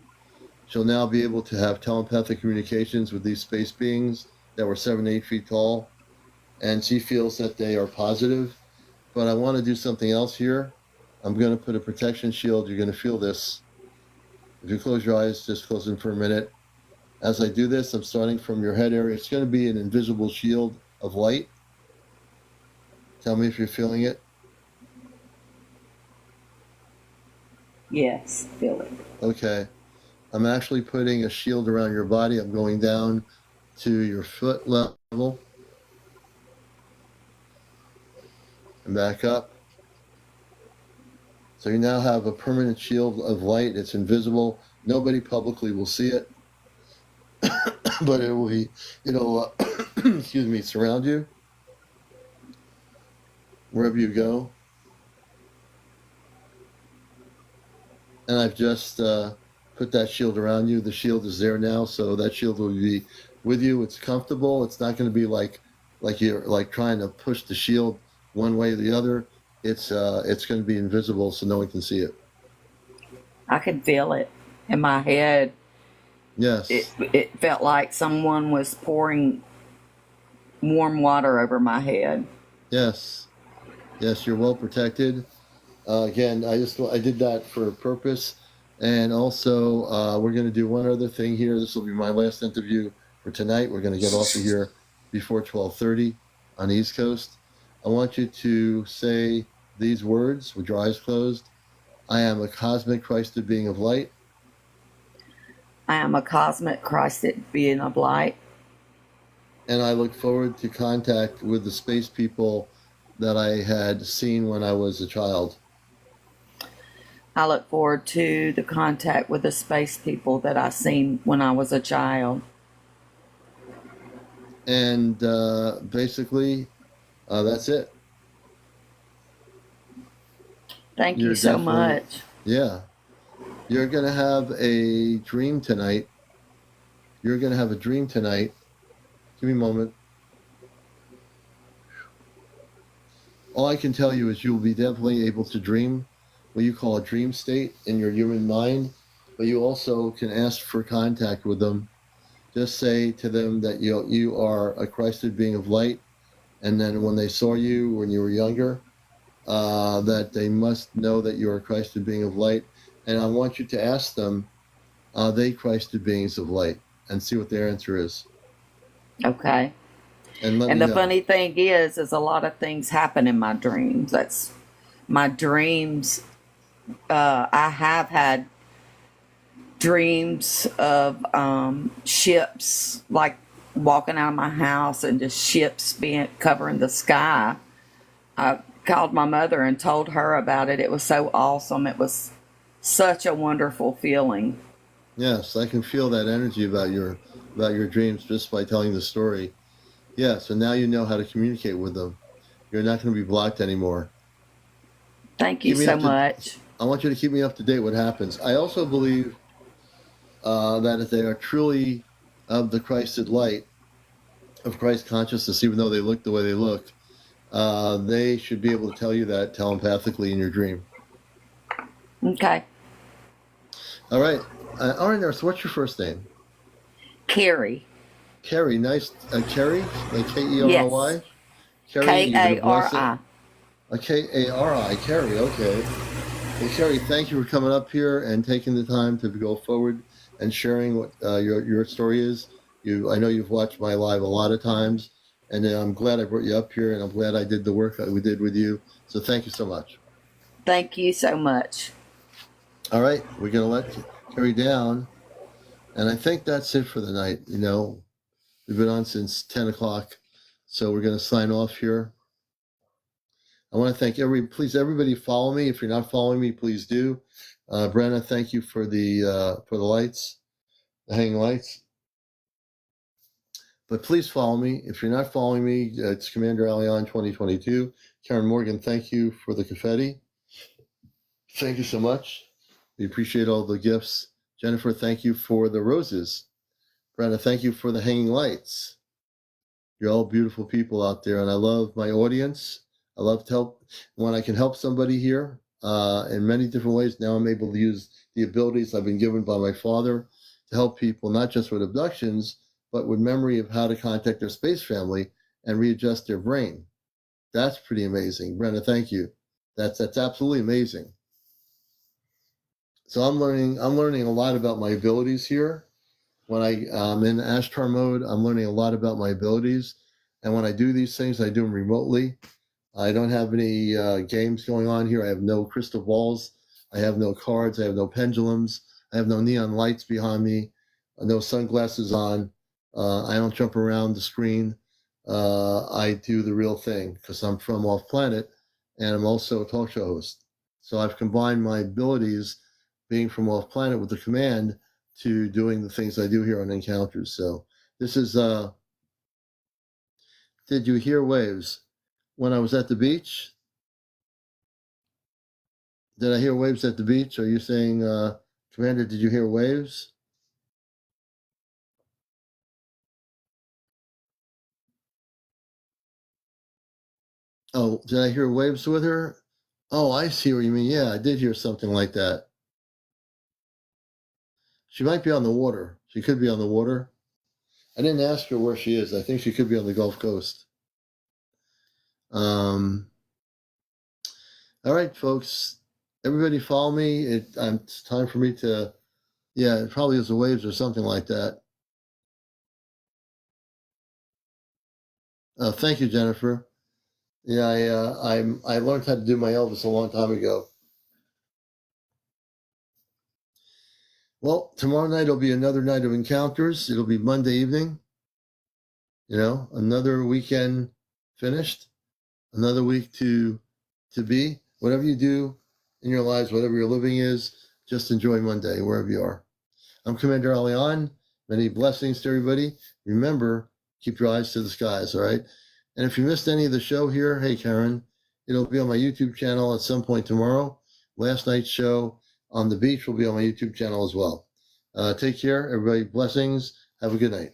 She'll now be able to have telepathic communications with these space beings that were 7 to 8 feet tall, and she feels that they are positive. But I want to do something else here. I'm going to put a protection shield. You're going to feel this. If you close your eyes, just close them for a minute. As I do this, I'm starting from your head area. It's going to be an invisible shield of light. Tell me if you're feeling it. Yes, feel it. Okay. I'm actually putting a shield around your body. I'm going down to your foot level and back up. So you now have a permanent shield of light. It's invisible. Nobody publicly will see it, but it'll excuse me, surround you wherever you go. And I've just put that shield around you. The shield is there now, so that shield will be with you. It's comfortable. It's not going to be like you're like trying to push the shield one way or the other. It's going to be invisible, so no one can see it. I can feel it in my head. Yes. It felt like someone was pouring warm water over my head. Yes. Yes, you're well protected. Again, I did that for a purpose. And also, we're going to do one other thing here. This will be my last interview for tonight. We're going to get off of here before 12:30 on the East Coast. I want you to say these words with your eyes closed. I am a cosmic Christed being of light. I am a cosmic Christed being of light. And I look forward to contact with the space people that I had seen when I was a child. I look forward to the contact with the space people that I seen when I was a child. And basically, that's it. Thank you so much. Yeah. You're going to have a dream tonight. You're going to have a dream tonight. Give me a moment. All I can tell you is you'll be definitely able to dream what you call a dream state in your human mind, but you also can ask for contact with them. Just say to them that you are a Christed being of light, and then when they saw you when you were younger, that they must know that you are a Christed being of light. And I want you to ask them, are they Christed beings of light? And see what their answer is. Okay. And the funny thing is a lot of things happen in my dreams. That's my dreams. I have had dreams of ships, like walking out of my house and just ships covering the sky. I called my mother and told her about it. It was so awesome. It was such a wonderful feeling. Yes, I can feel that energy about your dreams just by telling the story. Yeah, so now you know how to communicate with them. You're not going to be blocked anymore. Thank you so much. I want you to keep me up to date what happens. I also believe that if they are truly of the Christed light, of Christ consciousness, even though they look the way they look, they should be able to tell you that telepathically in your dream. Okay. All right. All right, nurse, what's your first name? Carrie. Carrie, nice. Carrie, like K-E-R-Y? Yes. Carrie, K-A-R-I. K-A-R-I, Carrie, okay. Well, Carrie, thank you for coming up here and taking the time to go forward and sharing what your story is. I know you've watched my live a lot of times, And I'm glad I brought you up here, and I'm glad I did the work that we did with you. So thank you so much. Thank you so much. All right, we're going to let Carrie down. And I think that's it for the night. You know, we've been on since 10 o'clock. So we're going to sign off here. I want to thank everybody follow me. If you're not following me, please do. Brenna, thank you for the lights, the hanging lights. But please follow me. If you're not following me, it's CmdrAleon 2022. Karen Morgan, thank you for the confetti. Thank you so much. We appreciate all the gifts. Jennifer, thank you for the roses. Brenna, thank you for the hanging lights. You're all beautiful people out there, and I love my audience. I love to help when I can help somebody here in many different ways. Now I'm able to use the abilities I've been given by my father to help people, not just with abductions, but with memory of how to contact their space family and readjust their brain. That's pretty amazing. Brenda, thank you. That's absolutely amazing. So I'm learning a lot about my abilities here. When I'm in Ashtar mode, I'm learning a lot about my abilities. And when I do these things, I do them remotely. I don't have any games going on here. I have no crystal balls. I have no cards. I have no pendulums. I have no neon lights behind me. No sunglasses on. I don't jump around the screen. I do the real thing because I'm from off planet and I'm also a talk show host. So I've combined my abilities being from off planet with the command to doing the things I do here on Encounters. So this is, did you hear waves? When I was at the beach, did I hear waves at the beach? Are you saying, Commander, did you hear waves? Oh, did I hear waves with her? Oh, I see what you mean. Yeah, I did hear something like that. She might be on the water. She could be on the water. I didn't ask her where she is. I think she could be on the Gulf Coast. All right, folks. Everybody follow me. It's time for me to, yeah, it probably is the waves or something like that. Thank you, Jennifer. Yeah, I learned how to do my Elvis a long time ago. Well, tomorrow night will be another night of encounters. It'll be Monday evening. You know, another weekend finished. Another week to be. Whatever you do in your lives, whatever your living is, just enjoy Monday wherever you are. I'm CmdrAleon. Many blessings to everybody. Remember, keep your eyes to the skies, all right? And if you missed any of the show here, hey, Karen, it'll be on my YouTube channel at some point tomorrow. Last night's show on the beach will be on my YouTube channel as well. Take care, everybody. Blessings. Have a good night.